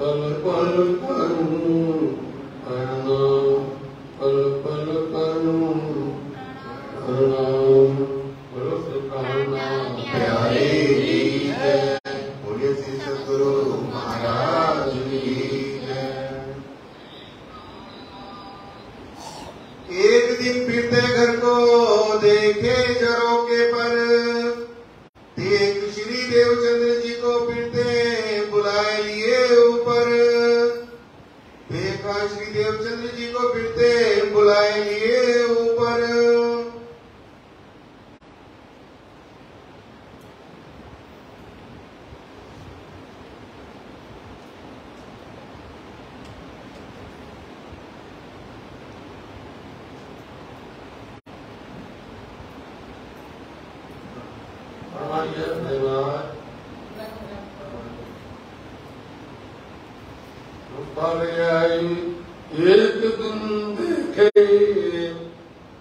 पल पल करूं प्रणाम, पल पल करूं प्रणाम, गुरु सुखाना प्यारे जी है, बोलिए श्री सद्गुरु महाराज की जय। एक दिन फिरते घर को देखे झरोके पर, देख श्री देवचंद्र जी को फिरते बुलाए लिए ऊपर, देखा श्री देवचंद्र जी को फिरते बुलाए लिए ऊपर। एक दिन देखे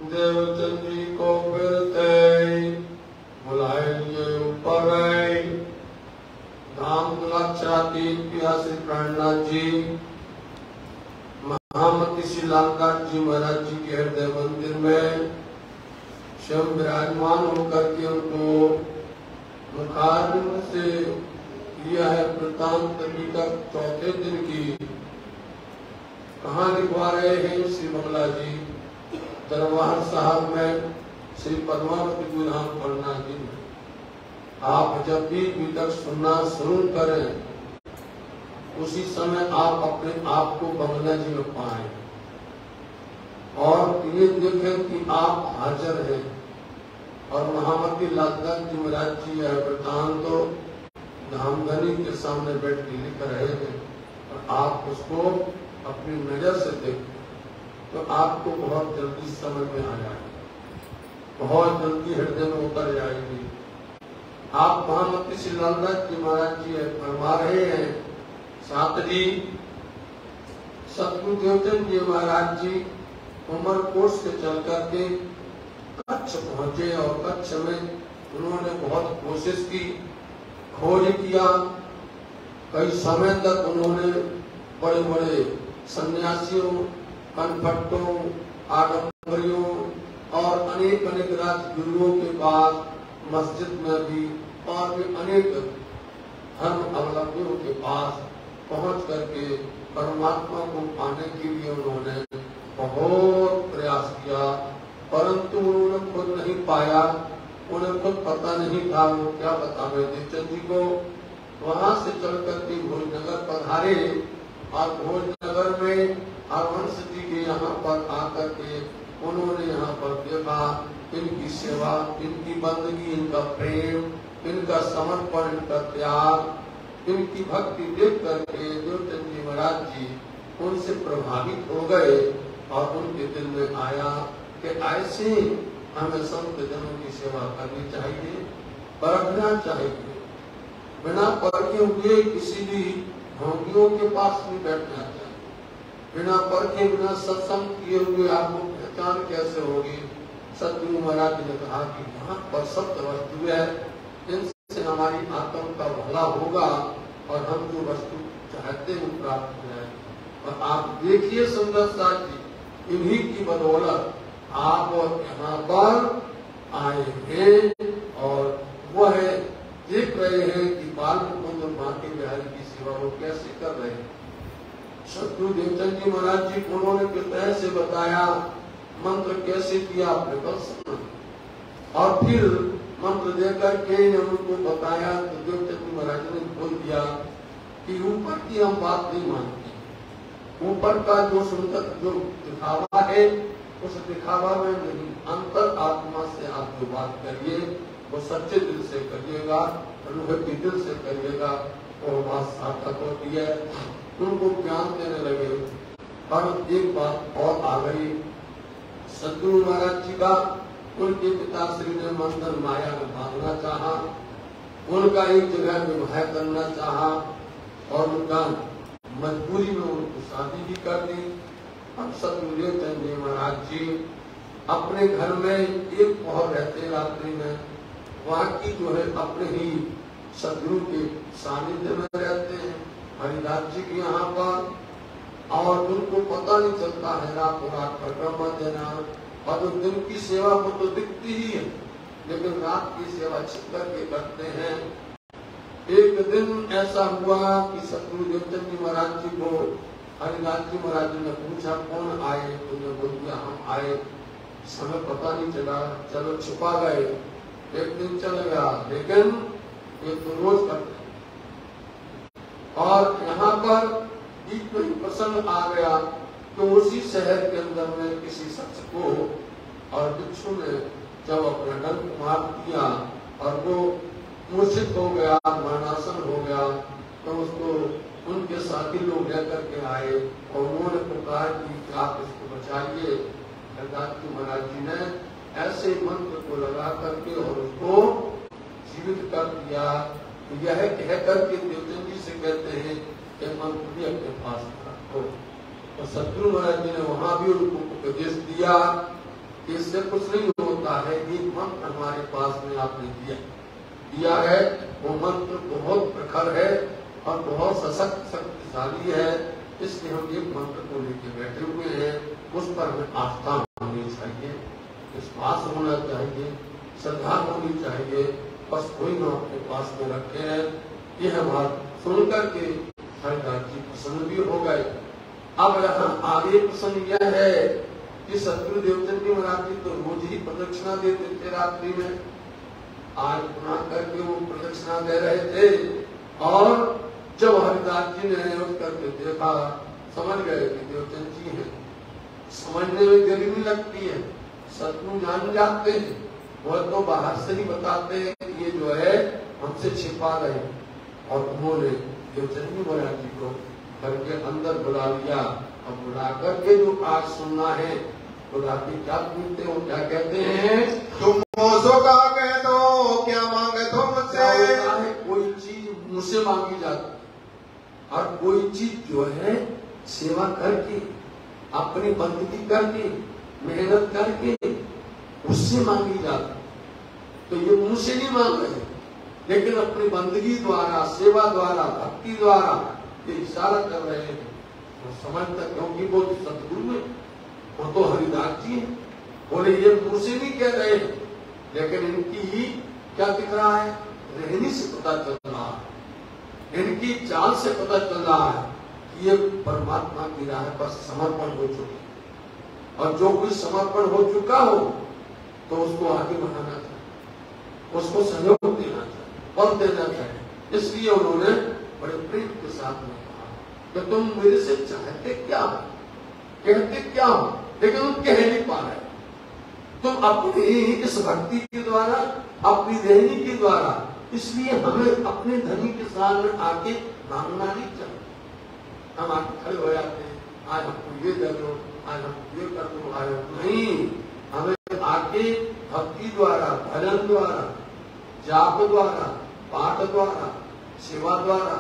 देवचंद्र जी को फिरते बुलाए लिए ऊपर गए। धाम गुलाक्षाती ऐतिहासिक प्राणनाथ जी महामती श्रीलंका जी महाराज जी के हृदय मंदिर में स्वयं विराजमान होकर के उनको मुखारविंद से किया है वृत्तांत अभी तक चौथे दिन की कहाँ लिखवा रहे हैं श्री मंगला जी दरबार साहब में श्री पद्मावती जी नाम पढ़ना जी। आप जब भी तक सुनना शुरू करें उसी समय आप अपने आप को बंगला जी में पाए और ये देखें कि आप हाजिर हैं और महामती लालदास जी महाराज जी यह वृत्तांत तो धामधनी के सामने बैठ के लिख रहे हैं और आप उसको अपनी नजर से देखें तो आपको बहुत जल्दी समझ में आ जाएगी, बहुत जल्दी हृदय में उतर जाएगी। आप महामती श्री लालदास जी महाराज जी फरमा रहे हैं साथ जी सतगुरु देवचंद जी महाराज जी उमरकोट से चल करके कच्छ पहुंचे और कच्छ में उन्होंने बहुत कोशिश की, खोज किया। कई समय तक उन्होंने बड़े बड़े सन्यासियों, कनपट्टों, आडम्बरियों और अनेक अनेक राजगुरुओं के पास मस्जिद में भी और भी अनेक धर्म अवलंबियों के पास पहुंच करके परमात्मा को पाने के लिए उन्होंने बहुत प्रयास किया, परंतु उन्होंने खुद नहीं पाया। उन्हें खुद पता नहीं था वो क्या बतावे देवचंद जी को। वहां से चल करके भोजनगर पधारे और भोजनगर में हरवंश जी के यहाँ पर आकर के उन्होंने यहाँ पर देखा इनकी सेवा, इनकी बंदगी, इनका प्रेम, इनका समर्पण, इनका त्याग, इनकी भक्ति देख करके देवचंद जी महाराज जी उनसे प्रभावित हो गए और उनके दिल में आया कि ऐसे हमें संत जनों की सेवा करनी चाहिए, परखना चाहिए। बिना परखे हुए किसी भी भोगियों के पास नहीं बैठना चाहिए। बिना परखे, बिना सत्संग किए हुए आपको पहचान कैसे होगी। सतगुरु महाराज ने कहा कि यहाँ पर सत्य वस्तु है, इनसे हमारी आत्मा का भला होगा और हम जो वस्तु चाहते हैं प्राप्त हो जाएगी। और आप देखिए सुंदर साथ जी, इन्हीं की बदौलत आप यहाँ पर आए हैं और वह देख रहे हैं कि बाल मुकुंद बांके बिहारी की सेवा वो कैसे कर रहे हैं। सतगुरु देवचंद जी महाराज जी उन्होंने किस तरह से बताया, मंत्र कैसे किया आपने कल सुना और फिर मंत्र देकर के उनको बताया तो देवचंद जी महाराज ने बोल दिया कि ऊपर की हम बात नहीं मानते, ऊपर का जो सुंदर जो दिखावा है उस दिखावा में नहीं, अंतर आत्मा से आप जो बात करिए वो सच्चे दिल से करिएगा, रूहानी दिल से करिएगा, वो बात सार्थक होती है। उनको ज्ञान देने लगे और एक बात और आ गई, सतगुरु महाराज जी का उनके पिताश्री ने मंदिर माया में बांधना चाहा, उनका एक जगह विवाह करना चाहा और उनका मजबूरी में उनको शादी भी कर दी। अब सतगुरु देवचंद जी महाराज जी अपने घर में एक पहर रहते रात्रि में, वहाँ की जो है अपने ही सदगुरु के सानिध्य में रहते हैं, हरि हरिदास जी की यहाँ पर, और उनको पता नहीं चलता है रातों रात परिक्रमा देना, और जो दिन की सेवा को तो दिखती ही है, लेकिन रात की सेवा छिप करके करते हैं। एक दिन ऐसा हुआ कि सतगुरु देवचंद जी महाराज जी को हरिदास जी महाराज जी ने पूछा कौन आए, तो उन्होंने बोल दिया हम आए, समय पता नहीं चला, चलो छुपा गए। एक दिन चल गया, लेकिन ये तो रोज करते हैं। और यहाँ पर बीच में प्रसंग आ गया तो उसी शहर के अंदर में किसी शख्स को और भिक्षु ने जब अपना डंक मार दिया और वो मूर्छित हो गया, मरणासन हो गया, तो उसको उनके साथी लोग लेकर के आए और उन्होंने पुकार की कि आप इसको बचाइए। हरिदास जी महाराज जी ने ऐसे मंत्र को लगा करके और उसको जीवित कर दिया। यह कह करके देवचंद जी से कहते हैं कि मंत्र भी अपने पास रखो। तो सतगुरु महाराज जी ने वहां भी उनको उपदेश दिया कि इससे कुछ नहीं होता है, ये मंत्र हमारे पास में आपने दिया है, वो मंत्र बहुत प्रखर है और बहुत सशक्त शक्तिशाली है, इसलिए हम एक मंत्र को लेके बैठे हुए हैं। उस पर हमें आस्था होनी चाहिए, विश्वास होना चाहिए, श्रद्धा होनी चाहिए, बस कोई न अपने पास में रखे हैं। यह बात सुन करके हरिदास जी प्रसन्न भी हो गए। अब यहाँ आगे प्रसंग यह है कि सतगुरु देवचंद जी महाराज जी तो रोज ही प्रदक्षिणा देते थे रात्रि में, आज बना करके वो प्रदक्षिणा दे रहे थे। और जब हरिदास जी ने उठ करके देखा, समझ गए कि देवचंद जी हैं। समझने में देरी नहीं लगती है, सतगुरु जान जाते हैं, वो तो बाहर से ही बताते हैं कि ये जो है हमसे छिपा रहे। और उन्होंने देवचंद जी महाराज जी को घर के अंदर बुला लिया और बुला करके जो आज सुनना है बुला के क्या पूछते हो, क्या कहते हैं, तुम मोसो का कह दो क्या मांगे तुमसे। कोई चीज मुझसे मांगी जाती और कोई चीज जो है सेवा करके, अपनी बंदगी करके, मेहनत करके उससे मांगी जाती। तो ये मुझसे नहीं मांग रहे, लेकिन अपनी बंदगी द्वारा, सेवा द्वारा, भक्ति द्वारा ये इशारा कर रहे हैं। वो समझता क्योंकि वो सतगुरु है, वो तो हरिदास जी है। बोले ये मुझसे नहीं कह रहे, लेकिन इनकी ही क्या दिख रहा है, रहनी से पता चल रहा है, इनकी चाल से पता चल रहा है कि ये परमात्मा की राह पर समर्पण हो चुके। और जो कोई समर्पण हो चुका हो तो उसको आगे बढ़ाना चाहिए, उसको सहयोग देना चाहिए, बल देना चाहिए। इसलिए उन्होंने बड़े प्रेम के साथ में कहा कि तुम मेरे से चाहते क्या हो, कहते क्या हो, लेकिन तुम कह नहीं पा रहे। तुम अपनी इस भक्ति के द्वारा, अपनी रहनी के द्वारा, इसलिए हमें अपने धनी के सामने आके मांगना नहीं चाहिए। हम आके खड़े हो जाते हैं, आज हमको ये दे दो, आज हमको ये कर दो, आज नहीं। हमें आके भक्ति द्वारा, भजन द्वारा, जाप द्वारा, पाठ द्वारा, सेवा द्वारा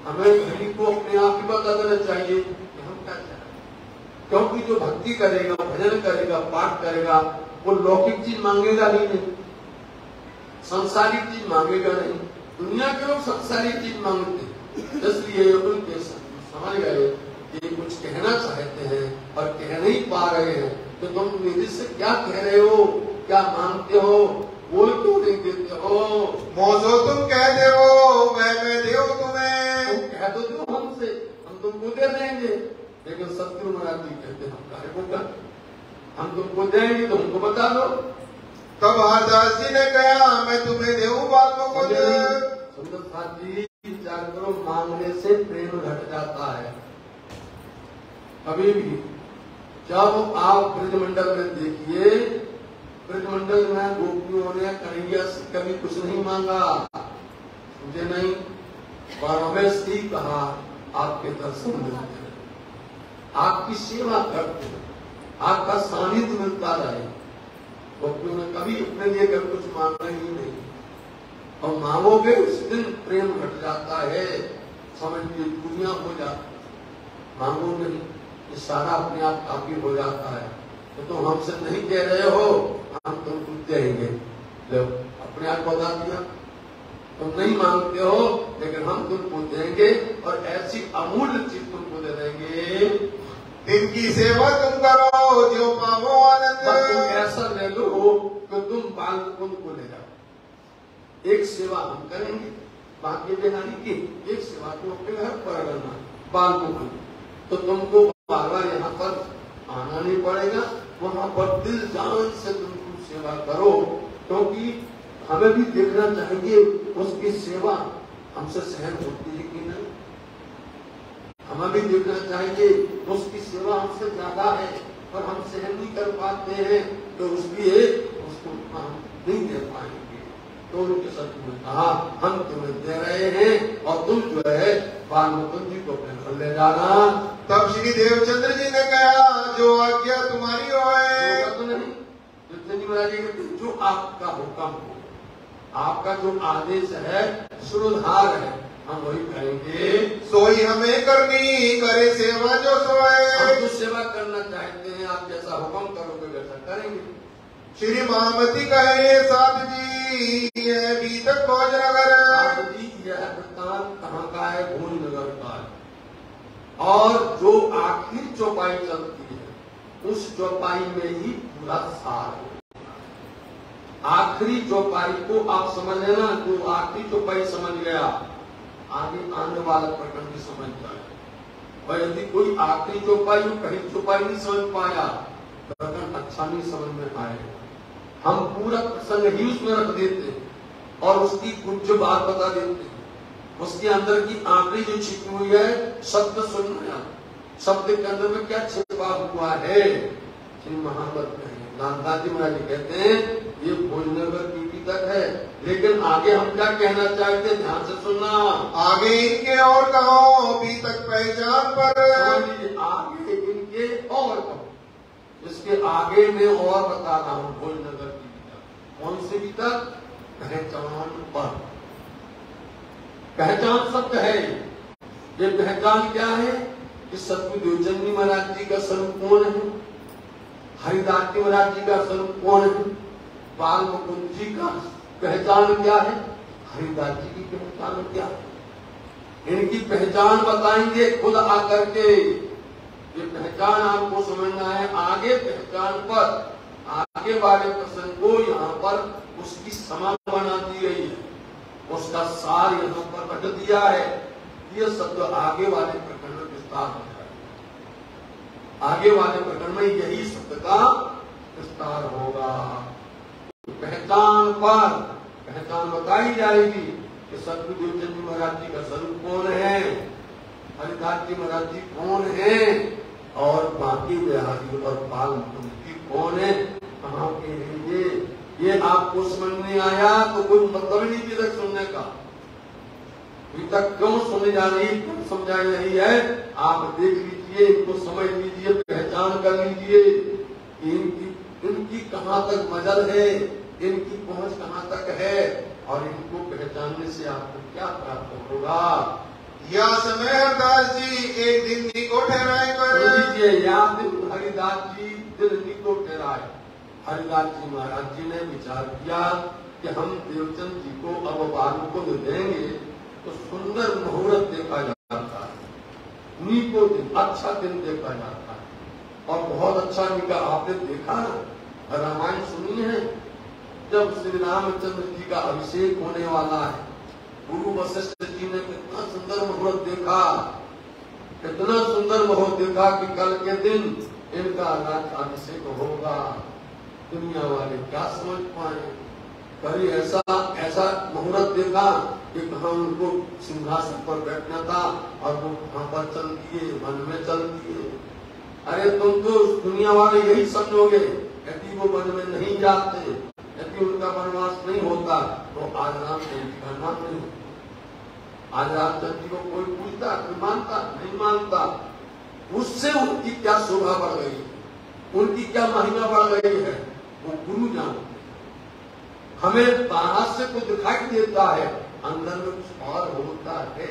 हमें धनी को अपने आप ही बता देना चाहिए कि हम क्या चाहते हैं। क्योंकि जो भक्ति करेगा, भजन करेगा, पाठ करेगा, वो लौकिक चीज मांगेगा ही नहीं, सांसारिक चीज मांगेगा नहीं। दुनिया के लोग सांसारिक चीज मांगते, इसलिए उनके समझ गए कि कुछ कहना चाहते हैं और कह नहीं पा रहे हैं। तो तुम मेरे से क्या कह रहे हो, क्या मांगते हो, बोल क्यों नहीं देते हो। मोसो तुम कह दे हो मैं देव तुम्हें। तुम कह दो दो हमसे, हम तुमको दे देंगे। लेकिन सतगुरु महाराज जी कहते हम कार्य को कर, हम तुमको देंगे तो हमको बता दो। तब हरदास जी ने कहा मैं तुम्हें देऊं बातों को दे। सुंदर साथ जी विचार करो, मांगने से प्रेम घट जाता है। कभी भी जब आप ब्रजमंडल में देखिए, ब्रजमंडल में गोपियों ने कन्हैया से कभी कुछ नहीं मांगा, मुझे नहीं, पर हमें ही कहा आपके दर्शन मिलते हैं, आपकी सेवा करते हैं, आपका सानिध्य मिलता रहे। गोपियों ने कभी अपने लिए कर कुछ मांगा ही नहीं। और मांगोगे उस दिन प्रेम घट जाता है, समझिए दुनिया हो जाती। मांगो नहीं, ये सारा अपने आप काफी हो जाता है। तो तुम हमसे नहीं कह रहे हो, हम तुमको देंगे, जब अपने आप बता दिया। तुम नहीं मांगते हो, लेकिन हम तुमको देंगे और ऐसी अमूल्य चीज तुमको दे देंगे। इनकी सेवा तुम करो जो पावो आनंद। बस तुम ऐसा ले लो कि तुम बाल मुकुंद को ले जाओ। एक सेवा हम करेंगे बाकी बिहारी की, एक सेवा तुम अपने घर पर करना बाल मुकुंद, तो तुमको बार बार यहाँ पर आना नहीं पड़ेगा। वहां पर दिल जान से तुम सेवा करो, क्योंकि हमें भी देखना चाहिए उसकी सेवा हमसे सहन होती है कि नहीं। हमें भी देखना चाहिए उसकी सेवा हमसे ज्यादा है और हम सहन नहीं कर पाते हैं, तो उसलिए उसको हम नहीं दे पाएंगे। तो उनके सत्य ने कहा हम तुम्हें दे रहे हैं और तुम जो है बाल मुकुंद जी को अपने घर ले जाना। तब श्री देवचंद्र जी ने कहा जो आज्ञा तुम्हारी होए। तो नहीं, देवचंद्र जी महाराज कहते जो आपका हुक्म हो, आपका जो आदेश है सुधार है, हम वही करेंगे। सोई हमें करनी करे सेवा जो सोए। हम जो सेवा करना चाहते हैं आप जैसा हुक्म करोगे वैसा करेंगे। श्री महामती कहे साधु जी यह बीतक भोज नगर। साधु जी यह वृत्तांत कहाँ का है? भोज नगर का है। और जो आखिरी चौपाई चलती है उस चौपाई में ही पूरा सार है। आखिरी चौपाई को आप समझ लेना, जो आखिरी चौपाई समझ गया आगे आने वाला प्रकरण भी समझ जाए। और यदि कोई आखिरी चौपाई कहीं चौपाई नहीं समझ पाया, प्रकरण अच्छा नहीं समझ में आएगा। हम पूरा प्रसंग ही उसमें रख देते और उसकी कुछ बात बता देते, उसके अंदर की आखिरी जो छिपी हुई है शब्द सुनना, शब्द के अंदर में क्या छिपा हुआ है। श्री महामत नानदास जी महाराज कहते हैं ये भोजनगर की तक है, लेकिन आगे हम क्या कहना चाहते हैं ध्यान से सुनना। आगे इनके और कहो बीतक पहचान पर। आगे इनके और कहो, इसके आगे में और बता रहा हूँ भोजनगर की बीतक। कौन सी बीतक? पहचान पर। पहचान शब्द है, ये पहचान क्या है कि सतगुरु देवचंद जी महाराज जी का स्वरूप कौन है, हरिदास जी महाराज जी का स्वरूप कौन है, बाल मुकुंद जी का पहचान क्या है, हरिदास जी की पहचान क्या है। इनकी पहचान बताएंगे खुद आकर के। ये पहचान आपको समझना है। आगे पहचान पर आगे वाले प्रसंग को यहाँ पर उसकी समा बना दी गई है, उसका सार यहाँ पर रख दिया है। ये शब्द आगे वाले प्रकरण में विस्तार हो जाएगा। आगे वाले प्रकरण में यही शब्द का विस्तार होगा। पहचान पर पहचान बताई जाएगी कि सतगुरु देवचंद जी महाराज जी का स्वरूप कौन है, हरिदास जी महाराज जी कौन है और बाकी बिहारी और बाल मुकुंद जी कौन है, कहाँ के हैं। ये आपको समझ नहीं आया तो कोई मतलब नहीं थी तक सुनने का। अभी तक क्यों सुने जा रही, क्यों समझाई रही है, आप देख लीजिए, इनको समझ लीजिए, पहचान कर लीजिए इनकी कहाँ तक मदद है, इनकी पहुंच कहाँ तक है और इनको पहचानने से आपको क्या प्राप्त होगा। या समय हरिदास जी एक दिन निको ठहराए कर। या दिन हरिदास जी दिन निको ठहराए। हरिदास जी महाराज जी ने विचार किया कि हम देवचंद जी को अब बालू को देंगे तो सुंदर मुहूर्त देखा जाता है, निको दिन, अच्छा दिन देखा जाता है। और बहुत अच्छा निका आपने देखा ना, रामायण सुनी है, जब श्री रामचंद्र जी का अभिषेक होने वाला है, गुरु वशिष्ठ जी ने कितना सुंदर मुहूर्त देखा, कितना सुंदर मुहूर्त देखा कि कल के दिन इनका राज्याभिषेक होगा। दुनिया वाले क्या समझ पाए, कभी ऐसा मुहूर्त देखा कि कहाँ उनको सिंहासन पर बैठना था और वो कहाँ पर चल दिए, वन में चल दिए। अरे तुम तो दुनिया वाले यही समझोगे यदि वो वन में नहीं जाते, यदि उनका वनवास नहीं होता तो आज रामचंद्र जी का नाम नहीं होता। आज रामचंद्र जी को कोई पूछता, कोई मानता नहीं मानता। उससे उनकी क्या शोभा बढ़ गई है, उनकी क्या महिमा बढ़ गई है, वो गुरु जानते। हमें बाहर से कुछ दिखाई देता है, अंदर में कुछ और होता है।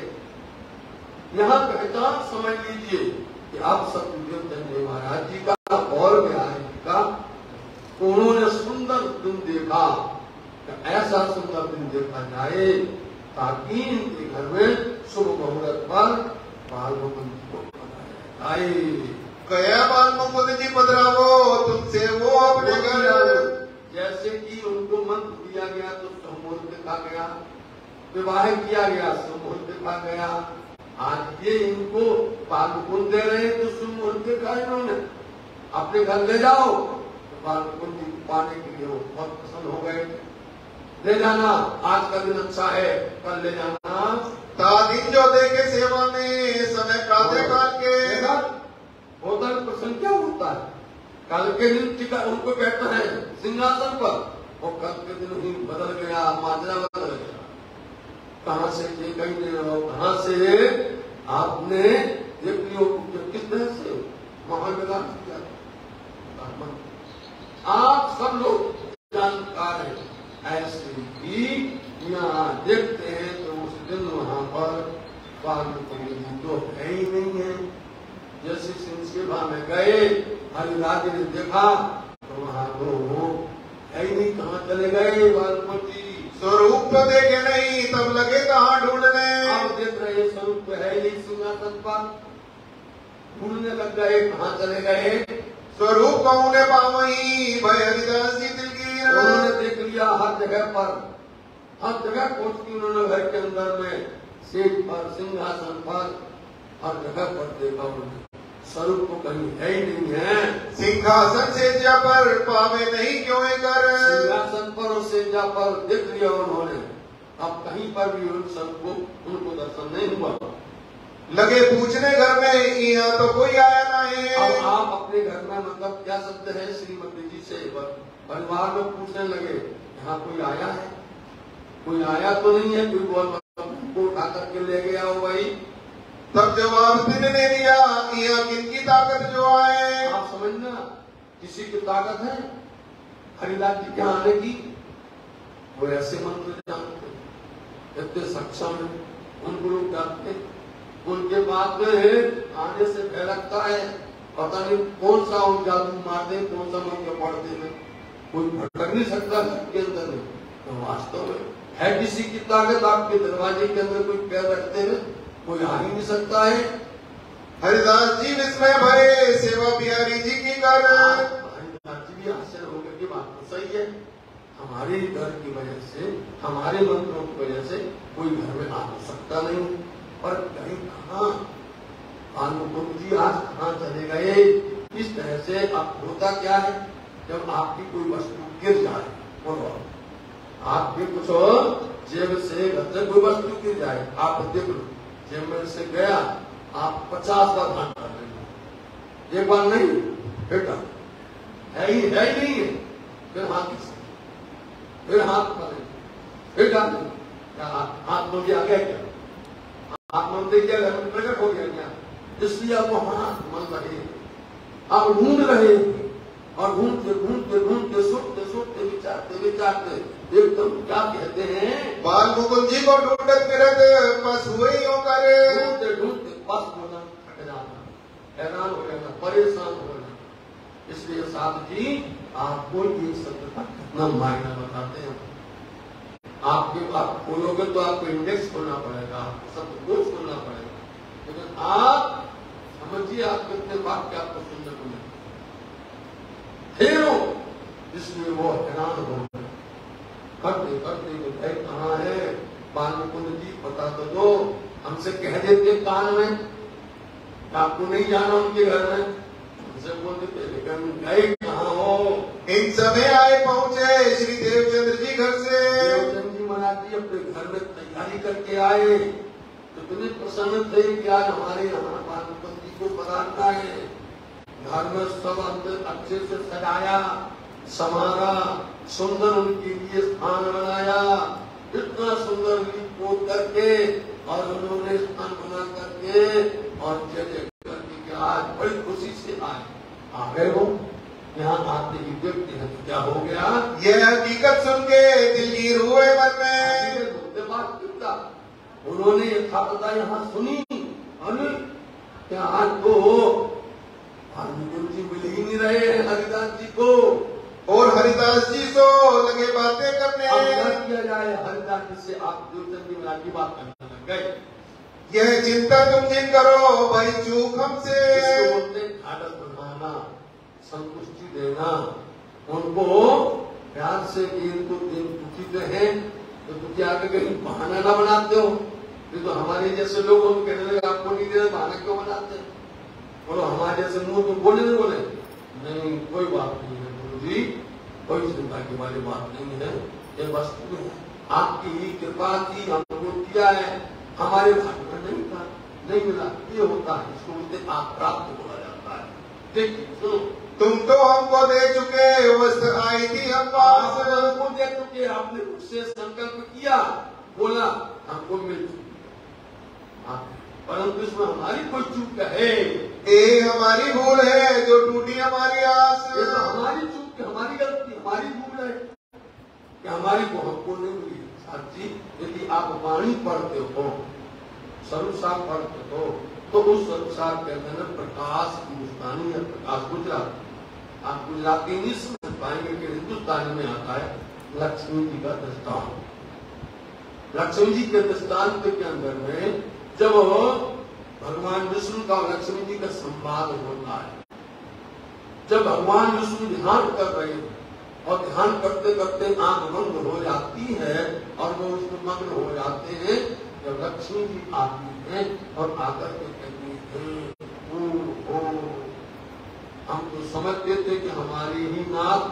यहाँ पहचान समझ लीजिए कि आप सतगुरु देवचंद महाराज जी का और बिहारी जी का उन्होंने सुंदर दिन देखा, ऐसा सुंदर दिन देखा जाए ताकि इनके घर में शुभ मुहूर्त पर बाल मुकुंद को बनाया जाए। गया बाल मुकुंद जी पधरावो तुमसे वो अपने घर। जैसे कि उनको मंत्र दिया गया तो मुहूर्त देखा गया, विवाह किया गया मुहूर्त देखा गया। आज ये इनको बाल मुकुंद दे रहे हैं तो शुभ मुहूर्त देखा इन्होंने, अपने घर ले जाओ। तो बाल मुकुंद जी पाने के लिए वो बहुत पसंद हो गए। ले जाना, आज का दिन अच्छा है, कल ले जाना। दिन जो देखे सेवा में समय प्रातः काल के होता है प्रसंग क्या होता है, कल के दिन टिका उनको कहता है सिंहासन पर, और कल के दिन ही बदल गया, माजरा बदल गया। कहाँ से ये कहीं नहीं रहो, कहाँ से आपने ये किस तरह से महाविकास किया। आप सब लोग जानकार हैं। ऐसे ही यहाँ देखते हैं तो उस दिन वहाँ पर बाल मुकुंद जी तो है ही नहीं है। जैसे सिंसकेभा में गए, हरिदास ने देखा तो वहाँ तो है ही नहीं, कहाँ चले गए बाल मुकुंद जी। स्वरूप तो देखे नहीं, तब लगे कहाँ ढूंढने। आप देख रहे स्वरूप तो है ही सिंहासन पर, ढूंढने लग गए, कहाँ चले गए। स्वरूप कहूँ ने पावई भय हरिदास जी दिल की। उन्होंने देख लिया हर जगह पर, हर जगह खोज की उन्होंने, घर के अंदर में, सेठ पर, सिंहासन पर, हर जगह पर देखा उन्होंने, स्वरूप को कहीं है ही नहीं है। सिंहासन सेजा पर पावे नहीं क्यों कर। सिंहासन पर और सेजा पर देख लिया उन्होंने, अब कहीं पर भी उन सबको उनको दर्शन नहीं हुआ। लगे पूछने घर में, यहाँ तो कोई आया नहीं। अब आप अपने घर में मतलब क्या शब्द है श्रीमती जी से परिवार में पूछने लगे, यहाँ कोई आया है, कोई आया तो नहीं है, कोई को उठा करके ले गया हो भाई। तब जवाब दिन ने दिया, यहाँ किनकी ताकत जो आए। आप समझना, किसी की ताकत है हरिदास जी के आने की। वो ऐसे मंत्र जानते, इतने सक्षम है, उनको लोग जानते, उनके बाद में आने से भय लगता है, पता नहीं कौन सा उन जादू मार दे, कौन सा मंत्र पढ़ दे, कोई भटक नहीं सकता घर के अंदर में। तो वास्तव में है किसी की ताकत, आपके दरवाजे के अंदर कोई पैर रखते हुए कोई आ ही नहीं सकता है। हरिदास जी विस्मय भरे सेवा बिहारी जी की कर। हरिदास जी भी आश्चर्य हो गए कि बात तो सही है, हमारे घर की वजह से, हमारे मंत्रों की वजह से कोई घर में आ सकता नहीं, पर कहीं कहाँ बाल मुकुंद जी आज कहाँ चले गए। इस तरह से अब होता क्या है, जब आपकी कोई वस्तु गिर जाए, और आपके कुछ जेब से घर से कोई वस्तु गिर जाए, आप देख लो जेब में से गया, आप 50 बार ध्यान कर लेंगे, एक बार नहीं बेटा है ही नहीं है, फिर हाथ फिर हाथ करें, फिर डालें, क्या हाथ में भी आ गया, क्या हाथ में देखिए घर में प्रकट हो गया क्या, इसलिए अब वो हाथ मन रहे, आप ढूंढ रहे, और ढूंढते ढूंढते ढूंढते सोचते सोचते विचारते विचारते एकदम क्या कहते हैं, बाल मुकुंद जी को ढूंढत फिरत बस हुए करे। ढूंढते ढूंढते बस होना, थक जाना, हैरान हो जाना, परेशान हो जाना। इसलिए साहब जी आपको ये शब्द का कितना मायना बताते हैं। आपके आप खोलोगे तो आपको इंडेक्स खोलना पड़ेगा, शब्द कोश खोलना पड़ेगा, लेकिन आप समझिए आप कितने वाक्य आपको सुनने को मिले। इसलिए वो हैरान हो गए, करते करते भाई कहाँ है बाल मुकुंद जी, पता तो दो, हमसे कह देते कान में, आपको नहीं जाना उनके घर में, हमसे बोल देते, लेकिन गए कहाँ हो। इन समय आए पहुंचे श्री देवचंद्र जी घर से। देवचंद्र जी महाराज जी अपने घर में तैयारी करके आए, इतने प्रसन्न थे कि आज हमारे यहाँ बाल मुकुंद जी को पधारना है। घर में सब अंदर अच्छे से सजाया समारा, सुंदर उनके लिए स्थान बनाया, इतना सुंदर लीप करके, और उन्होंने स्थान बना करके और चले करके कि आज बड़ी खुशी से आए, आ गए हो। यहाँ आते ही देखते हैं क्या हो गया, यह हकीकत सुन के दिलगीर हुए मन में। उन्होंने यथार्थता यहाँ सुनी, क्या आज तो मुकुंद जी मिल ही नहीं रहे हैं हरिदास जी को, और हरिदास जी सो लगे बातें करने। अब क्या किया जाए, हरिदास जी जिससे आप देवचंदी मिला की बात करने लग गए। यह चिंता तुम जिन करो भाई चूक हमसे। इसको बोलते हैं ढाढ़स बनाना, संतुष्टि देना। उनको प्यार से इनको दिन दुखी तो है तो तुम क्या कहीं बहाना ना बनाते हो। ये तो हमारे जैसे लोग हम कहने लगे आपको नहीं दे रहे, बहाना क्यों बनाते हैं? बोलो हमारे जैसे मुंह तुम बोले नहीं बोले नहीं, कोई बात नहीं है गुरु जी, कोई चिंता की वाली बात नहीं है। ये वस्तु है आपकी ही कृपा की, हमको किया है, हमारे भाग्य में नहीं था, नहीं मिला, ये होता है। इसको बोलते आप प्राप्त बोला जाता है। देखिए तुम तो हमको दे चुके, वस्त्र आई थी हम पास। हमको दे चुके, आपने मुझसे संकल्प किया, बोला हमको मिल चुकी, परंतु इसमें हमारी कोई चूक है। ये हमारी भूल है जो टूटी हमारी आस। ये तो हमारी चूक, हमारी गलती, हमारी भूल है कि हमारी को हमको नहीं मिली। साथी यदि आप वाणी पढ़ते हो, सर्वसार पढ़ते हो, तो उस संसार के अंदर प्रकाश हिंदुस्तानी या प्रकाश गुजरात, आप गुजराती नहीं समझ पाएंगे कि हिंदुस्तानी में आता है लक्ष्मी जी का दृष्टांत। लक्ष्मी जी के दृष्टांत के अंदर में जब भगवान विष्णु का लक्ष्मी जी का संवाद होता है, जब भगवान विष्णु ध्यान कर रहे हैं और ध्यान करते करते आंख बंद हो जाती है और वो उसमें मग्न हो जाते हैं, जब लक्ष्मी जी आती है और आकर के कहती है ओ हम तो समझते थे कि हमारे ही नाथ,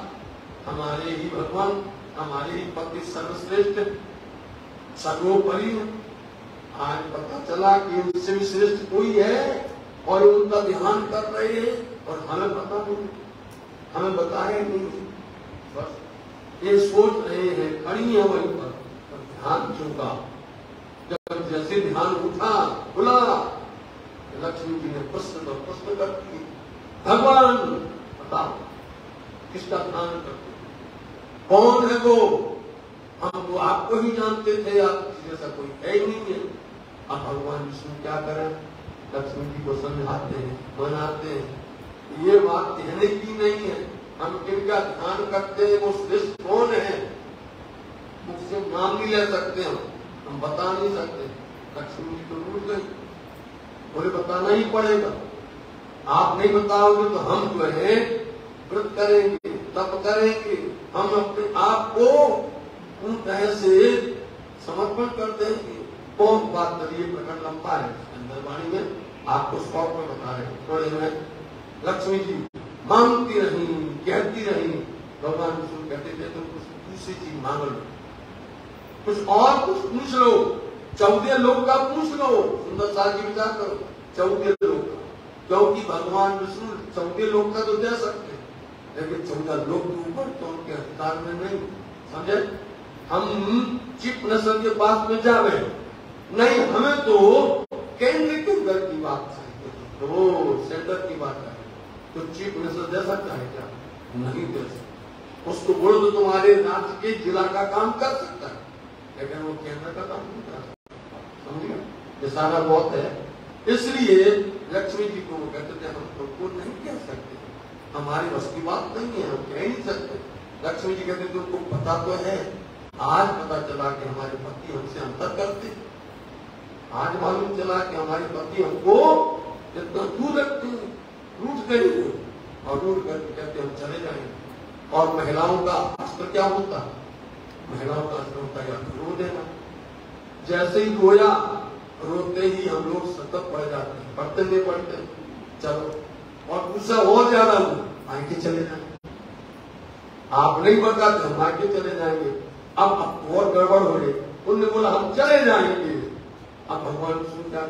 हमारे ही भगवान, हमारे ही पति सर्वश्रेष्ठ सर्वोपरि है। आज पता चला कि इनसे भी श्रेष्ठ कोई है और उनका ध्यान कर रहे हैं और हमें पता नहीं, हमें बताया नहीं। बस ये सोच रहे हैं, खड़ी है वहीं पर ध्यान चुका। जब जैसे ध्यान उठा खुला, लक्ष्मी जी ने प्रश्न तो प्रश्न कर दिए, भगवान बताओ किसका ध्यान करते, कौन है वो? हम तो आपको ही जानते थे, आप जैसा कोई है ही नहीं है। अब भगवान विष्णु क्या करें, लक्ष्मी जी को समझाते हैं, मनाते हैं। ये बात कहने की नहीं है, हम किनका ध्यान करते हैं, वो श्रेष्ठ कौन है, मुझसे नाम नहीं ले सकते, हम बता नहीं सकते। लक्ष्मी जी तो रूठ गई, बोले बताना ही पड़ेगा, आप नहीं बताओगे तो हम जो है व्रत करेंगे, तप करेंगे, हम अपने आप को उन तरह से समर्पण कर देंगे। बहुत बात करिए, प्रकरण लंबा है, अंदर वाणी में आपको शॉर्ट में बता रहे हैं। थोड़े में लक्ष्मी जी मांगती रही, कहती रही, भगवान विष्णु कहते थे तुम कुछ दूसरी चीज मांग लो, कुछ और कुछ पूछ लो, 14 लोग का पूछ लो। सुंदर साल की विचार करो, 14 लोग का, क्योंकि भगवान विष्णु 14 लोग का तो दे सकते, लेकिन 14 लोग के ऊपर तो उनके अधिकार में नहीं। समझे? हम चीफ मिनिस्टर के पास में जावे नहीं, हमें तो केंद्र के अंदर की बात चाहिए, तो सेंटर की बात चाहिए। तो चीफ मिनिस्टर दे सकता है क्या? नहीं दे सकता। उसको बोलो तो तुम्हारे राज्य के जिला का काम कर सकता है, लेकिन वो केंद्र का काम नहीं कर सकता। समझिए, ये सारा बहुत है। इसलिए लक्ष्मी जी को वो कहते थे हम तुमको नहीं कह सकते, हमारी बस की बात नहीं है, हम कह नहीं सकते। लक्ष्मी जी कहते तुमको पता तो है, आज पता चला कि हमारे पति हमसे अंतर करते, आज मालूम चला कि हमारे पति हमको इतना दूर रखते हैं, रूठ गए और रूठ करके कहते हम चले जाएंगे। और महिलाओं का अस्त्र क्या होता है? महिलाओं का अस्त्र होता है रो देना। जैसे ही रोया, रोते ही हम लोग सतत पड़ जाते हैं, पढ़ते नहीं पढ़ते चलो, और गुस्सा और ज्यादा हो आगे चले जाएंगे। आप नहीं बताते हम आगे चले जाएंगे। अब और गड़बड़ हो गई, उन्होंने बोला हम चले जाएंगे। अब भगवान सुन जा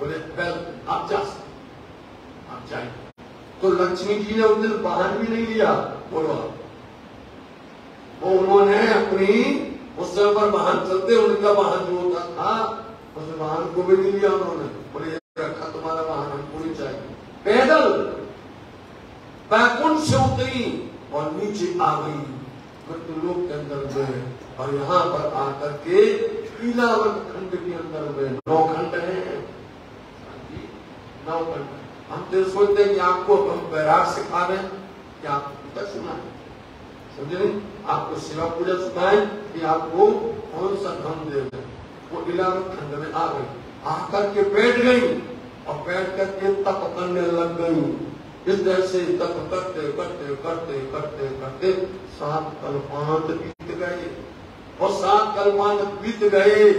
बोले वेल आप जा सकते, आप जाएंगे। तो लक्ष्मी जी ने उस दिन वाहन भी नहीं लिया, बोलो वो उन्होंने अपनी उस समय पर वाहन चलते, उनका वाहन जो होता था उस वाहन को भी नहीं लिया उन्होंने। बोले रखा तुम्हारा वाहन, हमको नहीं चाहिए। पैदल बैकुंठ से उतरी और नीचे आ गई मृत्युलोक के अंदर में, और यहाँ पर आकर के लीलावन खंड के अंदर में 9 खंड है, 9 खंड। हम तो सोचते हैं कि आपको हम बैराग सिखा रहे हैं, क्या आपको तक सुना है? समझे नहीं? आपको सेवा पूजा सिखाए कि आपको कौन सा धर्म देना है। वो इलावत खंड में आ गई, आकर के बैठ गई और बैठ करके तप करने लग गई। इस तरह से तप करते करते करते करते करते 7 कल्पांत बीत गए और 7 कल्पांत बीत गए।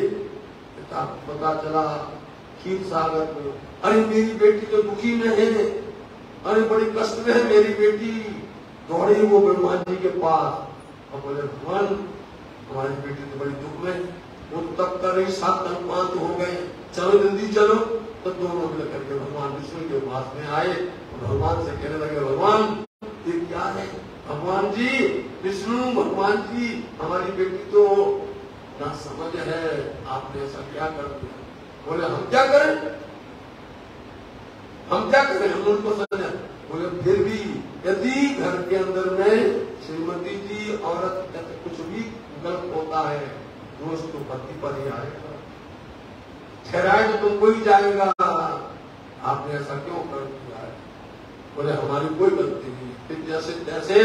पता चला क्षीर सागर को, अरे मेरी बेटी तो दुखी में है, अरे बड़ी कष्ट में है मेरी बेटी। दौड़ी वो ब्रह्मा जी के पास और बोले भगवान हमारी बेटी तो बड़ी दुख में, वो तब कर रही 7 कल्पांत हो गए, चलो जल्दी चलो। तो दोनों मिल करके भगवान विष्णु के पास में आए और भगवान से कहने लगे भगवान ये क्या है? भगवान जी विष्णु भगवान जी हमारी बेटी तो ना समझ है, आपने ऐसा क्या कर दिया? बोले हम क्या करें, हम क्या करें, हम उनको समझा। बोले फिर भी यदि घर के अंदर में श्रीमती जी औरत कुछ भी गलत होता है दोष तो पति पर ही आएगा, ठहराए तो तुमको ही जाएगा, आपने ऐसा क्यों कर दिया है? बोले हमारी कोई गलती नहीं। फिर जैसे तैसे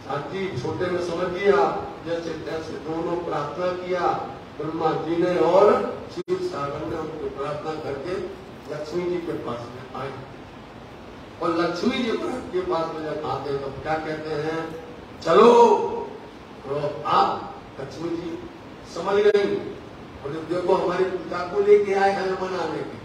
साथी छोटे में समझ लिया, जैसे तैसे दोनों प्रार्थना किया ब्रह्मा जी ने और क्षीर सागर ने उनको प्रार्थना करके लक्ष्मी जी के पास में आए और लक्ष्मी जी के पास में जब आते तो क्या कहते हैं, चलो तो आप लक्ष्मी जी समझ गई। बोले देखो हमारे पिता को लेके आए हैं मनाने के,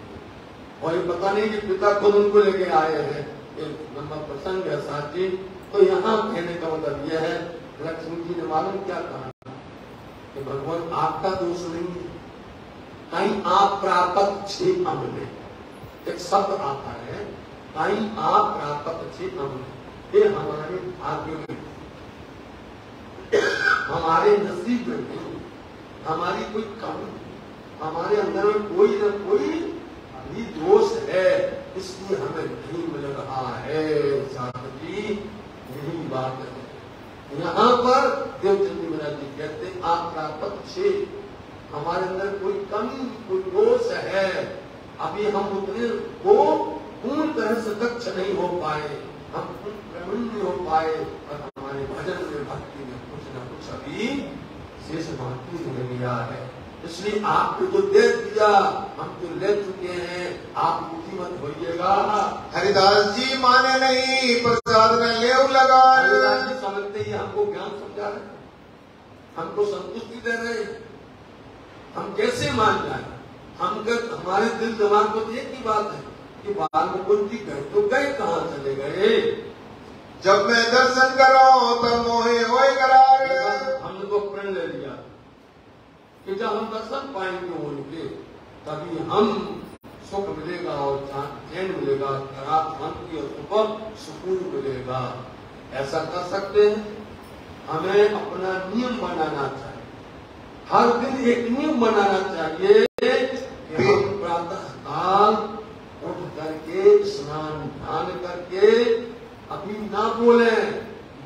और ये पता नहीं कि पिता खुद उनको लेके आए हैं, ये लंबा प्रसंग है साथी। तो यहाँ कहने का मतलब यह है लक्ष्मी जी ने मालूम क्या कहा कि भगवान आपका दोष नहीं है, कहीं आप प्राप्त छे हमने, एक शब्द आता है कहीं आप प्राप्त छे हमने, ये हमारे भाग्य में हमारे नसीब में नहीं, हमारी कोई कमी, हमारे अंदर में कोई न कोई भी दोष है, इसलिए हमें नहीं मिल रहा है। जी यही बात है। यहाँ पर देवचंदी महाराज जी कहते आप प्राप्त छे, हमारे अंदर कोई कमी कोई दोष है, अभी हम उतने को पूर्ण तरह से दक्ष नहीं हो पाए, हम प्रवीण नहीं हो पाए, और हमारे भजन में भक्ति में कुछ न कुछ अभी शेष बाकी रह गया है। इसलिए आपको जो दे दिया हम तो ले चुके हैं, आप दुखी मत होइएगा। हरिदास जी माने नहीं प्रसाद न ले लगा, हरिदास जी समझते ही हमको ज्ञान समझा रहे, हमको संतुष्टि दे रहे, हम कैसे मान जाए? हम हमारे दिल दिमाग को एक ही बात है कि बालमुकुंद जी गए तो गए, कहाँ चले गए? जब मैं दर्शन करो तब मोहे होए करार। हमने तो प्रण ले लिया कि जब हम दर्शन पाएंगे उनके तभी हम सुख मिलेगा और चैन मिलेगा, शांति और सुकून मिलेगा। ऐसा कर सकते हैं? हमें अपना नियम बनाना चाहिए, हर दिन एक नियम बनाना चाहिए कि हम प्रातः काल उठ करके स्नान ध्यान करके अभी ना बोले,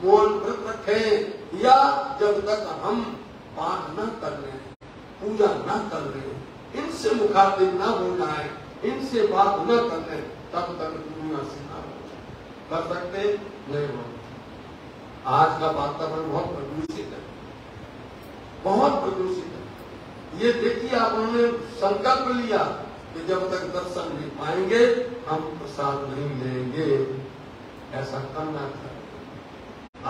मौन व्रत रखें, या जब तक हम पाठ न कर रहे, पूजा न कर रहे, इनसे मुखातिब न होना है, इनसे बात न कर रहे, तब तक दुनिया से ना कर सकते नहीं हो। आज का वातावरण बहुत प्रदूषित है, बहुत प्रदूषित है। ये देखिए आप उन्होंने संकल्प लिया कि जब तक दर्शन नहीं पाएंगे हम प्रसाद नहीं लेंगे, ऐसा करना चाहिए।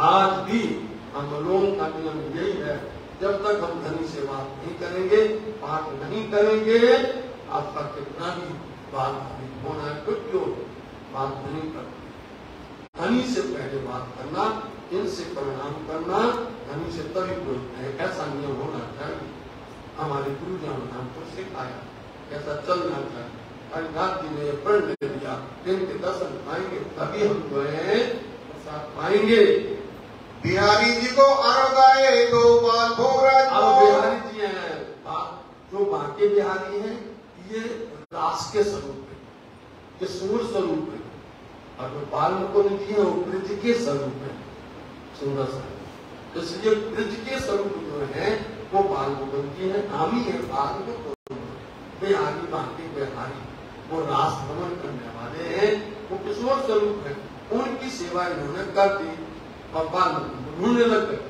आज भी हम लोगों का नियम यही है, जब तक हम धनी से बात नहीं करेंगे, पाठ नहीं करेंगे, आपका कितना भी बात होना है कुछ जो बात नहीं करते। धनी से पहले बात करना, इनसे परिणाम करना, धनी से तभी बोलते हैं, ऐसा नियम होना चाहिए। हमारे गुरुजनों ने हमको सिखाया, ऐसा चलना चाहिए। हरिदास जी ने प्रण ले लिया, इनके दर्शन पाएंगे तभी हम जो है प्रसाद पाएंगे। बिहारी जी को आरोगाए तो बाल भोगराज। अब बिहारी जी हैं, जो बाकी बिहारी हैं, ये रास के स्वरूप है, ये सूर्य स्वरूप है, और जो बाल मुकुंद जी है वो ब्रज के स्वरूप है, सुंदर स्वरूप। इसलिए ब्रज के स्वरूप जो है वो बाल मुकुंद जी है, हम ही है बाल मुकुंद। बिहारी बाकी बिहारी वो रास भ्रमण करने वाले हैं, वो किशोर स्वरूप है, उनकी सेवा इन्होंने कर दी। और बाल ढूंढने लग गए।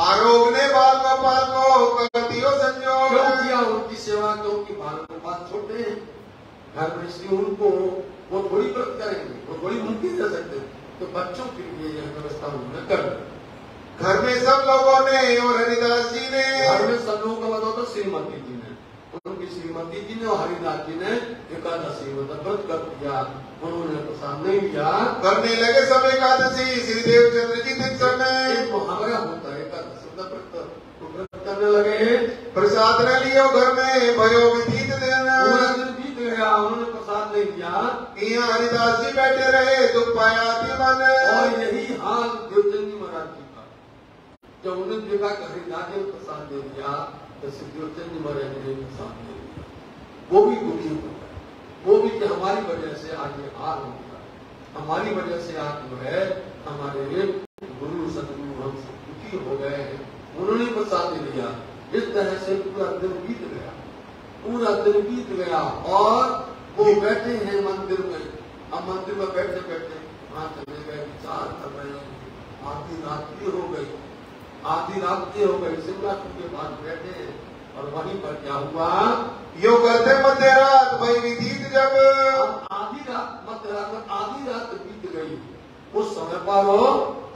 आरोग ने बाल गोपाल को करतियो संजोग। क्यों किया उनकी सेवा? क्योंकि बाल गोपाल छोटे हैं, घर में श्री उनको वो थोड़ी व्रत करेंगे, वो थोड़ी भूखी रह सकते, तो बच्चों के लिए यह व्यवस्था उन्होंने कर दी। घर में सब लोगों ने और हरिदास जी ने, घर में सब लोगों का मतलब होता श्रीमती जी ने, उनकी श्रीमती जी ने और हरिदास जी ने एकादशी मतलब व्रत कर दिया। उन्होंने प्रसाद नहीं लिया। करने लगे सब एकादशी श्री देवचंद्र जी दिन समय। एक मुहावरा होता है एकादशी मतलब व्रत करने लगे, प्रसाद न लियो घर में भयो विधीत देना। पूरा दिन बीत गया, उन्होंने प्रसाद नहीं लिया। यहाँ हरिदास जी बैठे रहे दुख पाया मन। और यही हाल देवचंद जी महाराज जी का। जब उन्होंने देखा कि हरिदास जी ने प्रसाद दे दिया तो देवचंद जी महाराज जी ने प्रसाद दे दिया, वो भी दुखी हो गए। वो भी कि हमारी वजह से आज ये हाल हो गया, हमारी वजह से आज जो है हमारे गुरु सदगुरु हम दुखी हो गए हैं। उन्होंने प्रसाद दे दिया। इस तरह से पूरा दिन बीत गया, पूरा दिन बीत गया और वो बैठे हैं मंदिर में। अब मंदिर में बैठे बैठे वहां चले गए, विचार कर रहे हैं। आधी रात्रि हो गई, आधी रात्रि हो गई, सिंहासन के पास बैठे हैं और वहीं पर क्या हुआ, यो करते मध्य रात भाई विधीत जब। आधी रात मध्य रात में आधी रात बीत गई। उस समय पर हो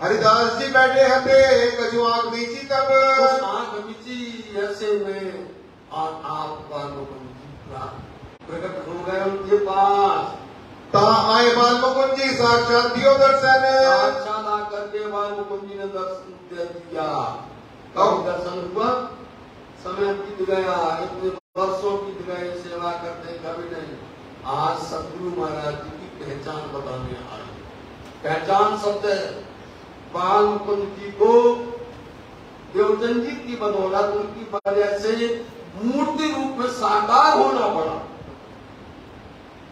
हरिदास जी बैठे हते कछु आंख बीची तब। उस आंख बीची ऐसे में और आप बालों को प्रकट हो गए उनके पास। तहाँ आए बाल मुकुंद जी साक्षात दियो दर्शन। साक्षात आकर के बाल मुकुंद जी ने दर्शन दे दिया। कब दर्शन हुआ? समय बीत गया, इतने वर्षों बीत गए सेवा करते कभी नहीं। आज सतगुरु महाराज जी की पहचान बताने आए। पहचान शब्द है। बाल मुकुंद जी को देवचंद जी की बदौलत उनकी वजह से मूर्ति रूप में साकार होना पड़ा।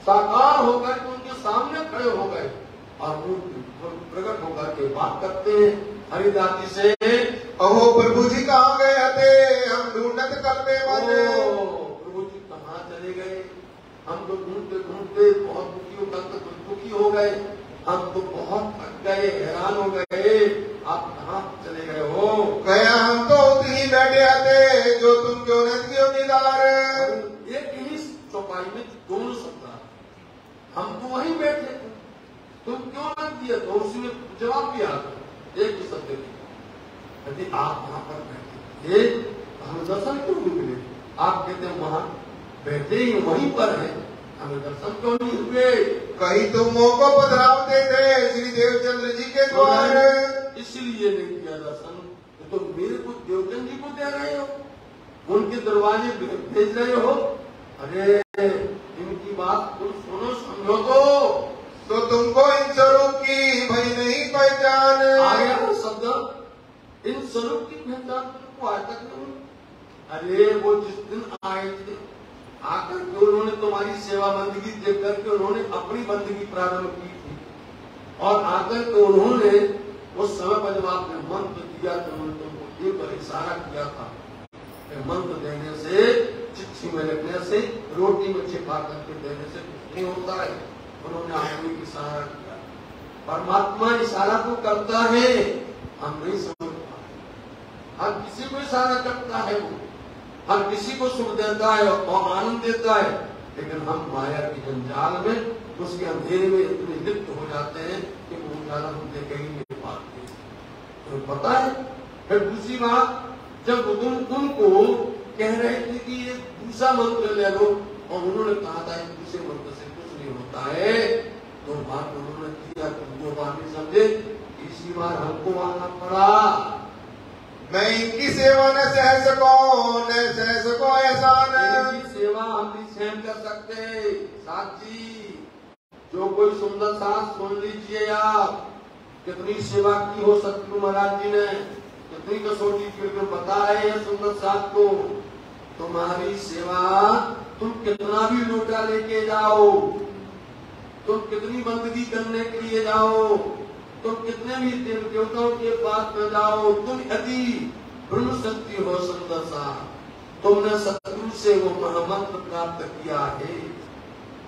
साकार होकर के उनके सामने खड़े हो गए और मूर्ति प्रकट होकर के बात करते हैं हरिदास जी से। अहो प्रभु जी कहाँ गए हते हम ढूंढत करते मन। प्रभु जी कहाँ चले गए? हम तो ढूंढते ढूंढते बहुत दुखी हो गए, हम तो बहुत थक गए, हैरान हो गए, आप कहाँ चले गए हो? गया हम तो उतनी बैठे हते जो तुम क्यों न क्यों निदार। एक ही चौपाई में दोनों शब्द, हम तो वहीं बैठे थे, तुम क्यों न दिए? तो उसी में जवाब दिया एक ही शब्द में, यदि आप वहां पर बैठे थे हमें दर्शन क्यों नहीं मिले? आप कहते हैं वहां बैठे ही वहीं पर है, हमें दर्शन क्यों नहीं हुए? कहीं तुम मुंह को पधरावते थे श्री देवचंद्र जी के द्वार। इसलिए नहीं किया दर्शन। तो मेरे को देवचंद जी को दे रहे हो, उनके दरवाजे भेज रहे हो। अरे इनकी बात कुछ सुनो, समझो तो तुमको इन स्वरूप की भाई नहीं पहचान। आ गया शब्द, इन स्वरूप की पहचान तुमको आज तक नहीं। अरे वो जिस दिन आए थे आकर के उन्होंने तुम्हारी सेवा बंदगी देख करके उन्होंने अपनी बंदगी प्रारंभ की थी और आकर के उन्होंने उस समय पर जब आपने मंत्र दिया तो उन्होंने तुमको एक इशारा किया था। मंत्र देने से, चिट्ठी में लिखने से, रोटी में छिपा करके देने से कुछ नहीं होता है। उन्होंने आपको एक इशारा किया। परमात्मा इशारा तो करता है, हम नहीं समझ पाते। हर किसी को इशारा करता है, वो हर किसी को सुख देता है और आनंद देता है, लेकिन हम माया के जंजाल में उसके अंधेरे में इतने लिप्त हो जाते हैं कि वो उजाला हम देख ही नहीं पाते। तो पता है। फिर दूसरी बात, जब उनको कह रहे थे कि ये दूसरा मंत्र ले लो और उन्होंने कहा था दूसरे मंत्र से कुछ नहीं होता है, तो बात उन्होंने किया, तुमको बात नहीं समझे, इसी बार हमको आना पड़ा। मैं इनकी सेवा न सह सको एहसान। इनकी सेवा हम नहीं सहन कर सकते। साक्षी जो कोई सुंदर सास सुन लीजिए आप, कितनी सेवा की हो सतगुरु महाराज जी ने, कितनी कसौटी करके बता रहे हैं सुंदर सास को। तुम्हारी सेवा, तुम कितना भी लोटा लेके जाओ, तुम कितनी बंदगी करने के लिए जाओ, तुम कितने भी देव देवताओं के पास में जाओ, तुम यदि ब्रह्म शक्ति हो सुंदर सा, तुमने सतगुरु से वो महामंत्र प्राप्त किया है,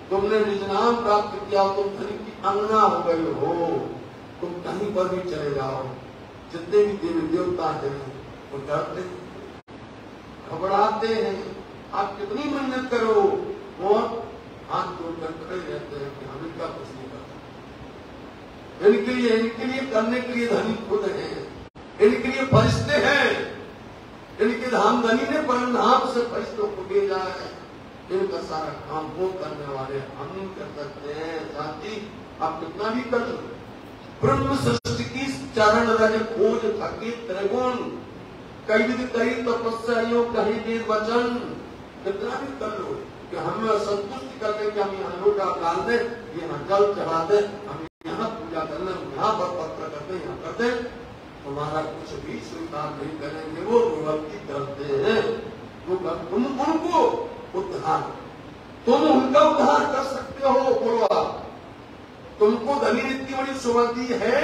तुमने निज नाम प्राप्त किया, तुम धन की अंगना हो गए हो, तुम कहीं पर भी चले जाओ, जितने भी देवी देवता हैं वो डरते हैं, घबराते हैं। आप कितनी मेहनत करो और हाथ जोड़कर खड़े रहते हैं कि हमें क्या कुछ नहीं करता। इनके लिए करने के लिए धनी खुद हैं, इनके लिए फरिश्ते हैं, इनके धाम धनी ने परम से फरिश्तों को भेजा है। इनका सारा काम वो करने वाले, हम नहीं कर सकते हैं। साथी आप कितना भी कर लो, ब्रह्म सृष्टि की चरण रज खोज थकी त्रिगुण, कई विधि कई तपस्या योग कही वेद वचन, कितना भी कर लो कि हमें संतुष्ट कर दे कि हम यहाँ लोटा डाल दे, यहाँ जल चढ़ा दे, हम यहाँ पूजा कर ले, यहाँ पर पत्र कर दे, यहाँ कर दे, तुम्हारा कुछ भी स्वीकार नहीं करेंगे। वो गलती करते हैं, वो तुम उनको उद्धार, तुम उनका उद्धार कर सकते हो। बोलो आप, तुमको धनी ने इतनी बड़ी सुमति है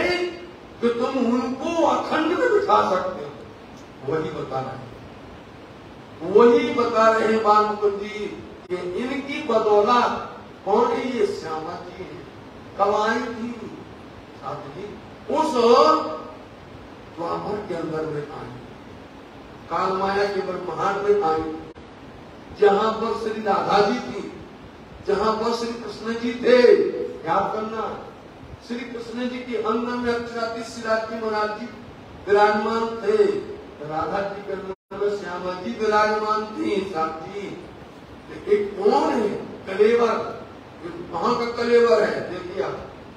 कि तुम उनको अखंड में बिठा सकते हो। वही बता रहे हैं बालमुकुंद जी कि इनकी बदौलत कौन है? ये श्यामा जी है। कब आई थी जी? उस द्वापर के अंदर में आई, काल माया के ब्रह्मांड में आई, जहां पर श्री राधा जी थी, जहां पर श्री कृष्ण जी थे। याद करना, श्री कृष्ण जी के अंदर में अक्षराती श्री महाराज जी विराजमान थे, राधा जी के अंदर में श्यामा जी विराजमान थी। साथी एक कौन है? कलेवर, वहां का कलेवर है। देखिए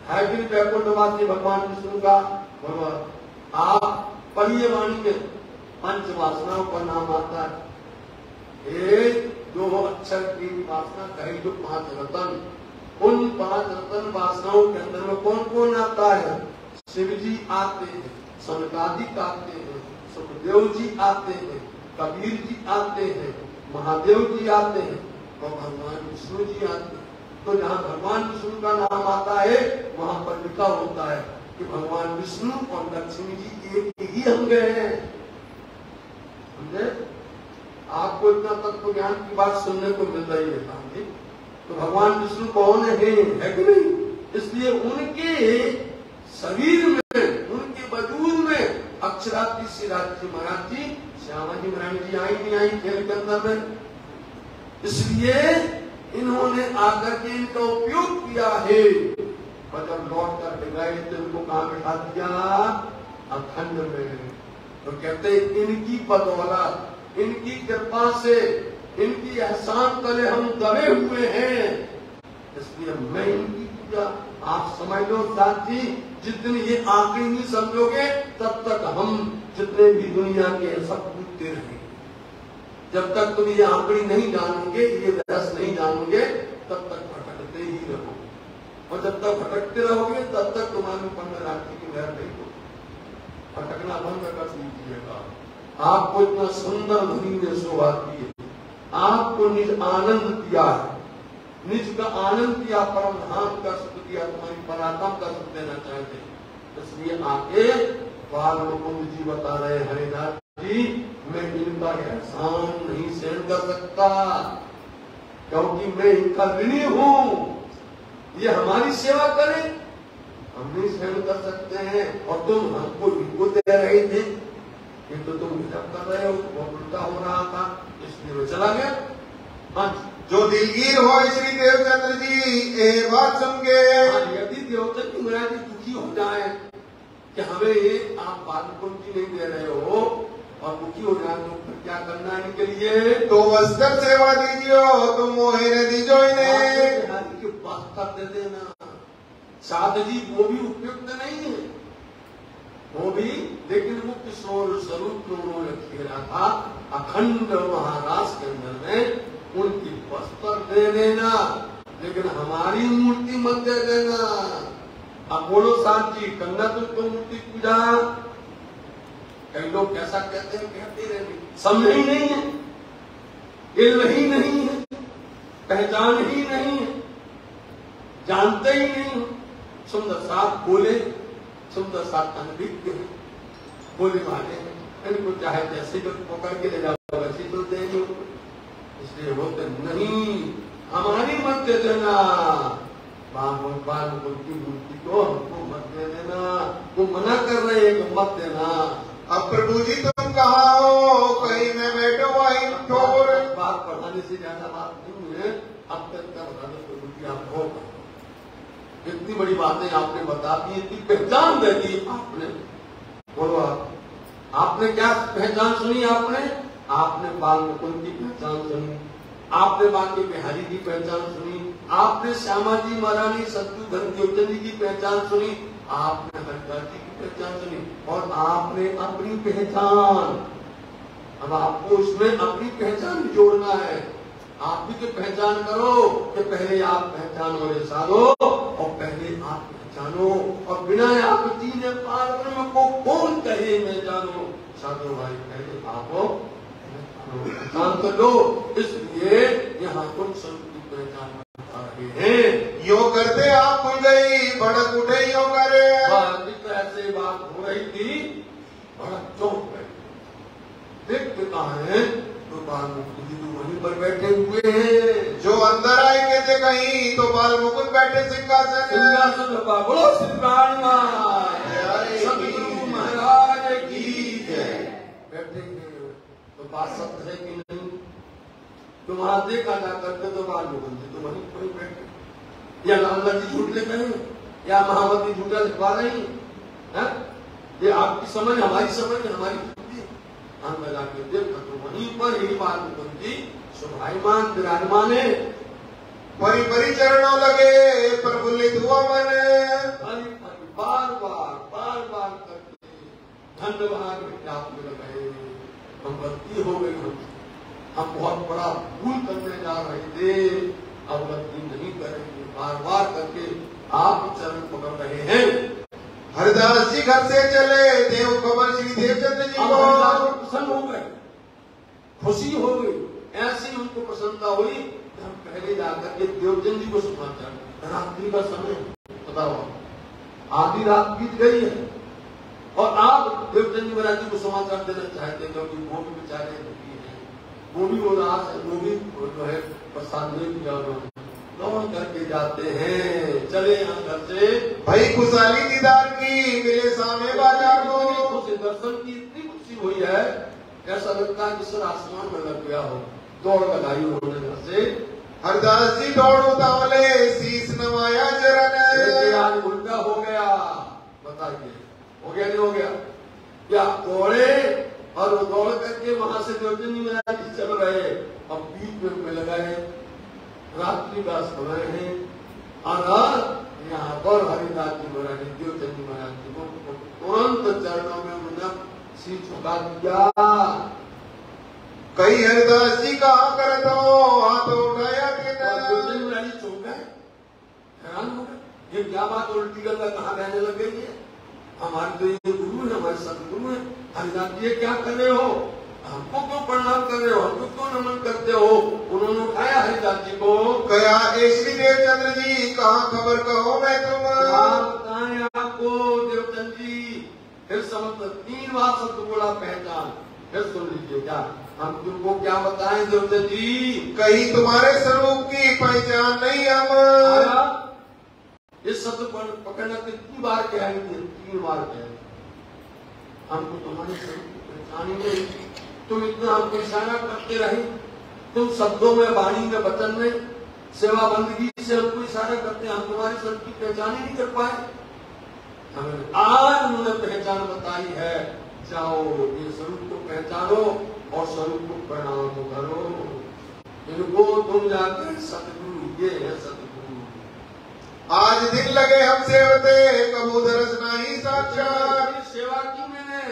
है कि वैकुंठवासी भगवान विष्णु का भगवान। आप पढ़िए वाणी में पंच वासनाओं का नाम आता है। एक दो अक्षर की वासना कही जो 5 रतन, उन 5 रतन वासनाओं के अंदर में कौन कौन आता है? शिव जी आते हैं, सनकादिक आते हैं, सुखदेव जी आते हैं, कबीर जी आते हैं, महादेव जी आते हैं और भगवान विष्णु जी आते हैं। तो जहाँ भगवान विष्णु का नाम आता है वहां पर लिखा होता है कि भगवान विष्णु और लक्ष्मी जी एक ही अंग हैं। समझे? आपको इतना तत्व ज्ञान की बात सुनने को मिल रही है। समझे? तो भगवान विष्णु कौन है कि नहीं? इसलिए उनके शरीर में, उनके वजूद में अक्षराती श्री राज्य महाराज जी, श्यामा जी महाराज जी आई नहीं आई खेल के अंदर में। इसलिए इन्होंने आकर के इनका उपयोग किया है। और जब लौट कर गए तो इनको कहाँ बिठा दिया? अखंड में। तो कहते इनकी बदौलत, इनकी कृपा से, इनकी एहसान तले हम दबे हुए हैं, इसलिए मैं इनकी पूजा। आप समझ लो साथी, जितनी ये आंकड़ी नहीं समझोगे तब तक हम जितने भी दुनिया के सब पूछते रहेंगे। जब तक तुम ये आंकड़ी नहीं जानोगे, ये रहस्य नहीं जानोगे, तब तक भटकते ही रहोगे। और जब तक भटकते रहोगे तब तक तुम्हारे ऊपर में रात्रि की लहर नहीं होगी। भटकना बंद कर दीजिएगा। आपको इतना सुंदर ध्वनि ने शोभा दी है, आपको निज आनंद दिया है, निज का आनंद दिया, परम धाम का सुख दिया, तुम्हारी पराक्रम का सुख देना चाहते। इसलिए आके बाल मुकुंद जी बता रहे हरिदास जी, मैं इनका एहसान नहीं सहन कर सकता क्योंकि मैं इनका ऋणी हूँ। ये हमारी सेवा करें, हम नहीं सहन कर सकते हैं। और तुम हमको इनको दे रहे थे, ये तो तुम हिसाब कर रहे हो, बहुत उल्टा हो रहा था, इसलिए वो चला गया। हाँ, जो दिलगीर हो श्री देवचंद्र जी ये बात सुन के, यदि देवचंद्र महाराज जी दुखी हो जाए कि हमें ये आप बालमुकुंद जी नहीं दे रहे हो और दुखी हो जाए, तो फिर क्या करना है इनके लिए? तो वस्त्र सेवा दीजिए, तुम मोहे न दीजो इन्हें। वस्त्र दे देना। साध जी वो भी उपयुक्त नहीं है, वो भी, लेकिन वो किशोर स्वरूप में उन्होंने खेला था अखंड महाराज के अंदर में, उनकी वस्त्र दे देना, लेकिन हमारी मूर्ति मत दे देना। अब बोलो साथ जी, करना तो मूर्ति पूजा। कई लोग कैसा कहते हैं, कहते रहेंगे, समझ ही नहीं है, इल्म ही नहीं है, पहचान ही नहीं है, जानते ही नहीं। सुंदर साथ बोले, सुंदर साथ अनभिज्ञ है, बोले वाले हैं, इनको चाहे जैसे जो पकड़ के ले जाओ वैसे तो देंगे। इसलिए बोलते नहीं, हमारी मत दे देना, भगवान उनकी मूर्ति को हमको मत दे देना, वो मना कर रहे हैं कि मत देना। अब प्रभु जी तुम कहाँ हो, कहीं मैं बैठो वहीं ठोर। बात पढ़ाने से ज्यादा बात नहीं है, अब तक का बता दो प्रभु जी आप हो। इतनी बड़ी बातें आपने बता दी, इतनी पहचान दे दी आपने। बोलो आपने क्या पहचान सुनी? आपने बाल मुकुंद की पहचान सुनी, आपने बांके बिहारी की पहचान सुनी, आपने श्यामा जी महारानी शत्रुघ्न देवचंद जी की पहचान सुनी, आपने हरिदास जी की पहचान सुनी, और आपने अपनी पहचान, अब आपको उसमें अपनी पहचान भी जोड़ना है। आप भी तो पहचान करो कि पहले आप पहचानो रे साधो, और पहले आप पहचानो, और बिना आप जीने पार को कौन कहे मैं जानो। साधो भाई पहले आप पहचान कर लो। इसलिए यहाँ कुछ स्वरूप की पहचान बता रहे हैं। यो करते आप भूल गई, भड़क उठे यो करे। ऐसे बात हो रही थी, भड़क चौंक गई। देखते कहाँ है तो बाल मुकुंद जी तो वहीं पर बैठे हुए हैं। जो अंदर आएंगे थे कहीं तो बाल मुकुंद बैठे सिंहासन। बोलो श्री प्राण सतगुरु महाराज की जय। बैठे तो बात सत्य है कि नहीं? तुम वहां देखा जा करते तो बाल मुकुंद जी तो वहीं बैठे, या लाला जी झूठ लिख रहे हैं, या महावती झूठा लिखवा रही है। ये आपकी समझ, हमारी समझ, हमारी हम लगा के देखा तो वहीं पर ही बाल मुकुंद जी शोभायमान विराजमान है। परी परी चरणों लगे प्रफुल्लित हुआ मन। बार बार करके धन्यवाद विज्ञापन में लगाए। हम गलती हो गई, हम बहुत बड़ा भूल करने जा रहे थे, अब गलती नहीं करेंगे। बार बार करके आप चरण पकड़ रहे हैं। हरिदास जी घर से चले, देव खबर श्री देवचंद जी को प्रसन्न हो गए, खुशी हो गई। ऐसी उनको प्रसन्नता हुई, हम पहले जाकर के देवचंद जी को समाचार, रात्रि का समय बताओ, आधी रात बीत गई है, और आप देवचंद जी महाराज जी को समाचार देना चाहते हैं, क्योंकि वो भी बेचारे दुखी हैं, वो भी उदास है, वो भी जो है प्रसाद नहीं किया। दौड़ करके जाते हैं, चले यहाँ घर से भाई खुशहाली दीदार की, मिले सामने बाजार को। उसे दर्शन की इतनी खुशी हुई है, ऐसा लगता है कि सर आसमान में लग गया हो। दौड़ लगाई उन्होंने घर से। हरदास जी दौड़ उतावले, शीश नवाया चरण। आज उल्टा हो गया, बताइए हो गया नहीं हो गया? क्या दौड़े और वो दौड़ करके वहां से देवचंद जी महाराज जी चल रहे, अब बीच में लगाए, रात्रि का समय है, और यहाँ पर हरिदास जी महाराज जी देवचंद जी महाराज जी को तुरंत चरणों में उन्होंने शीश झुका दिया। कई हरिदास जी कहा कर दो, हाथ उठाया देवचंद महाराज जी चौंक गए, हैरान हो गए, ये क्या बात उल्टी गंगा कहाँ बहने लग गई है? हमारे तो ये गुरु है, हमारे सदगुरु है, हरिदास जी क्या कर रहे हो? हमको क्यों प्रणाम कर रहे हो, हमको क्यों नमन करते हो? उन्होंने उठाया हरिदास जी को, कहा श्री देवचंद्र जी कहाँ खबर कहो मैं तुम। बताएं आपको देवचंद जी, फिर समझ 3 बार शब्द बोला पहचान, फिर सुन लीजिए क्या हम तुमको क्या बताएं देवचंद जी। कहीं तुम्हारे स्वरूप की पहचान नहीं हम। इस शब्द पकड़ना कितनी बार कहेंगे? 3 बार कहेंगे। हमको तुम्हारे स्वरूप की पहचान ही नहीं, तुम इतना हमको इशारा करते रहे, तुम शब्दों में, वाणी में, वचन में, सेवा बंदगी से हमको इशारा करते, हम तुम्हारे स्वरूप की पहचान ही नहीं कर पाए। हमें आज उन्होंने पहचान बताई है, जाओ ये स्वरूप को पहचानो और स्वरूप को प्रणाम करो। इनको तुम जाकर सतगुरु, ये है सतगुरु। आज दिन लगे हम सेवते, कबू दरस नहीं साक्षात। सेवा की मैंने,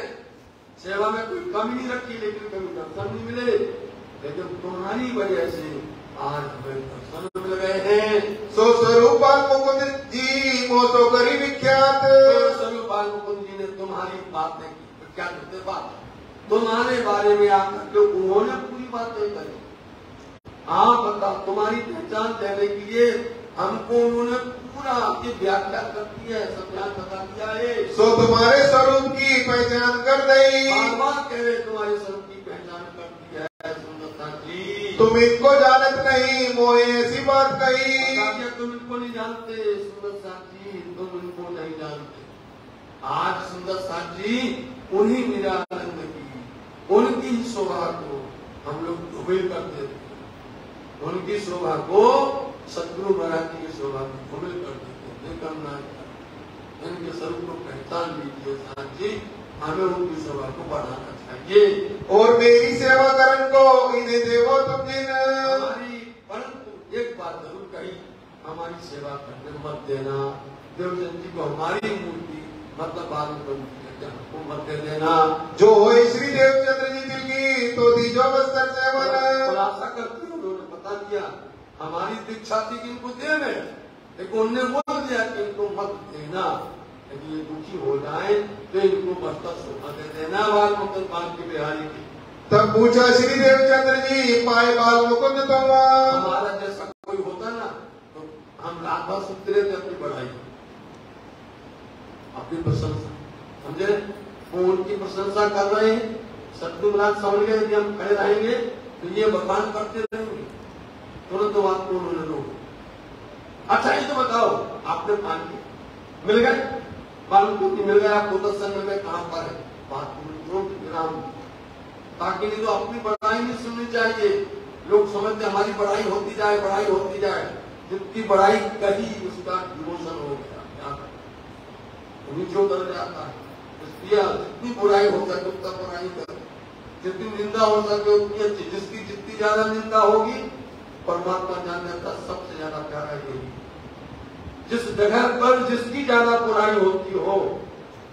सेवा में कोई कमी नहीं रखी, लेकिन कभी दर्शन नहीं मिले, लेकिन तुम्हारी वजह से आज हमें दर्शन मिल गए हैं। सो स्वरूप बाल मुकुंद जी मोतो करी विख्यात। स्वरूप बाल मुकुंद जी ने तुम्हारी बातें की, क्या करते बात, तुम्हारे बारे में आकर के उन्होंने पूरी बातें करी। आप बता, तुम्हारी पहचान देने के लिए हमको उन्होंने पूरा आपकी व्याख्या कर दी है, सब बता दिया है। सो तुम्हारे स्वरूप की पहचान कर दी, बार बार कह रहे तुम्हारे स्वरूप की पहचान कर दी है सुंदरता जी। तुम तुम इनको जानत नहीं, मोहे ऐसी बात कही। तुम इनको नहीं जानते सुंदर साथ जी, तुम इनको नहीं जानते। आज सुंदर साथ जी उन्हीं मीरा आनंद की, उनकी ही शोभा को हम लोग धूमिल करते थे। उनकी शोभा को सदगुरु महाराज जी की शोभा को धूमिल कर देते, करना इनके स्वरूप को पहचान लीजिए साथ जी, हमें उनकी सेवा को बढ़ाना चाहिए। और मेरी सेवा करन को इन्हें देवो तुम जिन। हमारी परंतु एक बात जरूर कही, हमारी सेवा करने मत देना। देवचंद जी को हमारी मूर्ति मतलब हमको मत दे देना। जो हो श्री देवचंद्र जी दिल की तो दीजो बस्तर सेवन। खुलासा करती उन्होंने बता दिया, हमारी दीक्षा थी कि इनको देने, लेकिन उन्होंने बोल दिया कि इनको मत देना। यदि ये दुखी हो जाए तो इनको बस्ता शोभा दे देना। बाल मुकुंद बाल की बिहारी की। तब पूछा श्री देवचंद्र जी, पाए बाल मुकुंद तुम। हमारा जैसा कोई होता ना तो हम राधा सुनते रहते अपनी बढ़ाई, अपनी प्रशंसा, समझे? वो उनकी प्रशंसा कर रहे हैं, सतगुरु महाराज समझ गए यदि हम खड़े रहेंगे तो ये बखान करते रहेंगे। तुरंत बात को उन्होंने रोक। अच्छा ये तो बताओ, आपने पानी मिल गए, पानी को मिल गया, आपको दर्शन मिल गए, कहाँ पर है? बात विराम, ताकि नहीं तो अपनी बढ़ाई नहीं सुननी चाहिए। लोग समझते हमारी बढ़ाई होती जाए, बढ़ाई होती जाए। जितनी बढ़ाई कही उसका डिमोशन हो गया, नीचे उतर जाता है। इसलिए जितनी बुराई हो सके उतना बुराई कर, जितनी निंदा हो सके उतनी अच्छी। जिसकी जितनी ज्यादा निंदा होगी परमात्मा जान जाता सबसे ज्यादा प्यारा यही। जिस जगह पर जिसकी ज्यादा बुराई होती हो,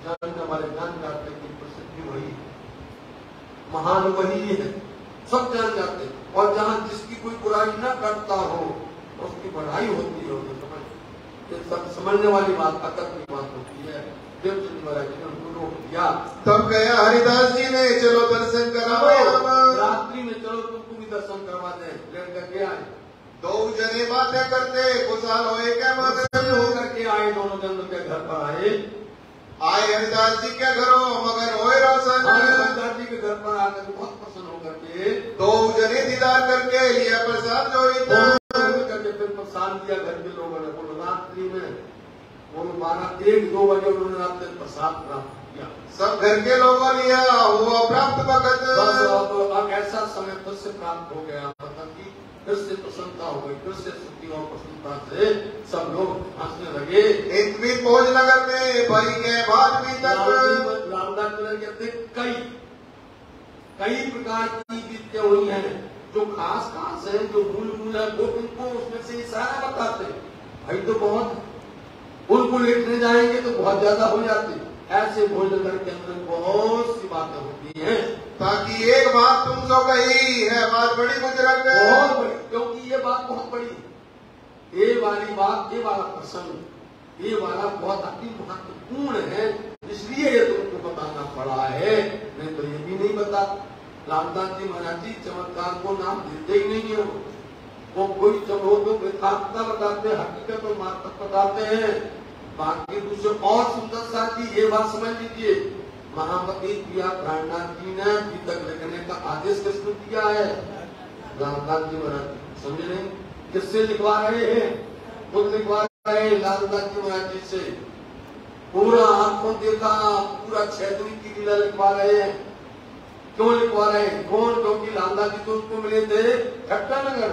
जान हमारे जान जाते की प्रसिद्धि वही, महान वही है, सब जान जाते। और जहाँ जिसकी कोई बुराई न करता हो उसकी बढ़ाई होती हो, तो सब समझने वाली बात, अकल की बात होती है। देवचंद महाराज जी ने उनको रोक दिया। तब गया हरिदास जी ने, चलो दर्शन करावे हम। रात्रि में चलो तुमको भी दर्शन करवा दे। लेकर के आए, दो जने बातें करते खुशहाल होए क्या मगर होकर के आए, दोनों जन के घर पर आए हरिदास जी के घरों मगर होए रोशन। हरिदास जी के घर पर आकर बहुत प्रसन्न होकर के दो जने दीदार करके लिया प्रसाद जो करके फिर प्रसाद दिया घर के लोगों ने। बोलो रात्रि में वो 12-1-2 बजे उन्होंने रात्रि प्रसाद प्राप्त किया। सब घर के लोगों लिया हुआ प्राप्त भगत। अब ऐसा समय फिर से प्राप्त हो गया, मतलब की फिर से प्रसन्नता हो गई, फिर से सुखी और प्रसन्नता से सब लोग हंसने लगे। इतनी भोज नगर में भाई के बाद भी तक रामदास कहते कई प्रकार की विद्या हुई है, जो खास है, जो मूल है, वो उनको उसमें से सारा बताते हैं। भाई तो बहुत उनको लेटने जाएंगे तो बहुत ज्यादा हो जाती। ऐसे भोजन के अंदर बहुत सी बातें होती हैं, ताकि एक बात तुम सो कही है, बात बड़ी बुजुर्ग बहुत बड़ी, क्योंकि ये बात बहुत बड़ी, ये वाली बात, ये वाला प्रसंग, ये वाला बहुत अति महत्वपूर्ण है, इसलिए ये तुमको बताना पड़ा है। नहीं तो ये भी नहीं बता। रामदास जी महाराज जी चमत्कार को नाम देते ही नहीं है। वो कोई जब हो तो यथार्थता बताते, हकीकत और मार्ग बताते हैं। बाकी दूसरे और सुंदर साथ जी ये बात समझ लीजिए, महामती प्रिया प्राणनाथ जी ने गीतक लिखने का आदेश किसको दिया है? रामदास जी महाराज। समझ रहे? किससे लिखवा रहे हैं? खुद लिखवा रहे हैं रामदास जी महाराज जी से। पूरा आंखों देखा, पूरा 6 दिन की लीला लिखवा रहे हैं। क्यों लिखवा रहे हैं? कौन? क्योंकि रामदास जी तो उनको मिले थे खट्टा नगर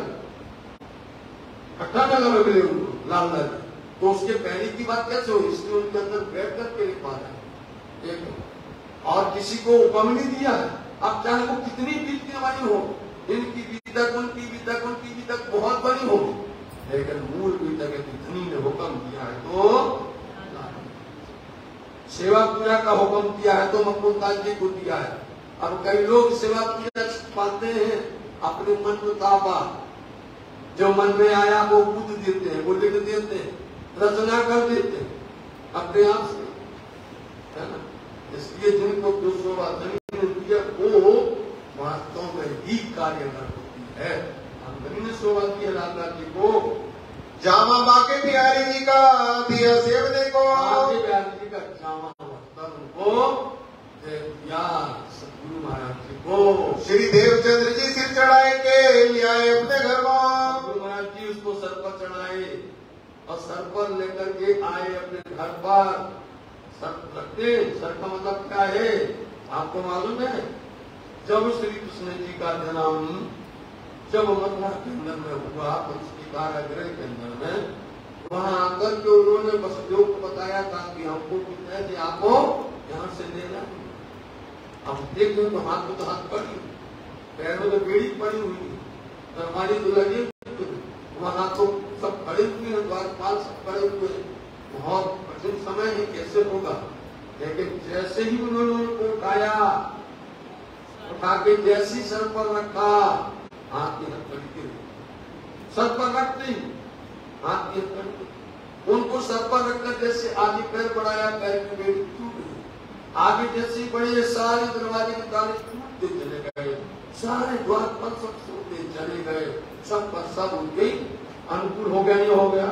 में मिले उनको रामदास जी, तो उसके पहले की बात कैसे हो? इसलिए उनके अंदर बैठ करके लिखवा रहे हैं, और किसी को हुक्म नहीं दिया है। अब चाहे वो कितनी बीतने वाली हो, इनकी बीतक उनकी बीतक उनकी बीतक बहुत बड़ी हो, लेकिन मूल बीतक इतनी ने हुक्म दिया है तो सेवा पूजा का हुक्म दिया है तो मुकुंददास जी को दिया है। अब कई लोग सेवा पूजा पाते हैं अपने मन मुताबिक, जो मन में आया वो बुद्ध देते हैं, वो लिख देते हैं, रचना कर देते हैं अपने आप से, है ना? इसलिए जिनको दिया वो वास्तव में ही कार्य होती है। अंदर ने शोभा दी है रामदास जी को। जामा बाके बिहारी जी का दिया सेवने को, बिहारी जी का जामा वस्त्र उनको दिया, सतगुरु सतगुरु महाराज जी को श्री देवचंद्र जी सिर चढ़ाए के ले आए अपने घर में। गुरु महाराज जी उसको सर पर चढ़ाए और सर पर लेकर के आए अपने घर पर। सर रखते, सर का मतलब क्या है आपको मालूम है? जब श्री कृष्ण जी का जन्म जब मथुरा के अंदर में हुआ, उसकी कारागृह के अंदर में, वहां आकर के उन्होंने वसुदेव को बताया था कि हमको कितने थे, आपको यहाँ से लेना। अब देखें तो हाथ में तो हाथ पड़ी, पैर में तो बेड़ी पड़ी हुई, तो हमारी तो लगी, वहां तो सब खड़े हुए हैं, द्वारपाल सब खड़े हुए हैं, बहुत कठिन समय है, कैसे होगा। लेकिन जैसे ही उन्होंने उनको उठाया, उठा के जैसी सर पर रखा, हाथ की हथकड़ी गिर गई। सर पर रखते हाथ की हथकड़ी, उनको सर पर रखकर जैसे आगे पैर बढ़ाया, पैर की बेड़ी टूट गई। आगे जैसे बढ़े, सारे दरवाजे के ताले टूटते चले गए, सारे द्वारपाल सब टूटते चले गए, सब पर सब उनके अनुकूल हो गया, नहीं हो गया?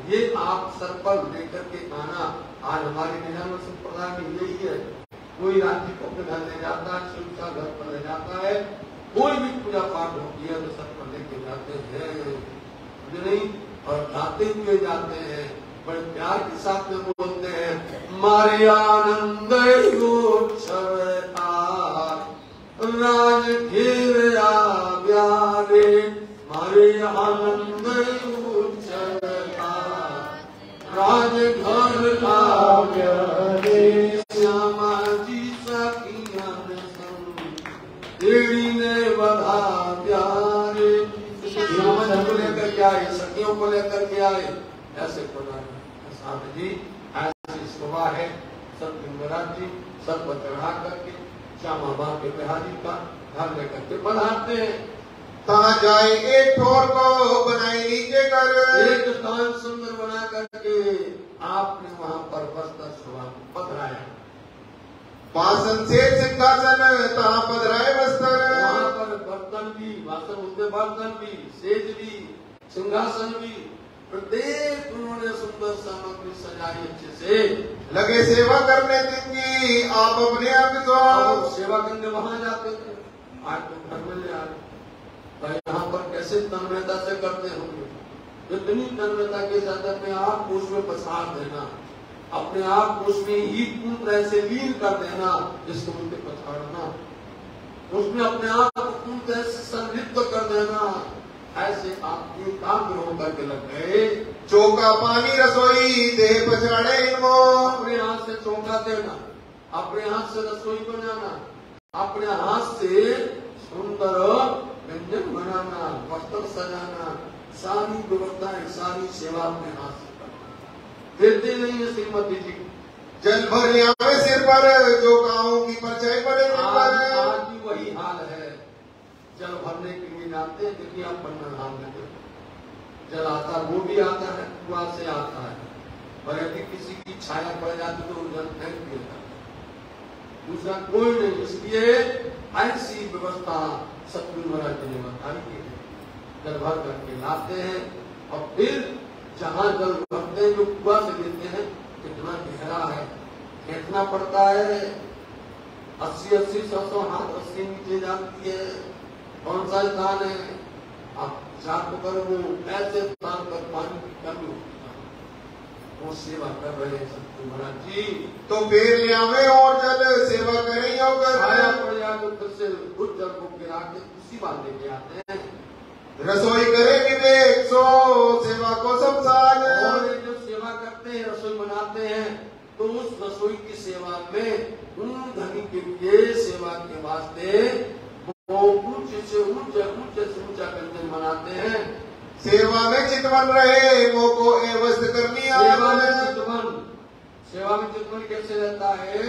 ये आप सर पर लेकर के आना आज हमारे निजाम संप्रदाय में यही है। कोई राज्य को अपने घर ले जाता है, शिव का घर पर ले जाता है, कोई भी पूजा पाठ होती है तो सर पर लेके जाते हैं, नहीं? और गाते हुए जाते हैं, बड़े प्यार के साथ में बोलते हैं, मारे आनंद राज घेर आव्यारे, मारे आनंद राज घर आव्यारे, श्यामा जी सखिया देवी ने बधा प्यारे। श्यामा जी को लेकर के आए, सखियों को लेकर के आए, ऐसे प्रधान जी ऐसी शोभा है। सतगुरु महाराज जी सब पर चढ़ा करके श्यामा बां के बिहारी का घर लेकर के पधारते हैं। कहाँ जाए एक ठोर को बनाए नीचे कर, एक स्थान सुंदर बना करके आपने वहाँ पर वस्त्र शोभा पधराया। वासन से सिंहासन तहाँ पधराए वस्त्र, वहाँ पर बर्तन भी, वासन उनके बर्तन भी, सेज भी, सिंहासन भी, प्रत्येक उन्होंने सुंदर सामग्री सजाई अच्छे से। लगे सेवा करने जिनकी आप अपने आप सेवा करने वहां जाते थे, आज तो घर में ले आए। यहाँ पर कैसे तन्मयता से करते होंगे, इतनी तन्मयता के साथ अपने आप को उसमें पसार देना, अपने आप को उसमें ही पूर्ण तरह से लीन कर देना, जिसको उनके पछाड़ना, उसमें अपने आप को पूर्ण तरह से संलिप्त कर देना। ऐसे आप एकाग्र होकर के लग गए। चौका पानी रसोई दे पछाड़े इनको, अपने हाथ से चौका देना, अपने हाथ से रसोई बनाना, अपने हाथ से सुंदर व्यंजन बनाना, वस्त्र सजाना, सारी व्यवस्थाएं, सारी सेवा अपने हाथ से करना। देते नहीं है श्रीमती जी। जल भर लिया सिर पर, जो गाँव की परछाई पड़े आज भी वही हाल है। जल भरने के लिए जाते हैं, देखिए आप पन्ना धाम लेते, जल आता वो भी आता है, कुआं से आता है, पर यदि किसी की छाया पड़ जाती तो जल फेंक देता, दूसरा कोई नहीं। इसलिए ऐसी व्यवस्था सतगुरु महाराज जी ने बताई है। जल भर करके लाते हैं और फिर जहाँ जल भरते हैं, जो कुआं से लेते हैं, कितना गहरा है, फेंकना पड़ता है, 80-100 हाथ रस्सी नीचे जाती है। कौन सा स्थान है? आप जाकर कर वो ऐसे स्थान पर पानी की कमी होती है, वो सेवा कर रहे हैं सतगुरु महाराज जी। तो फिर ले आवे और जल सेवा करें होकर, छाया पड़ जाए तो फिर से उस जल को गिरा के उसी बात लेके आते हैं। रसोई करे विवेक सो सेवा को संसार, और जो सेवा करते हैं, रसोई बनाते हैं, तो उस रसोई की सेवा में उन धनी के लिए सेवा के वास्ते वो ऊंचे से ऊंचा व्यंजन बनाते हैं। सेवा में चितवन रहे वो को एवस्त करनी। सेवा में चितवन कैसे रहता है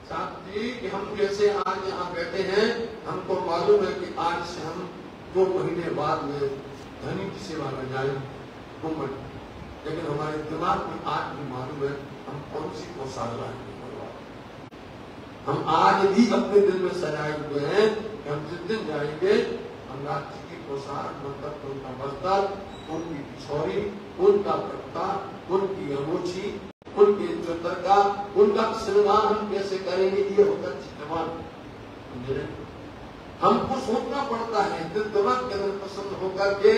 साहब जी, कि हम जैसे आज यहाँ बैठे हैं, हमको मालूम है कि आज से हम 2 महीने बाद में धनी की सेवा में जाए, लेकिन हमारे दिमाग में आज भी मालूम है हम कौन सी पोशाक लाएंगे। हम आज भी अपने दिल में सजाए हुए हैं कि हम जिस दिन जाएंगे, हम राज्य की पोशाक, मतलब उनका बस्तर, उनकी पिछौरी, उनका पट्टा, उनकी अमोछी, उनके चौतर का, उनका श्रृंगार हम कैसे करेंगे, ये होता सत्यवान। हमको सोचना पड़ता है, दिल दिमाग के अंदर प्रसन्न होकर के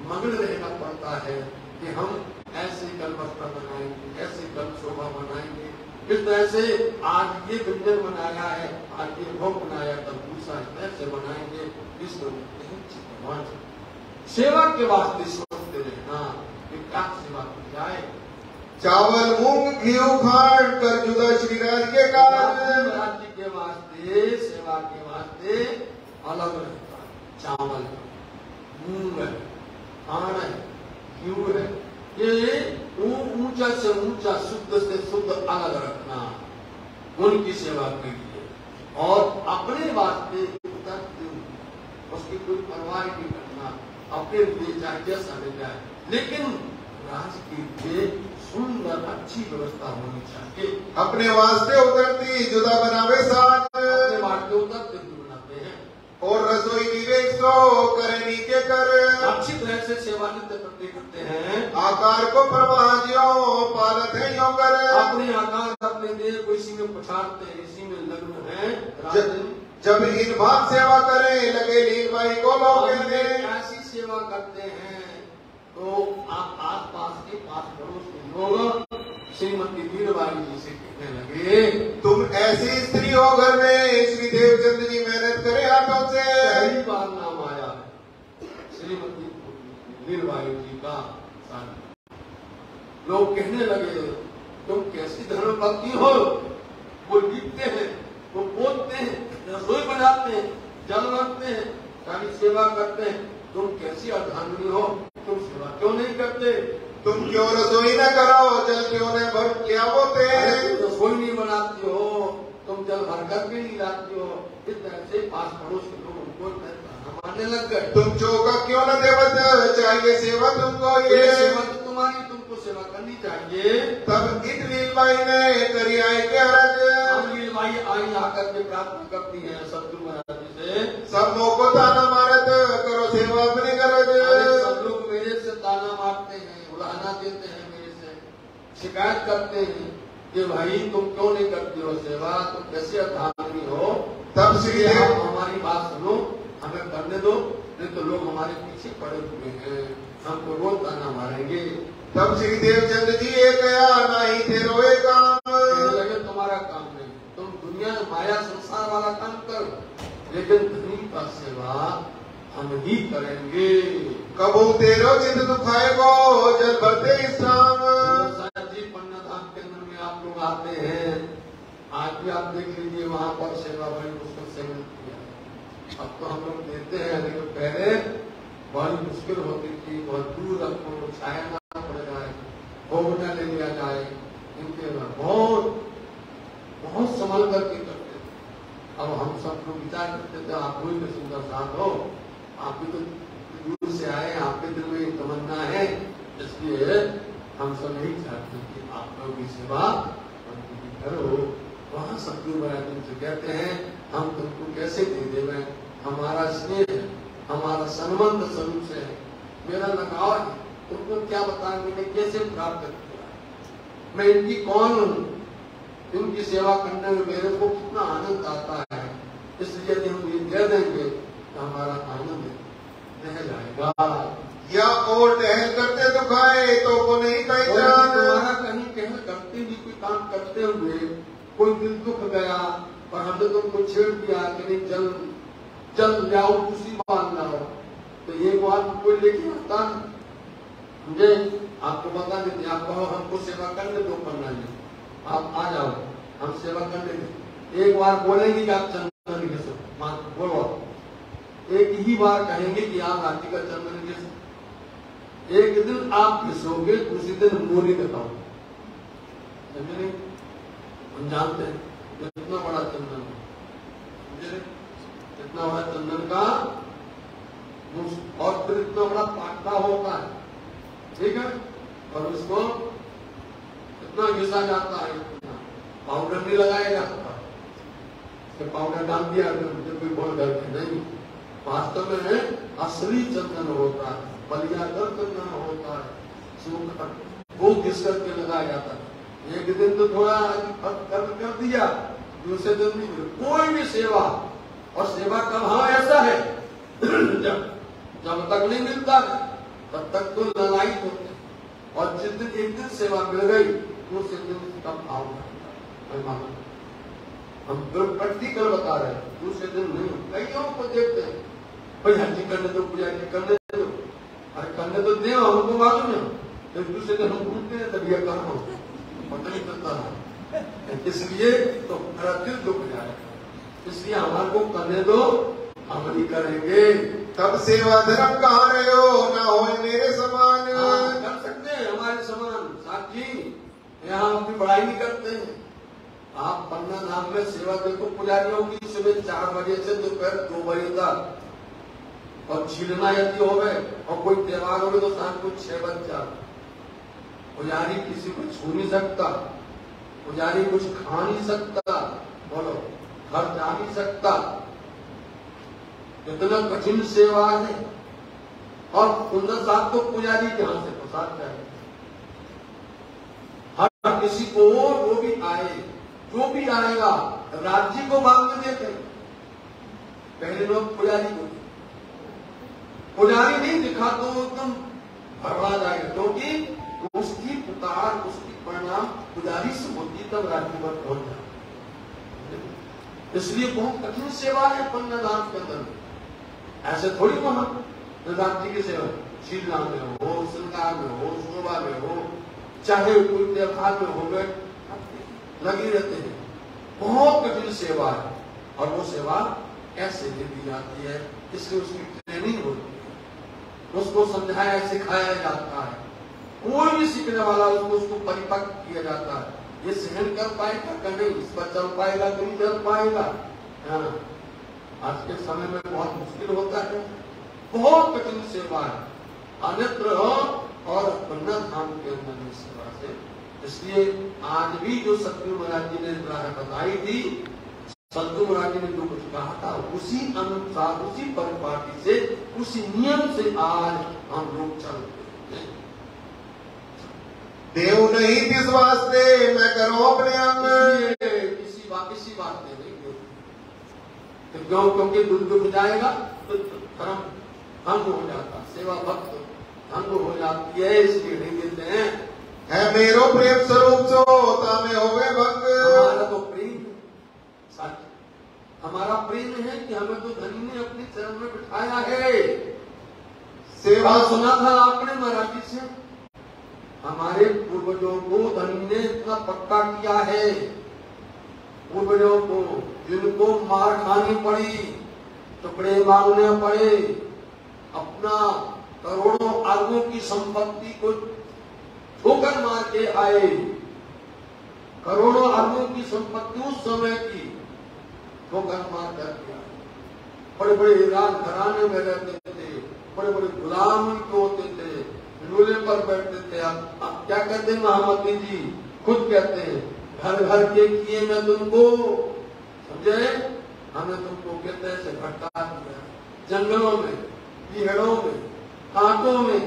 मगन रहना पड़ता है कि हम ऐसे कल वस्त्र बनाएंगे, ऐसे कल शोभा बनाएंगे। इस तरह से आज ये व्यंजन बनाया है, आज ये भोग बनाया, कल दूसरा ऐसे बनाएंगे। इसको सेवा के वास्ते सोचते रहना कि क्या सेवा की जाए। चावल मूंग घी खाट कर जुदा श्री राज्य का राज्य के वास्ते, सेवा के वास्ते अलग रहता है। चावल है, मूंग है, खाण है, घी है, ये ऊंचा से ऊंचा, शुद्ध से शुद्ध अलग रखना उनकी सेवा के लिए, और अपने वास्ते उसकी कोई परवाह नहीं करना, अपने लिए चाहे जैसा मिल जाए, लेकिन राजकीय के सुंदर अच्छी व्यवस्था होनी चाहिए। अपने वास्ते उतरती जुदा बनावे साथ, अपने वास्ते उतरते बनाते हैं, और रसोई विवेक सो करे नीचे कर, अच्छी तरह से सेवा नित्य प्रति करते हैं। आकार को प्रवाह जो पालत है यो कर, अपने आकार अपने देह को इसी में पछाड़ते हैं, इसी में लग्न है। जब इन भाग सेवा करे लगे लीन भाई को लोग ऐसी सेवा करते हैं तो आप आस पास के पास पड़ोस के लोग श्रीमती वीरबाई जी से कहने लगे, तुम ऐसी स्त्री हो घर में, श्री देवचंद जी मेहनत करे हाथों से। पहली बार नाम आया श्रीमती वीरबाई जी का। लोग कहने लगे तुम कैसी धर्म भक्ति हो। वो लिखते हैं, वो बोलते हैं, रसोई बनाते हैं, जल रखते हैं, सारी सेवा करते हैं, तुम कैसी अर्धांगिनी हो, तुम सेवा क्यों नहीं करते? तुम क्यों रसोई न करो, जल क्यों न भर क्या होते हैं? रसोई नहीं बनाती हो, तुम जल भर कर भी नहीं लाती हो। इस तरह से पास पड़ोस के लोग उनको मानने लग गए। तुम चौका क्यों न देवत, चाहिए सेवा तुमको ये सेवा तो तुम्हारी, तुमको सेवा करनी चाहिए। तब इत लीलबाई ने करी आए के अरज, लीलबाई आई आकर के प्रार्थना करती है शत्रु महाराज से, सब को ताना मारत करो सेवा अपनी गरज। सब लोग मेरे से ताना मारते हैं, उड़ाना देते हैं, मेरे से शिकायत करते हैं कि भाई तुम क्यों नहीं करती हो सेवा, तुम कैसे अर्धांगिनी हो। तब श्री देव हमारी बात सुनो, हमें करने दो, नहीं तो लोग हमारे पीछे पड़े हुए हैं, हमको रोज ताना मारेंगे। तब श्री देवचंद जी ये कहा नहीं थे रोए काम, लगे तुम्हारा काम नहीं, तुम दुनिया माया संसार वाला काम कर, लेकिन धनी का सेवा हम ही करेंगे। कबू तेरो चित दुखाएगो जल भरते इस्लाम। जी पन्नाधाम के अंदर में आप लोग आते हैं, आज भी आप देख लीजिए वहाँ पर सेवा बड़ी मुश्किल से मिलती है। अब तो हम लोग देते हैं, लेकिन पहले बड़ी मुश्किल होती थी, बहुत दूर आपको छाया ना पड़ जाए, भोग न ले लिया जाए, इनके बहुत बहुत संभल करके करते थे। अब हम सब लोग विचार करते थे आप कोई भी सुंदर साथ हो, आप भी तो दूर से आए, आपके दिल में तमन्ना है, इसलिए हम सब यही चाहते हैं कि आप लोग की सेवा करो। वहाँ सतगुरु महाराज तुमसे कहते हैं हम तुमको कैसे दे दें, हमारा स्नेह है, हमारा संबंध स्वरूप से है, मेरा लगाव है, तुमको क्या बताएं मैंने कैसे प्राप्त किया, मैं इनकी कौन हूँ, इनकी सेवा करने में मेरे को कितना आनंद आता है, इसलिए यदि हम ये दे देंगे तो हमारा आनंद रह जाएगा। या और टहल करते दुखाए तो को नहीं पहचान, तुम्हारा कहीं टहल करते भी कोई काम करते हुए कोई दिल दुख गया और हमने तुमको छेड़ दिया कि नहीं चल चल जाओ उसी मान लाओ, तो ये बात कोई लेके आता मुझे आपको बता देते, आप कहो हमको सेवा करने दो पन्ना जी, आप आ जाओ हम सेवा करने दे। एक बार बोलेंगे कि आप चंदन घिसो, बोलो एक ही बार कहेंगे कि आप रात्रि का चंदन घिसो, एक दिन आप घिसोगे दूसरी दिन मोरी दिखाओ, समझे? हम जानते हैं इतना बड़ा चंदन, इतना बड़ा चंदन का और फिर इतना बड़ा पाटा होता है, ठीक है, और उसको इतना घिसा जाता है, पाउडर नहीं लगाया जाता, पाउडर डाल दिया तो कोई बोल करके नहीं, वास्तव में असली चंदन होता है, बलियाकर चंदन होता है, वो घिस करके लगाया जाता है। एक दिन तो थोड़ा कर्म कर दिया, दूसरे दिन नहीं मिले। कोई भी सेवा, और सेवा का भाव ऐसा है जब तक नहीं मिलता है तब तक तो ललायित होते हैं, और जिस दिन एक दिन सेवा मिल गई दूसरे दिन उसका भाव बढ़ता है। हम प्रैक्टिकल बता रहे हैं, दूसरे दिन नहीं। कईयों को देखते हैं, भाई हल्दी करने दो, पूजा करने दो, अरे करने तो दे, हमको मालूम है, तो दूसरे दिन हम पूछते हैं तब यह कहा पता नहीं चलता है। इसलिए तो मेरा दिल दुख जाएगा, इसलिए हमारे को करने दो, हम नहीं करेंगे। तब सेवा धर्म कहाँ रहे हो, ना हो मेरे समान। कर सकते हैं हमारे समान साथ जी, यहाँ अपनी बड़ाई नहीं करते हैं। आप पन्ना धाम में सेवा देखो, पुजारियों की सुबह 4 बजे से दोपहर 2 बजे तक, और झीलना यदि हो गए और कोई त्योहार हो गए तो शाम को 6 बज जाए। पुजारी किसी को छू नहीं सकता, पुजारी कुछ खा नहीं सकता, बोलो घर जा नहीं सकता। इतना कठिन सेवा है, और सुंदर साहब को पुजारी ध्यान से प्रसाद चाहिए। हर किसी को जो भी आए, जो भी आएगा राज्य को बांध देते। पहले लोग पुजारी को, पुजारी नहीं दिखा तो एकदम भरवा जाएगा, क्योंकि उसकी पुकार, उसकी परिणाम पुजारी से होती तब राज्य पर पहुंच जाए। इसलिए बहुत कठिन सेवा है पन्नाधाम के अंदर। ऐसे थोड़ी वहां राज्य की सेवा शीला में हो, श्रृंगार में हो, शोभा में हो, चाहे कोई त्योहार में हो गए, लगे रहते हैं। बहुत कठिन सेवा है, और वो सेवा ऐसे दे दी जाती है, इसलिए उसकी ट्रेनिंग होती है, उसको समझाया सिखाया जाता है। कोई भी सीखने वाला उसको परिपक्व किया जाता है। ये सहन कर पाएगा कि नहीं, इस पर चल पाएगा कि नहीं चल पाएगा। हाँ, आज के समय में बहुत मुश्किल होता है, बहुत कठिन सेवा है अन्यत्र और पन्ना धाम के अंदर में सेवा से। इसलिए आज भी जो सतगुरु महाराज जी ने राह बताई थी, सतगुरु महाराज जी ने जो कुछ कहा था, उसी अनुसार, उसी परिपाटी से, उसी नियम से आज हम लोग चलते हैं। देव नहीं किस वास्ते मैं करूं अपने अंग, इसी बात में नहीं तो क्यों, क्योंकि दुख जाएगा तो धर्म भंग हो जाता, सेवा भक्त भंग हो जाती है, इसलिए नहीं देते हैं। है मेरो प्रेम स्वरूप सो तामे हो गए भंग। हमारा तो प्रेम सच, हमारा प्रेम है कि हमें तो धनी ने अपने चरण में बिठाया है। सेवा सुना था आपने महाराज जी से, हमारे पूर्वजों को धनी ने इतना पक्का किया है, पूर्वजों को जिनको मार खानी पड़ी, टुकड़े मांगने पड़े, अपना करोड़ों अरबों की संपत्ति को ठोकर मार के आए। करोड़ों अरबों की संपत्ति उस समय की ठोकर मार कर दिया। बड़े बड़े ईरान घराने में रहते थे, बड़े बड़े गुलाम होते थे, झूले पर बैठते थे। आप क्या कहते हैं महामती जी खुद कहते हैं, घर घर के किए मैं तुमको, समझे, हमने तुमको कहते हैं भटका दिया, जंगलों में, पीहड़ों में, कांटों में,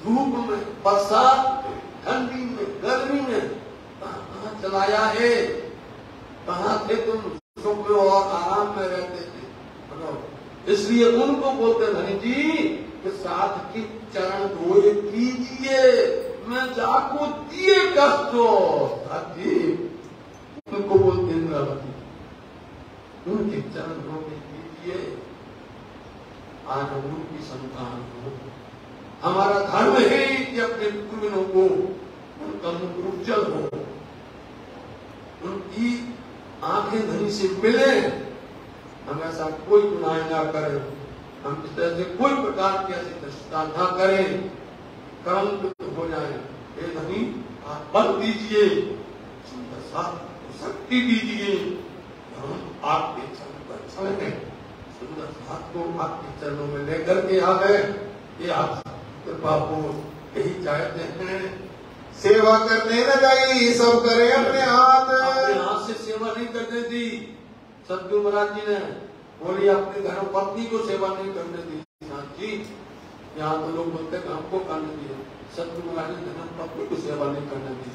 धूप में, बरसात में, ठंडी में, गर्मी में, कहाँ चलाया है, कहाँ थे तुम, सुख में और आराम में रहते थे। इसलिए उनको बोलते धनी जी कि साथ की चरण धोए कीजिए, मैं जाको दिए कष्ट साथी, उनको बोलते इंद्रावती, उनके चरण धोए कीजिए। आज हम उनकी संतान हो, हमारा धर्म है कि अपने पूर्वजों को उनका मुख उज्जवल हो, उनकी आंखें धनी से मिले, हम ऐसा कोई गुनाह न करें, हम इस तरह से कोई प्रकार की ऐसी दृष्टता न करें, कर्म हो जाए। हे धनी आप बल दीजिए, सुंदर सा शक्ति दीजिए, हम आपके चरण पर चले, सुंदर हाथ को आपके चरणों में लेकर के आ गए। ये आप कृपा को यही चाहते हैं। सेवा करने न जाई सब करे अपने हाथ से सेवा नहीं करने दी सतगुरु महाराज जी ने, बोली अपने घर पत्नी को सेवा नहीं करने दी। जी यहाँ तो लोग बोलते हैं हमको करने दिए, सतगुरु महाराज जी ने पत्नी को सेवा नहीं करने दी।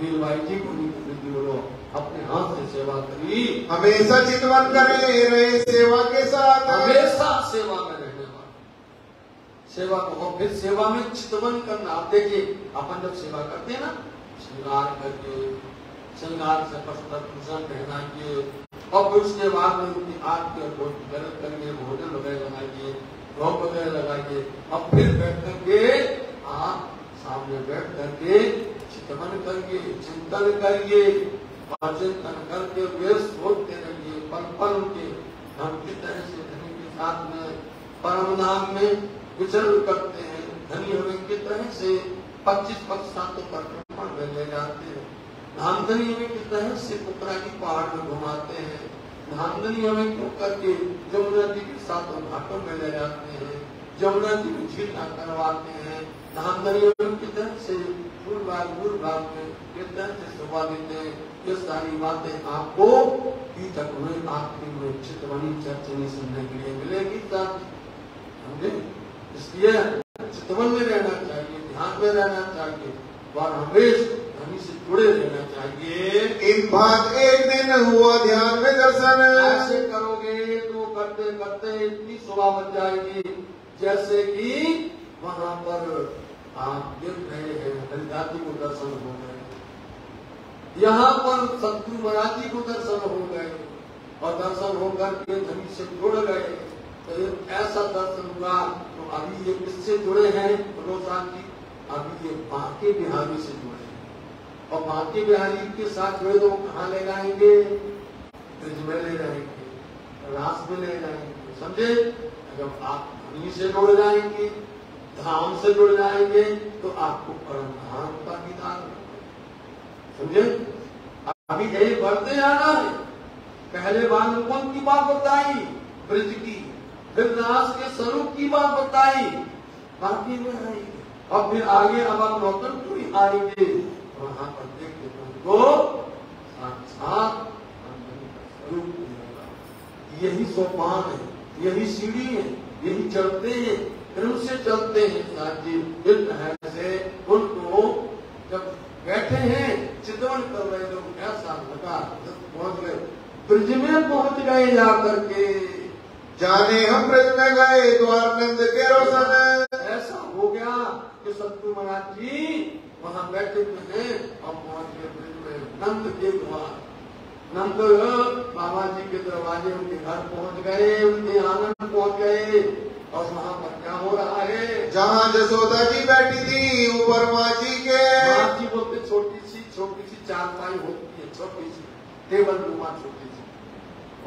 वीरबाई जी को भी बोलो अपने हाथ से सेवा करी, हमेशा चितवन करे रहे सेवा के साथ, हमेशा सेवा में रहने वाला सेवा को। फिर सेवा में चितवन करना। आप देखिए अपन जब सेवा करते हैं ना, श्रृंगार करके, श्रृंगार से भूषण पहनाइए और फिर उसके बाद में उनकी आरती और गलत करिए, भोजन वगैरह लगाइए, भोग वगैरह लगाइए, और फिर बैठ करके आप सामने बैठ करके चितवन करिए, चिंतन करिए, और चिंतन करके वे सोचते रहिए पल पल के हम किस तरह से धनी के साथ में परम धाम में विचरण करते हैं। धनी हमें किस तरह से 25 सातों पर भ्रमण में ले जाते हैं। धामधनी हमें किस तरह से पुकरा की पहाड़ में घुमाते हैं। धामधनी हमें क्यों करके जमुना जी के सातों घाटों में ले जाते हैं, जमुना जी में झीलना करवाते हैं। धामधनी हमें किस तरह से पूर्व भाग में किस तरह से शोभा देते हैं। ये सारी बातें आपको तक में आखिरी में चितवनी चर्चनी सुनने के लिए मिलेगी। समझे? इसलिए चितवन में रहना चाहिए, ध्यान में रहना चाहिए और हमेशा धनी से जुड़े रहना चाहिए। इन बात एक दिन हुआ ध्यान में दर्शन, ऐसे करोगे तो करते करते इतनी शोभा बन जाएगी जैसे कि वहां पर आप देख रहे हैं हरिदास जी को दर्शन हो गए, यहाँ पर सतगुरु महाराज जी को दर्शन हो गए और दर्शन होकर के धनी से जुड़ गए। तो ऐसा दर्शन हुआ। तो अभी ये किससे जुड़े हैं रोजान जी? अभी ये बांके बिहारी से जुड़े हैं और बांके बिहारी के साथ जुड़े तो कहाँ ले जाएंगे? ब्रिज में ले जाएंगे, रास में ले जाएंगे। समझे? जब आप धनी से जुड़ जाएंगे, धाम से जुड़ जाएंगे तो आपको परम धाम का दीदार। समझे? अभी यही बढ़ते जाना है। पहले बालकों की बात बताई ब्रिज की, फिर रास के स्वरूप की बात बताई, बाकी में आएंगे और फिर आगे अब आप नौतनपुरी आएंगे, वहां पर देखते तुमको साक्षात स्वरूप मिलेगा। यही सोपान है, यही सीढ़ी है, यही चलते हैं, फिर उनसे चलते हैं साथ जी। इस तरह से उनको जब बैठे हैं चितवन कर रहे लोग, ऐसा लगा पहुंच गए, ब्रिज में पहुंच गए जाकर के। जाने हम ब्रिज में गए द्वार नंद के रोशन, ऐसा हो गया कि सतगुरु महाराज जी वहां बैठे हुए हैं और पहुंच गए ब्रिज में नंद के द्वार। नंद बाबा जी के दरवाजे उनके घर पहुंच गए, उनके आंगन पहुंच गए और वहां पर क्या हो रहा है? जहाँ जसोदा जी बैठी थी ऊपर माँ जी के, माँ जी बोलते छोटी सी चारपाई होती है, छोटी सी टेबल नुमा छोटी सी,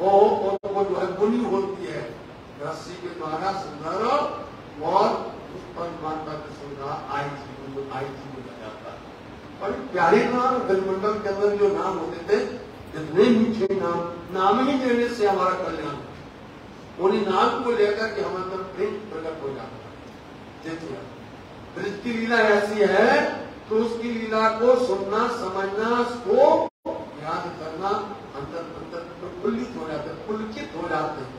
वो जो है बुनी होती है रस्सी के द्वारा सुंदर, और उस पर माता की सुंदर आई जी बोला जाता है। और प्यारे नाम गलमंडल के अंदर जो नाम होते थे, इतने मीठे नाम ही देने से हमारा कल्याण, उन्हीं नाम को लेकर के हमारे अंदर प्रेम प्रकट हो जाता है। देखिए ब्रिज की लीला ऐसी है तो उसकी लीला को सुनना, समझना, उसको याद करना, अंदर प्रफुल्लित हो जाते हैं, पुलकित हो जाते हैं,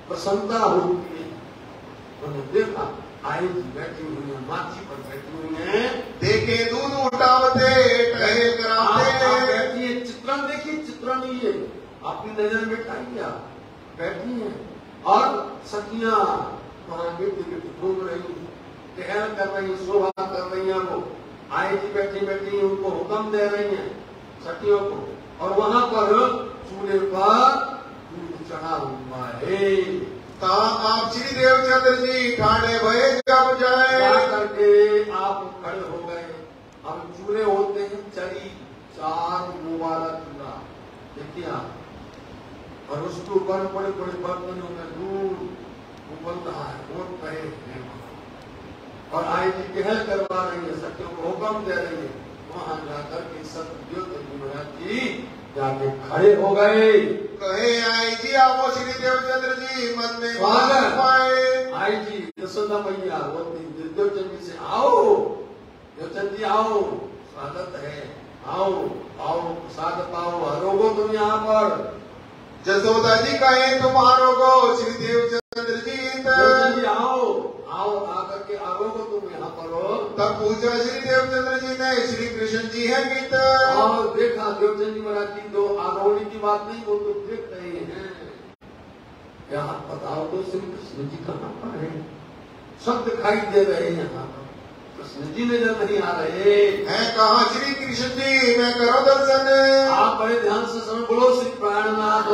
प्रसन्नता होती है। उन्होंने देखा आई जी बैठी हुई है, माची पर बैठी हुई है, देखे दूध उठावते कहे कराते, बैठी है। चित्रण देखिए, चित्रण ये अपनी नजर में बैठाइए, बैठी है और सखियां वहां गिरती गिरती घूम रही, टहल कर रही, शोभा कर रही है। वो आई जी बैठी बैठी उनको हुक्म दे रही है सखियों को, और वहां पर चूल्हे पर दूध चढ़ा हुआ है। कहा आप श्री देवचंद्र जी ठाणे भये जब जाए करके आप खड़े हो गए। अब चूल्हे होते हैं चरी 4 मुंह वाला चूल्हा, देखिए आप, और उसके ऊपर बड़े बड़े बर्तनों में दूध उबल रहा है, बहुत पहले हैं और आई जी कहल करवा रही है, सत्यों को हुक्म दे रही है। वहां जाकर के सत्य महाराज जी जाके खड़े हो गए। कहे आई जी आओ श्री देवचंद्र जी मन में स्वागत पाए। आई जी यशोदा मैया बोलती देवचंद जी से, आओ देवचंद जी आओ, स्वागत है, आओ आओ प्रसाद पाओ, हरोगो तुम यहाँ पर। जसोदा जी कहे तुम्हारो को श्री देवचंद्र जी आओ आओ आकर के आरोगो तुम यहाँ पर हो। तब पूछा श्री देवचंद्र जी ने, श्री कृष्ण जी है गीत। और देखा देवचंद जी महाराज की तो आरोहणी की बात नहीं, वो तो देख रहे हैं। क्या आप बताओ तो श्री कृष्ण जी कहाँ पर है? सब दिखाई दे रहे हैं यहाँ पर, कृष्ण जी नजर नहीं आ रहे हैं। कहा श्री कृष्ण जी मैं करो दर्शन। आप बड़े ध्यान से समझ, बोलो श्री प्राणनाथ।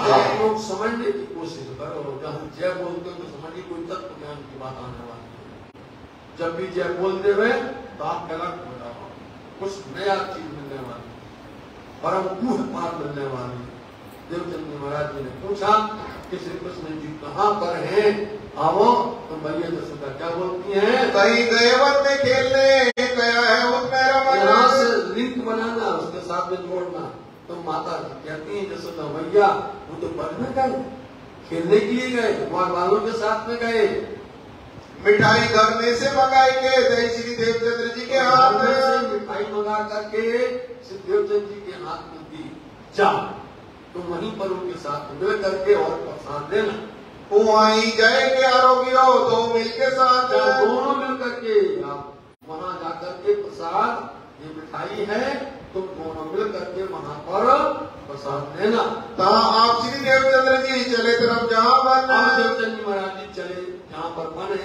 आप लोग समझने की कोशिश करो, जब हम जय बोलते हो तो समझिए कोई तत्व ज्ञान की बात आने वाली है। जब भी जय बोलते हुए तो आप गलत हो जाओ, कुछ नया चीज मिलने वाली, परम गुह पार मिलने वाली। देवचंद जी महाराज जी ने पूछा कि श्री कृष्ण जी कहाँ पर हैं? आओ। तो भैया जसोदा क्या बोलती हैं? कहीं देवत में खेलने गया है मेरा मन। यहाँ से लिंक बनाना, उसके साथ में जोड़ना। तो माता कहती है जसोदा भैया वो तो पढ़ने गए, खेलने के लिए गए, भगवान वालों के साथ में गए। मिठाई घर में से मंगाई के दे श्री देवचंद्र जी के हाथ में। मिठाई मंगा करके श्री देवचंद जी के हाथ में दी। जा तो वहीं पर उनके साथ मिल करके और प्रसाद देना। वहीं गए के आरोग्य दो मिल के साथ, दोनों मिल करके आप वहाँ जाकर के प्रसाद, ये मिठाई है, तुम दोनों मिल करके वहाँ पर प्रसाद देना। आप श्री देवचंद्र जी चले तरफ जहाँ बन। देवचंद जी महाराज जी चले जहाँ पर बने,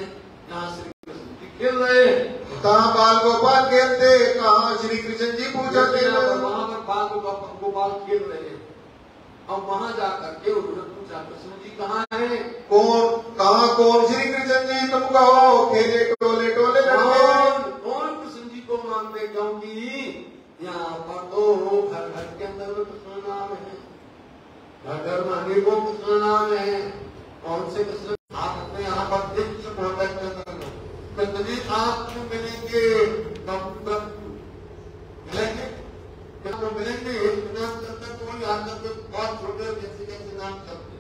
जहाँ श्री कृष्ण जी खेल रहे हैं। कहाँ बाल गोपाल खेलते, कहाँ श्री कृष्ण जी पूजा के वहाँ पर बाल गोपाल खेल रहे हैं। अब वहाँ जाकर के उन्होंने पूछा कृष्ण जी कहाँ है? कौन श्री कृष्ण जी तुम कहो? खेले टोले टोले लड़के। कौन कृष्ण जी को मानते? क्योंकि यहाँ पर तो घर घर के अंदर में कृष्ण नाम है, घर घर में अनेकों कृष्ण नाम है। कौन से कृष्ण? आप अपने यहाँ पर देख कृष्ण जी आपको मिलेंगे, मिलेंगे मिलेंगे। नाम करते कोई याद करते बहुत छोटे जैसे कैसे नाम करते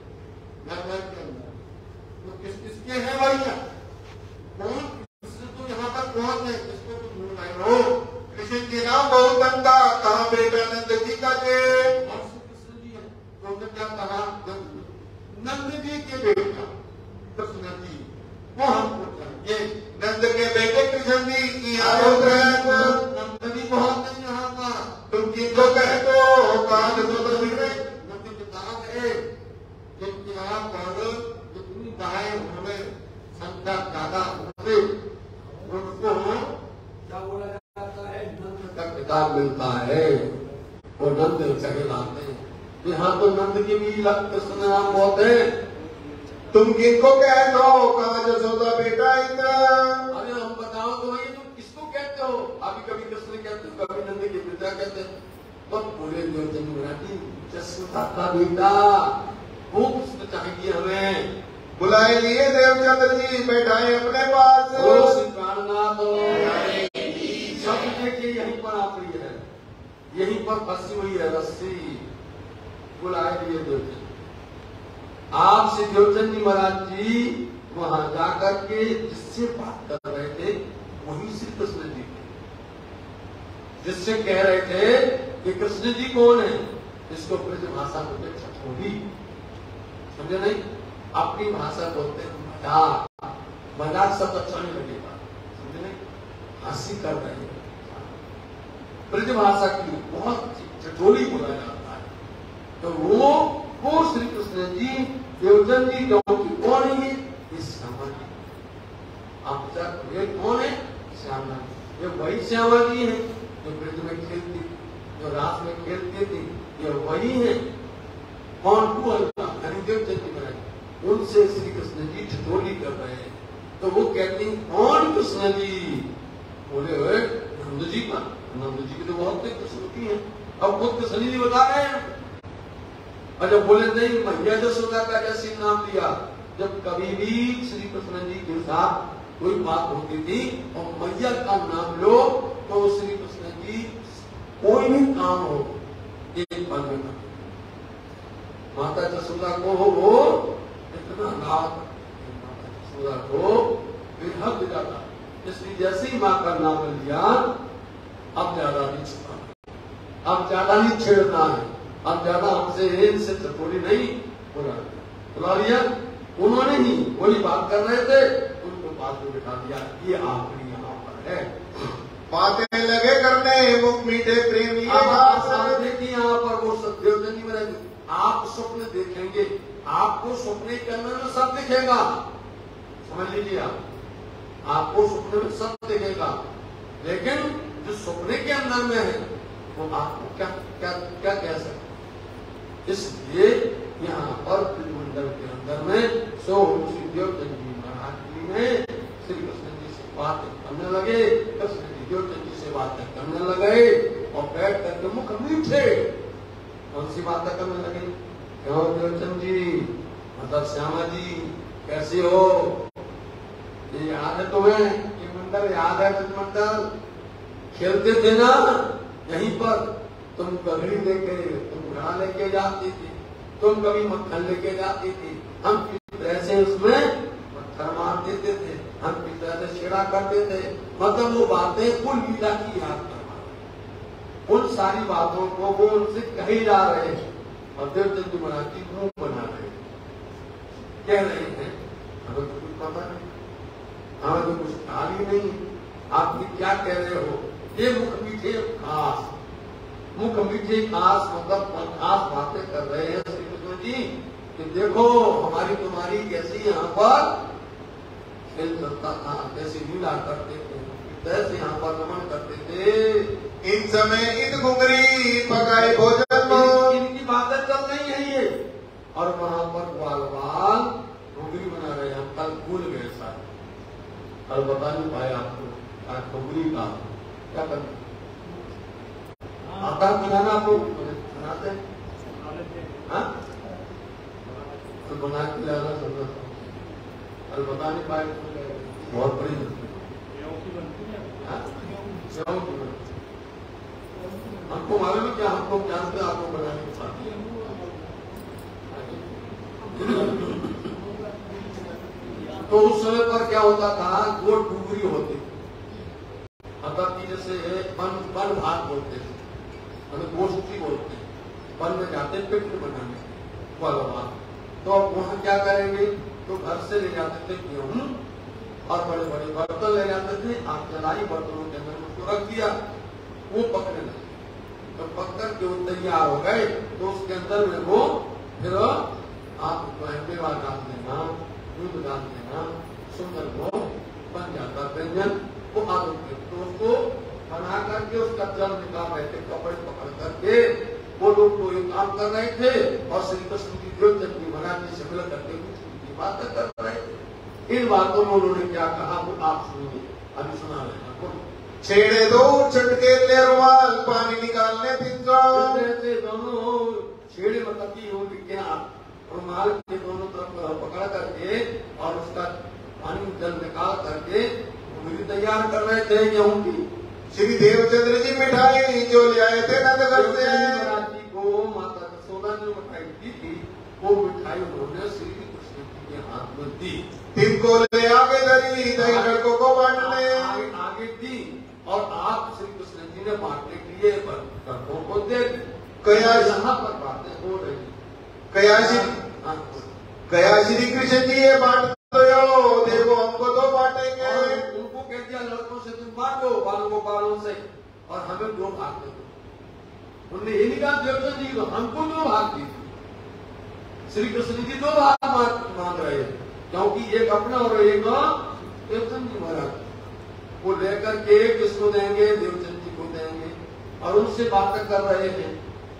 घर घर के अंदर, तो किस किसके हैं भैया? कौन कृष्ण तो यहाँ पर कौन है? किसको तो ढूंढ रहे हो? कृष्ण जी नाम बहुत गंदा, कहाँ बेटा नंद जी का जे? कृष्ण जी है। तो उन्होंने क्या कहा? नंद जी के बेटा कृष्ण जी वो हमको चाहिए। नंद के बेटे कृष्ण जी यहाँ नंद जी बहुत है यहाँ का। तुम किनको कहे तो कहा तो नंद के कहा गए जिनके यहाँ पर जितनी गाय हमें संख्या ज्यादा होते उनको क्या बोला जाता है? नंद का किताब मिलता है, वो नंद कहलाते हैं। यहाँ तो नंद की भी कृष्ण नाम बहुत है। तुम किनको कह दो? कहा जसोदा बेटा इतना। अरे हम बताओ तो भाई तुम किसको कहते हो? अभी कभी कृष्ण कहते हो, कभी नंद के पिता कहते हैं। तो पूरे देवचंद महाराज जसोदा का बेटा वो कृष्ण चाहिए हमें। बुलाए लिए देवचंद्र जी, बैठाए अपने पास। श्री प्राणनाथ सब देखिए यहीं पर आखिरी है, यहीं पर फंसी हुई है रस्सी। बुलाए लिए देवचंद। आप श्री देवचंद जी महाराज जी वहां जाकर के जिससे बात कर रहे थे वही श्री कृष्ण जी थे, जिससे कह रहे थे कि कृष्ण जी कौन है, इसको ब्रज भाषा बोलते छठोरी, समझे नहीं? अपनी भाषा बोलते हैं मजाक। मजाक सब अच्छा नहीं लगेगा, समझे नहीं? हंसी कर रहे हैं। ब्रज भाषा की बहुत छठोरी बोला जाता है। तो वो श्री कृष्ण जी देवचंद जी कौन है? ये श्यामा जी। आप ये कौन है? श्यामा जी। ये वही श्यामा जी है जो ब्रज में खेलती, जो रात में खेलती थी, ये वही है। कौन? देवचंद जी महाराज। उनसे श्री कृष्ण जी ठिठोली कर रहे हैं। तो वो कहते हैं कौन कृष्ण जी? बोले हुए नंद जी का। नंद जी की तो बहुत कृष्ण की है। अब खुद कृष्ण जी बता रहे हैं। और जब बोले नहीं मैया जसोदा का जैसे नाम दिया, जब कभी भी श्री कृष्ण जी के साथ कोई बात होती थी और मैया का नाम लो तो श्री कृष्ण जी कोई भी काम हो एक पल में करते। माता जसोदा को वो इतना लाभ, माता जसोदा को बेहद ज्यादा, इसलिए जैसे ही माँ का नाम लिया अब ज्यादा नहीं छुपा, अब ज्यादा नहीं छेड़ना है, अब ज्यादा हमसे इनसे चटोरी नहीं बुला लिया। उन्होंने ही वही बात कर रहे थे, उनको पास में बिठा दिया। ये आखिरी यहाँ है। बातें लगे करने मुख मीठे प्रेमी देखिए यहाँ पर वो देवचंद जी महाराज, आप स्वप्न देखेंगे, आपको स्वप्न के अंदर में सब दिखेगा, समझ लीजिए आपको स्वप्न में सब दिखेगा, लेकिन जो स्वप्न के अंदर में है वो आपको क्या क्या क्या कह सकते। इसलिए यहाँ पर मंडल के अंदर में श्री देवचंद जी महाराज जी ने श्री कृष्ण जी से बात करने लगे, कृष्ण जी देवचंद जी से बातें करने लगे और बैठ करके मुख मीठे कौन सी बातें करने लगे। क्यों देवचंद जी, मतलब श्यामा जी कैसे हो, ये याद है तुम्हें, ये मंडल याद है, मंडल खेलते थे ना यहीं पर, तुम गगरी लेके, तुम घड़ा लेके जाती थी, तुम कभी मक्खन लेके जाती थी, हम किस तरह से उसमें पत्थर मार देते थे, हम किस तरह से छेड़ा करते थे, मतलब वो बातें कुल लीला की याद करवा, उन सारी बातों को वो उनसे कहे जा रहे हैं और देवचंद जी महाराज जी मुंह बना रहे हैं, कह रहे हैं हमें तो कुछ पता नहीं, हमें तो कुछ ख्याल ही नहीं, आप क्या कह रहे हो। ये मुख मीठे खास, मुख मीठे खास मतलब खास बातें कर रहे हैं श्री कृष्ण जी कि देखो हमारी तुम्हारी कैसी यहाँ पर खेल चलता था, कैसी लीला करते थे, कैसे यहाँ पर रमन करते थे। इन समय इन घुंगरी पकाए भोजन, इनकी बातें चल रही है ये, और वहां पर बाल बाल घुंगरी बना रहे हैं। हम कल भूल गए सारे, कल बता नहीं पाए आपको घुंगरी का क्या करना आता बनाना, आपको बनाते हैं तो बना के लाना समझा, कल बता नहीं पाए, बहुत बड़ी हमको मालूम है क्या, हमको जानते आपको बनाने के साथ तो उस समय पर क्या होता था, वो डूबरी होती, मतलब कि जैसे वन भाग बोलते थे, मतलब गोष्ठी बोलते हैं, वन में जाते पिंड बनाने वाला बात, तो अब वहां क्या करेंगे, तो घर से ले जाते थे गेहूं और बड़े बड़े बर्तन ले जाते थे, आग जलाई, बर्तनों के अंदर उसको रख दिया, वो पकने लगे, तो पककर के वो तैयार हो गए, तो उसके अंदर में वो फिर आप मेवा डाल देना, दूध डाल देना, सुंदर वो बन जाता व्यंजन, वो आलू के तो उसको बना करके उसका जल निकाल रहे थे, कपड़े पकड़ करके वो लोग तो ये काम कर रहे थे और श्री कृष्ण जी देवचंद जी महाराज जी से मिल करके कुछ बातें कर रहे थे। इन बातों में उन्होंने क्या कहा वो आप सुनिए, अभी सुना रहे हैं। छेड़े दो छटके ले रुमाल पानी निकालने से दोनों छेड़े मतलब की उनके रुमाल के दोनों तरफ पकड़ करके और उसका पानी जल निकाल करके घुंगरी तैयार कर रहे थे गेहूं की। श्री देवचंद्र जी मिठाई जो ले आए थे नंदगढ़ से, महाराज जी को माता यशोदा ने मिठाई दी थी, वो मिठाई उन्होंने श्री कृष्ण जी के हाथ में दी, तिनको ले आगे धरी दही लड़कों को बांटने आगे दी और आप श्री कृष्ण जी ने बांटने के लिए लड़कों को दे दी। कया यहाँ पर बातें हो रही, कया श्री कृष्ण जी ये बांट दो, देखो हमको तो बांटेंगे, उनको कह दिया लड़कों से तुम बांटो बालों से और हमें दो भाग दे दो। उन्होंने ये नहीं कहा देवचंद जी को हमको दो भाग दी, श्री कृष्ण जी दो भाग मांग रहे हैं, क्योंकि एक अपना और एक देवचंद जी महाराज, वो लेकर के किसको देंगे, देवचंद जी को देंगे, और उनसे बातें कर रहे हैं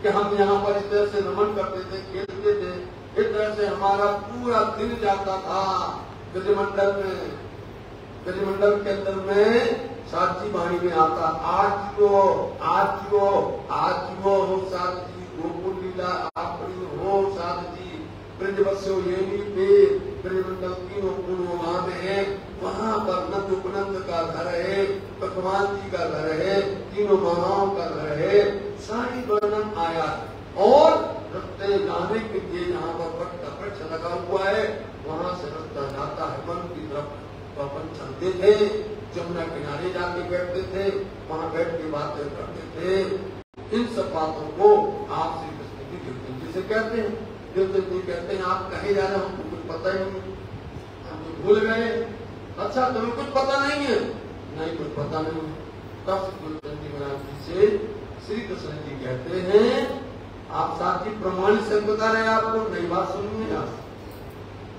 कि हम यहाँ पर इस तरह से रमन करते थे, खेलते थे, इस तरह से हमारा पूरा दिन जाता था गजमंडल में। गजमंडल के अंदर में साथी वाणी में आता, आज हो साथ जी, गोकुल लीला आपड़ी हो साथ जी, ब्रजवस्यो ये पे ब्रजमंडल तीनों पूर्व में है, वहाँ पर नंद उपनंद का घर है, भगवान जी का घर है, तीनों महाओं का घर है, सारी वर्णन आया और रस्ते जाने के लिए यहाँ पर वट का वृक्ष लगा हुआ है, वहाँ से रास्ता जाता है वन की तरफ, तो अपन चलते थे, जमुना किनारे जाके बैठते थे, वहाँ बैठ के बातें करते थे। इन सब बातों को आप श्री कृष्ण जी देवचंद जी से कहते हैं। देवचंद जी कहते हैं आप कहे जा रहे हमको कुछ पता ही नहीं, हम तो भूल गए। अच्छा तुम्हें कुछ पता नहीं है, नहीं कुछ पता नहीं। तब देवचंद जी महाराज जी से श्री कृष्ण जी कहते हैं, आप साथ ही प्रमाणित से बता रहे आपको, नई बात सुनिए आप।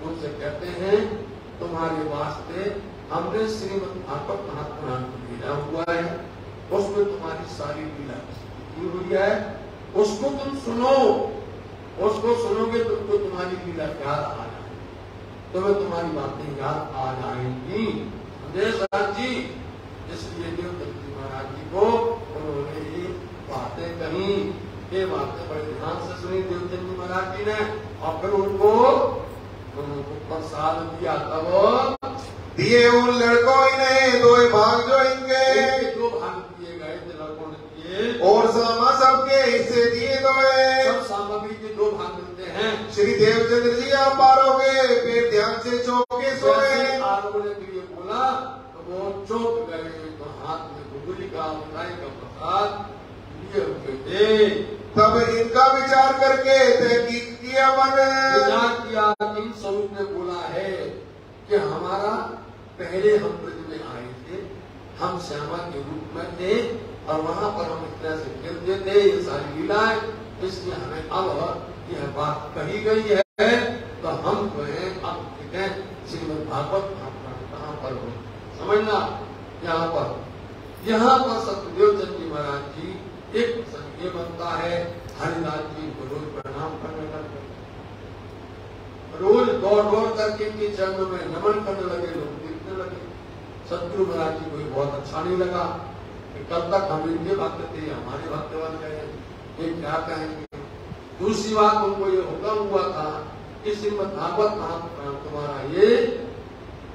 उनसे कहते हैं, तुम्हारे वास्ते हमने श्रीमद् भागवत महापुराण भेजा हुआ है, उसमें तुम्हारी सारी लीला की हुई है, उसको तुम सुनो। उसको सुनोगे तुमको तुम्हारी लीला याद आ जाएगी, तुम्हें तुम्हारी बातें याद आ जाएंगी। देवराज जी, इसलिए देवदत्त जी महाराज जी को उन्होंने ये बातें कही, ये बातें बड़े ध्यान से सुनी देवदत्त जी महाराज जी ने, और फिर उनको प्रसाद दिया। तब दिए उन लड़कों ने दो भाग जो इनके, दो भाग दिए गए थे लड़कों ने दिए, और सामा सबके हिस्से दिए गए। सब सामग्री के दो भाग मिलते हैं। श्री देवचंद्र जी आप पारोगे, फिर ध्यान से चौके सोए। आरोगे के लिए बोला तो वो चौक गए, तो हाथ में गुगली का मिठाई का प्रसाद लिए हुए थे। तब इनका विचार करके तहकीक किया मन, विचार किया। इन स्वरूप ने बोला है कि हमारा पहले हम ब्रज में आए थे, हम श्यामा के रूप में थे, और वहां पर हम इस तरह से खेलते थे, ये सारी लीलाएं, इसलिए हमें अब यह बात कही गई है, तो हम जो है अब श्रीमद् भागवत कहाँ पर हो समझना। यहाँ पर सत्यदेवचंद जी महाराज जी एक प्रसंग ये बनता है, हरिदास जी को रोज प्रणाम करने लगे, रोज दौड़ दौड़ करके इनके चरणों में नमन करने लगे, लोग देखने लगे। सतगुरु महाराज जी को बहुत अच्छा नहीं लगा कि कल तक हम इनके भक्त थे, हमारे भक्त बन गए, ये क्या कहेंगे। दूसरी बात उनको ये हुक्म हुआ था कि श्रीमद् भागवत महापुराण तुम्हारा ये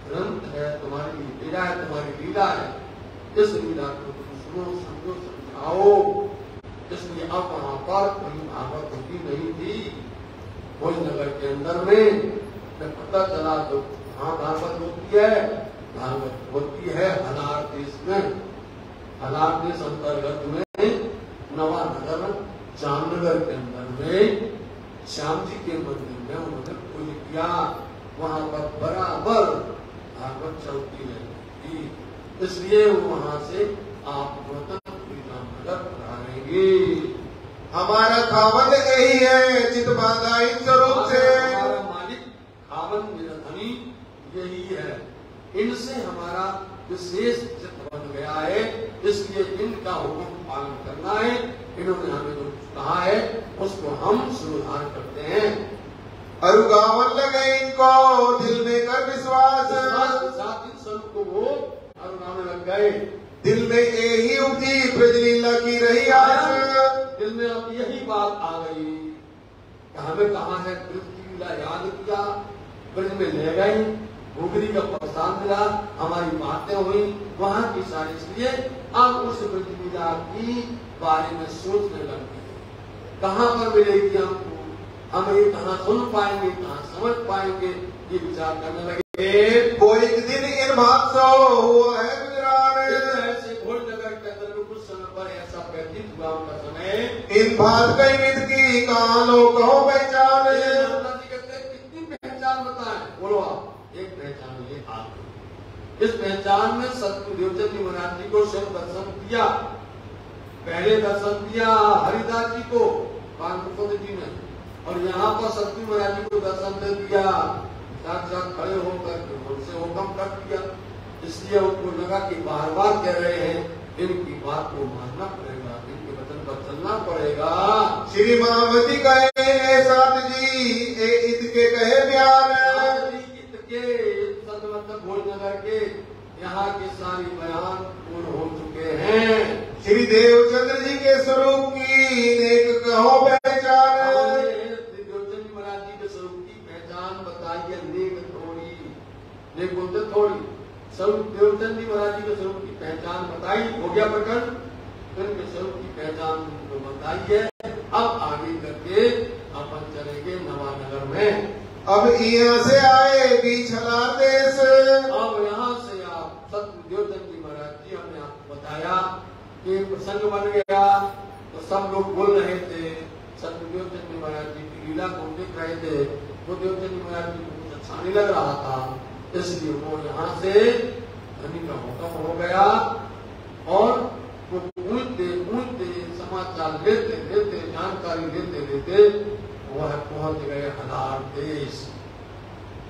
ग्रंथ है, तुम्हारी लीला है, तुम्हारी लीला है, इस लीला को तुम सुनो, समझो, समझाओ। इसलिए अब वहां पर कोई भागवत होती नहीं थी। भोजनगर के अंदर में जब पता चला तो हाँ भागवत होती है, भागवत होती है हलार देश में, हलार देश अंतर्गत में नवानगर जामनगर के अंदर में श्याम जी के मंदिर में उन्होंने पूजा किया। वहां पर बराबर भागवत चलती रहती थी, इसलिए वहां से आप जामनगर पधारेंगे। हमारा खावत यही है, चित बाधा इन स्वरूप से। हमारा मालिक खावन निरधनी यही है, इनसे हमारा विशेष चित्त बन गया है, इसलिए इनका हुक्म पालन करना है। इन्होंने हमें जो कहा है उसको हम सुधार करते हैं। अरुगावन लगे इनको दिल में कर विश्वास, साथ इन सब को वो अरुगावन लग गए। दिल में यही उपजी ब्रजलीला की रही आस। दिल में अब यही बात आ गई, हमें कहा है ब्रज की लीला याद किया, ब्रज में ले गए, घुघरी का प्रसाद मिला, हमारी बातें हुई वहां की सारी, इसलिए अब उस ब्रज लीला की बारे में सोचने लगे, कहाँ पर मिलेगी हमको, हम ये कहाँ सुन पाएंगे, कहाँ समझ पाएंगे, ये विचार करने लगे। वो एक दिन इन भाषा हुआ है गुजरान, ऐसे भोजनगर के अंदर में कुछ समय पर ऐसा व्यतीत हुआ उनका समय। इन बात कई विध की कहानों कहो पहचान, कितनी पहचान बताएं, बोलो आप। एक पहचान ये आप, इस पहचान में सतगुरु देवचंद जी महाराज जी को स्वयं दर्शन दिया, पहले दर्शन दिया हरिदास जी को कानपुर जी ने, और यहाँ पर सतगुरु महाराज जी को दर्शन दे दिया, साथ खड़े होकर उनसे हुक्म कर दिया। इसलिए उनको लगा कि बार बार कह रहे हैं, इनकी बात को मानना पड़ेगा, इनके वचन पर चलना पड़ेगा। श्री मामती कहे साथ जी इतके कहे प्यार, भोजनगर के यहाँ के सारी बयान पूर्ण हो चुके हैं। श्री देवचंद्र जी के स्वरूप की नेक कहो पहचान, देवचंद्र महाराज जी के स्वरूप की पहचान बताइए। नेक थोड़ी, नेक बोलते थोड़ी, स्वरूप देवचंद्र जी महाराज जी के स्वरूप की पहचान बताई, हो गया प्रकरण। उनके स्वरूप की पहचान बताइए। अब आगे करके अपन चलेंगे नवानगर में। अब यहाँ से आए बीछला देश, अब यहाँ से आप सतगुरु देवचंद जी महाराज जी हमने आपको बताया कि प्रसंग बन गया, तो सब लोग बोल रहे थे, सतगुरु देवचंद जी महाराज जी की लीला को देख रहे थे, वो देवचंद जी महाराज जी को कुछ अच्छा नहीं लग रहा था, इसलिए वो यहाँ से राजधानी का हुक्म हो गया और वो पूछते पूछते समाचार लेते लेते जानकारी लेते लेते वह पहुंच गए हलार देश।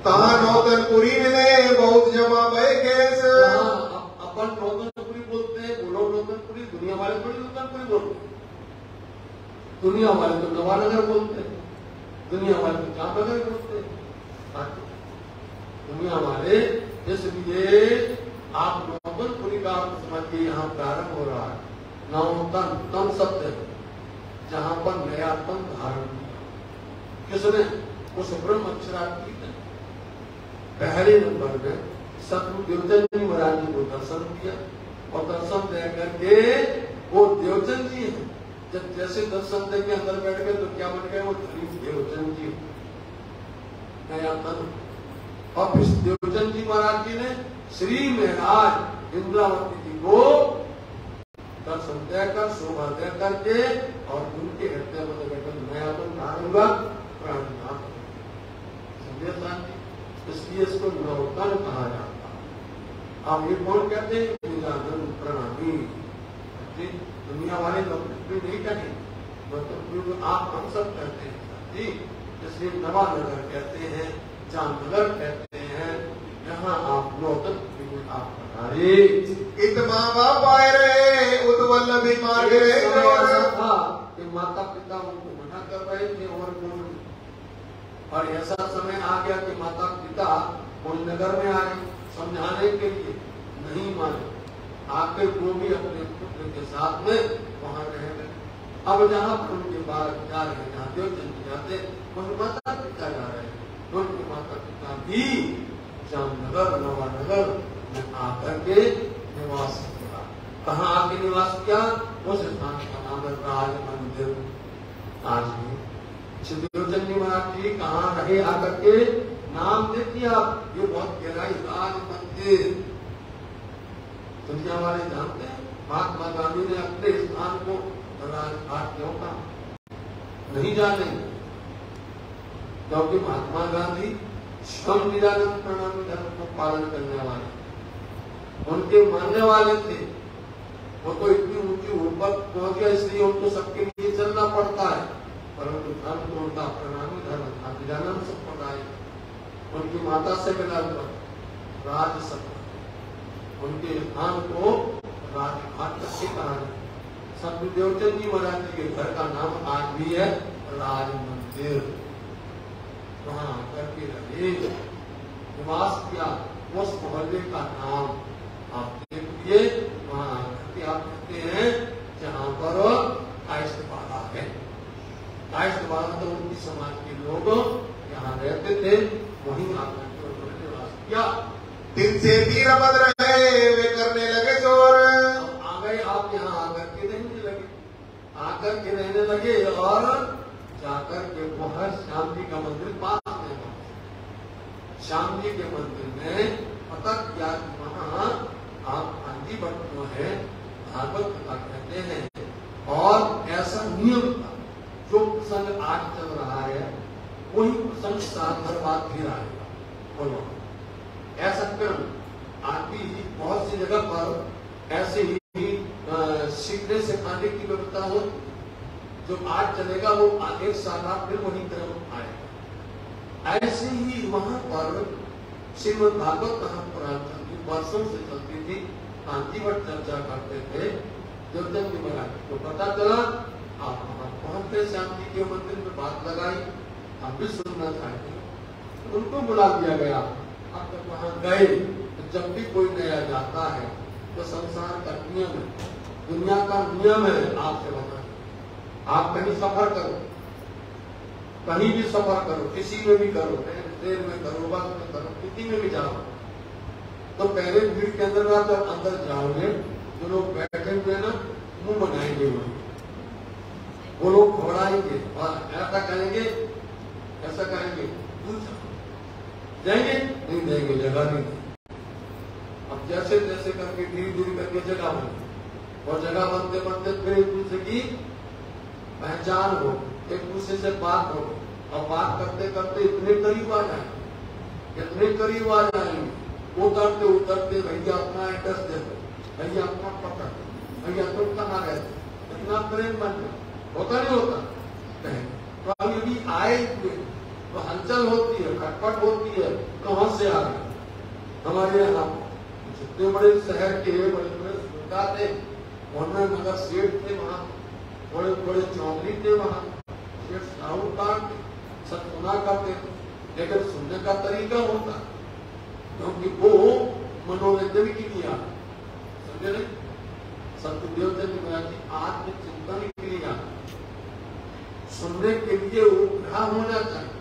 तहाँ नौतनपुरी मिले बहुत जमा भय केस। अपन नौतनपुरी बोलते हैं, बोलो नौतनपुरी, दुनिया वाले थोड़ी नौतनपुरी बोलते हैं। दुनिया वाले तो नवानगर बोलते हैं, दुनिया वाले तो जामनगर बोलते हैं। दुनिया वाले इसलिए आप नौतनपुरी का आप समझिए यहाँ प्रारंभ हो रहा है। नौतन तन शब्द है जहाँ पर नया तन धारण किया किसने? उस ब्रह्म अक्षरार्थी ने पहले नंबर में सतगुरु देवचंद जी महाराज जी को दर्शन दिया और दर्शन दे करके वो देवचंद जी हैं। जब जैसे दर्शन दे के अंदर बैठ गए तो क्या बन गए? वो देवचंद जी नया तन। और फिर देवचंद जी महाराज जी ने श्री महाराज इंद्रावती जी को दर्शन देकर शोभा दे करके और उनके हृदय में बैठकर नया तन धारूंगा प्राणनाथ। इसलिए इसको नौतन कहा जाता है। आप ये कौन कहते हैं? निरानंद प्रणामी। दुनिया वाले नौतनपुरी नहीं कहते, नौतनपुरी आप हम सब कहते हैं जी। इसलिए नवानगर कहते हैं, जामनगर कहते हैं। यहाँ आप नौतनपुरी में आप बताए इत माँ बाप आए रहे उद्वल भी मार गए। था कि माता पिता उनको मना कर रहे थे और ऐसा समय आ गया कि माता पिता कोई नगर में आए समझाने के लिए, नहीं माने। आकर वो भी अपने पुत्र के साथ में वहां रह गए। अब जहाँ पर उनके बाद जा रहे, जहाँ देवचंद जाते वही माता पिता जा रहे हैं। उनके माता पिता भी जामनगर नवानगर में आकर के निवास किया। कहाँ आके निवास किया? उस स्थान का नाम है राज मंदिर। आज भी देवचंद जी महाराज जी कहाँ रहे आकर के? नाम देखिए आप, ये बहुत गहराई, राज मंदिर। दुनिया वाले जानते हैं महात्मा गांधी ने अपने स्थान को राजघाट क्यों कहा? नहीं जाने, क्योंकि महात्मा गांधी स्वयं निरानंद प्रणामी धर्म को पालन करने वाले, उनके मानने वाले थे। वो तो इतनी ऊंची ऊपर पहुंच गया, इसलिए उनको सबके लिए चलना पड़ता है। परंतु धर्म तो उनका प्रणामी धर्म था, निरानंद संप्रदाय। उनकी माता से मिला हुआ राज सत्ता, उनके स्थान को राजघाट से कहा जाए। सतगुरु देवचंद जी महाराज जी के घर का नाम आज भी है राज मंदिर। वहां आकर के रहे, निवास किया। उस मोहल्ले का नाम आप देखिए, वहां आकर के आप कहते हैं जहाँ पर कायस्थवाड़ा है। कायस्थवाड़ा तो उनकी समाज के लोग यहाँ रहते थे, वहीं आकर के उन्होंने निवास किया। दिन से तीर मत रहे वे करने लगे चोर। आ गए आप यहाँ आकर के रहने लगे, आकर के रहने लगे और जाकर के वो है श्याम जी का मंदिर पास में। श्याम जी के मंदिर में पता किया कि वहाँ आप आंधी भट्ट जो है भागवत कथा कहते हैं और ऐसा नियम था। जो प्रसंग आज चल रहा है वही प्रसंग साल भर बाद फिर आएगा। बोलो, ऐसा क्रम आज भी बहुत सी जगह पर ऐसे ही सीखने सिखाने की व्यवस्था हो। जो आज चलेगा वो एक साल बाद फिर वही क्रम आएगा। ऐसे ही वहां पर श्रीमद् भागवत कथा पुराण चलती, वर्षों से चलती थी। कांति भट्ट चर्चा करते थे। देवचंद जी महाराज को पता चला, आप वहां पहुंच गए, श्याम जी के मंदिर में बात लगाई, आप भी सुनना चाहते, उनको बुला दिया गया। अब तक वहां गए तो जब भी कोई नया जाता है तो संसार का नियम है, दुनिया का नियम है। आपसे बता, आप कहीं सफर करो, कहीं भी सफर करो, किसी में भी करो, ट्रेन में करो, बस में करो, किसी में भी जाओ, तो पहले भीड़ के अंदर जब अंदर जाओगे जो लोग बैठे हुए ना मुंह बनाएंगे, वो लोग घबराएंगे और ऐसा कहेंगे, ऐसा कहेंगे, जाएंगे नहीं देंगे, जगह नहीं देंगे। अब जैसे जैसे करके धीरे धीरे करके जगह बने और जगह बनते बनते फिर एक दूसरे की पहचान हो, एक दूसरे से बात हो और बात करते करते इतने करीब आ जाएंगे, इतने करीब आ जाएंगे उतरते उतरते भैया अपना एड्रेस दे दो, भैया अपना पता, भैया तुम कहाँ रहते, इतना प्रेम बन गया। होता नहीं होता नहीं। तो अभी भी आए तो हलचल होती है, खटपट होती है, कहां से आ गए। हमारे यहाँ जितने बड़े शहर के बड़े बड़े सुल्तान थे, उनमें मगर सेठ थे, वहां बड़े बड़े चौधरी थे, वहां सेठ साहूकार थे, सब सुना करते थे, लेकिन सुनने का तरीका होता, क्योंकि वो मनोरंजन की नहीं आ, समझे नहीं। सत्यदेव जी आत्मचिंतन के लिए आ, सुनने के लिए उपग्रह होना चाहिए,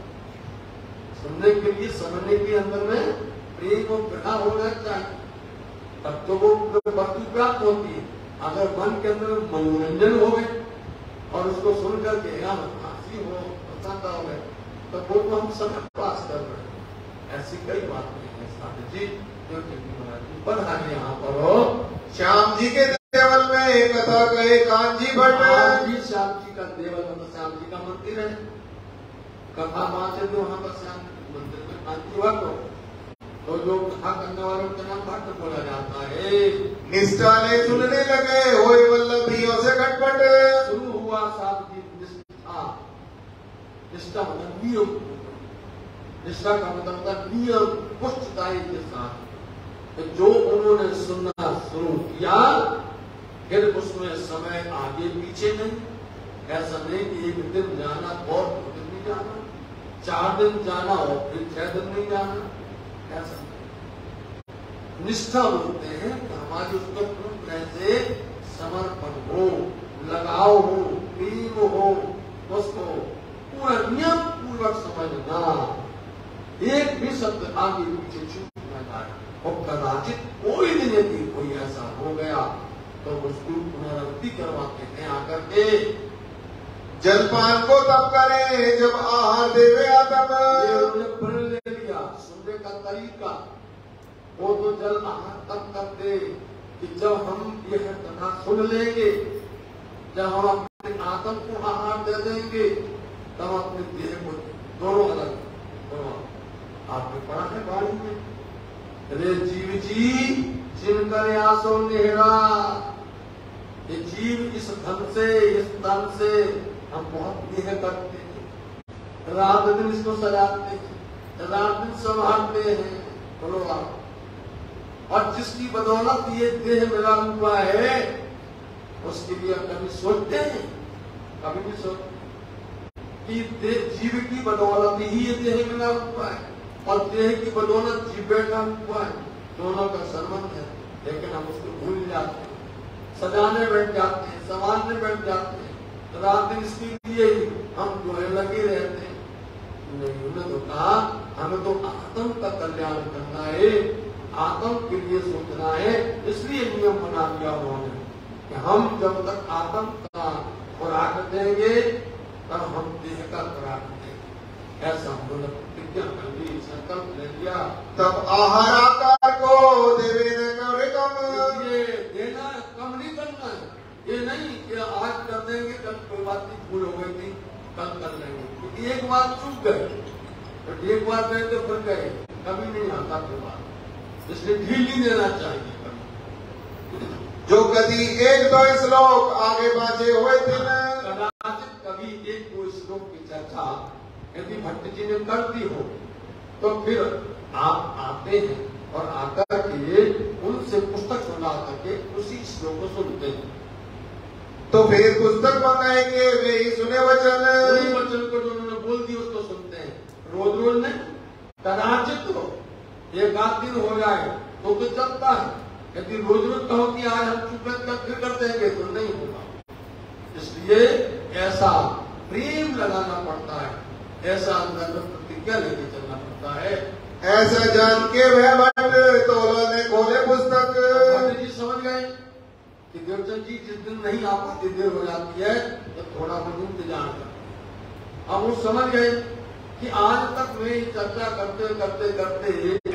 सुनने के लिए समझने के अंदर में प्रेम और ग्रह होना चाहिए, तब तो वो वस्तु प्राप्त होती है। अगर मन के अंदर मनोरंजन हो गए और उसको सुन करके हंसी हो, पसंद हो गए, तो वो तो हम समय पास कर रहे हैं। ऐसी कई बातें हैं साधु जी जो महाराज यहाँ पर हो। श्याम जी के देवल में कथा कहे कांजी भट्ट। श्याम जी का देवल मतलब श्याम जी का मंदिर है, कथा मानते थे वहां पर श्याम मंदिर में कांजी भट्ट हो, तो जो कथा करने वालों का नाम भट्ट बोला जाता है। निष्ठा ने सुनने लगे होए वल्लभियों से खटपट। शुरू हुआ साहब जी निष्ठा, निष्ठा मतलब नियम, निष्ठा का मतलब नियम पुष्टताई के साथ तो जो उन्होंने सुनना शुरू किया, फिर उसमें समय आगे पीछे नहीं, ऐसा नहीं कि एक दिन जाना और दो दिन नहीं जाना, 4 दिन जाना और फिर 6 दिन नहीं जाना, ऐसा नहीं। निष्ठा बोलते हैं कि हमारी उसको पूर्ण तरह से समर्पण हो, लगाव हो, प्रेम हो, उसको पूरा नियम पूर्वक समझना, एक भी शब्द आगे पीछे छूट न जाए। और कदाचित कोई दिन यदि कोई ऐसा हो गया तो उसको पुनरावृत्ति करवाते हैं आकर के। जलपान को तब करें जब आहार देवे आतम। उन्होंने प्रण ले लिया सुनने का तरीका, वो तो जल आहार तब करते कि जब हम यह कथा सुन लेंगे, जब हम अपने आत्म को आहार दे देंगे, तब अपने देह को दोनों अलग दोनों। आपने पढ़ा है वाणी में, अरे जीव जी जिनकर आसो नेहरा, ये जीव इस धन से इस तन से हम बहुत देह करते हैं, रात दिन इसको सजाते हैं, रात दिन संभालते हैं, बोलो आप। और जिसकी बदौलत ये देह मिला हुआ है, उसके लिए कभी सोचते हैं, कभी भी सोचते कि जीव की बदौलत ही ये देह मिला हुआ है और देह की बदौलत जीव बैठा हुआ है, दोनों का संबंध है, लेकिन हम उसको भूल जाते हैं, सजाने बैठ जाते हैं, संभालने बैठ जाते हैं, रात दिन इसके लिए ही हम जो है लगे रहते हैं। नहीं, उन्होंने तो कहा हमें तो आत्म का कल्याण करना है, आत्म के लिए सोचना है, इसलिए नियम बना दिया उन्होंने कि हम जब तक आत्म का खुराक देंगे तब हम देह का खुराक देंगे। ऐसा उन्होंने प्रतिज्ञा कर ली, संकल्प ले लिया। तब आहार आकार को देवे न करे कम। ये देना कम नहीं करना है, ये नहीं कि आज कर देंगे, कल कोई बात नहीं, भूल हो गई थी, कल कर लेंगे। एक बार चूक गए तो एक बार गए तो फिर गए, कभी नहीं आता कोई बात, इसलिए ढील नहीं देना चाहिए। जो गति एक दो श्लोक आगे बाजे हुए थे न। कदाचित कभी एक दो श्लोक की चर्चा यदि भट्ट जी ने कर दी हो तो फिर आप आते हैं और आकर के उनसे पुस्तक सुना करके उसी श्लोक को सुनते हैं। तो फिर पुस्तक मंगाएंगे, वे ही सुने वचन। वही वचन को जो उन्होंने बोल दी उसको सुनते हैं, रोज रोज नहीं, कदाचित हो, एक आध दिन हो जाए तो चलता है। यदि रोज रोज कहो कि आज हम चुप कर देंगे तो नहीं होगा। इसलिए ऐसा प्रेम लगाना पड़ता है, ऐसा अंदर में प्रतिज्ञा लेके चलना पड़ता है। ऐसा जान के वह भट्ट तोला ने खोले पुस्तक। भट्ट जी समझ गए कि देवचंद जी जिस दिन नहीं आ पाती, देर हो जाती है तो थोड़ा बहुत इंतजार कर। अब वो समझ गए कि आज तक वे चर्चा करते करते करते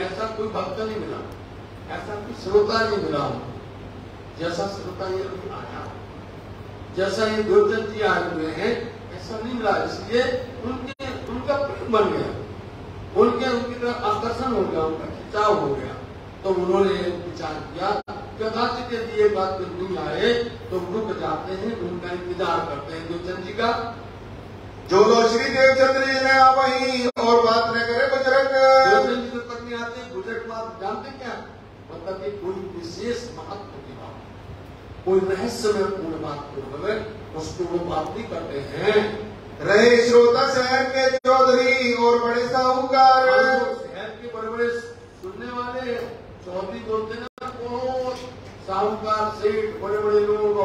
ऐसा कोई भक्त नहीं मिला, ऐसा कोई श्रोता नहीं मिला जैसा श्रोता ये आया, जैसा ये देवचंद जी आए हुए हैं, ऐसा नहीं मिला। इसलिए उनका प्रेम बन गया, उनकी तरफ आकर्षण हो गया, उनका खिंचाव हो गया। तो उन्होंने विचार किया कदाचित यदि ये बात नहीं आए तो रुक जाते हैं, उनका इंतजार करते हैं देवचंद जी का। जो लो श्री देवचंद्र जी ने आ वही और बात न करे बुजुर्ग। देवचंद जी तक नहीं आते, बुजुर्ग बात जानते क्या मतलब कि कोई विशेष महत्व की बात, कोई रहस्यमय पूर्ण बात को उसको वो बात नहीं करते हैं। रहे श्रोता शहर के चौधरी और बड़े साहूकार। शहर के बड़े बड़े सुनने वाले चौधरी बोलते ना, वो साहूकार सेठ बड़े बड़े लोग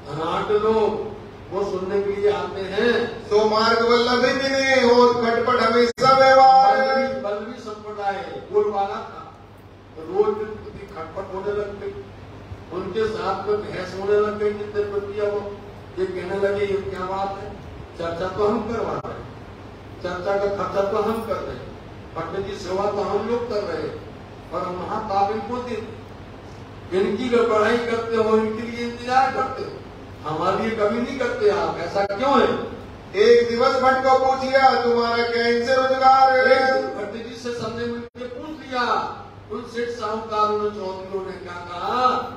धनाढ़ लोग वो सुनने के लिए आते हैं। सो मार्ग वल्लभ ने हो खटपट हमेशा व्यवहार। बल्लवी संप्रदाय बोल वाला था तो रोज खटपट होने लग गई, उनके साथ में बहस होने लग गई। कितने प्रतिया वो ये कहने लगे ये क्या बात है, चर्चा तो हम करवा रहे हैं, चर्चा का खर्चा तो हम कर रहे हैं, पंडित जी सेवा तो हम लोग कर रहे हैं और हम महाताप इनको देते, इनकी पढ़ाई करते हो, इनके लिए इंतजार करते हो, हमारे लिए कभी नहीं करते आप, ऐसा क्यों है। एक दिवस भट्ट को पूछिया तुम्हारा क्या इनसे रोजगार। पंडित जी से संदेह मिलकर पूछ लिया, उन सेठ साहूकारों ने चौधरीयों ने क्या कहा,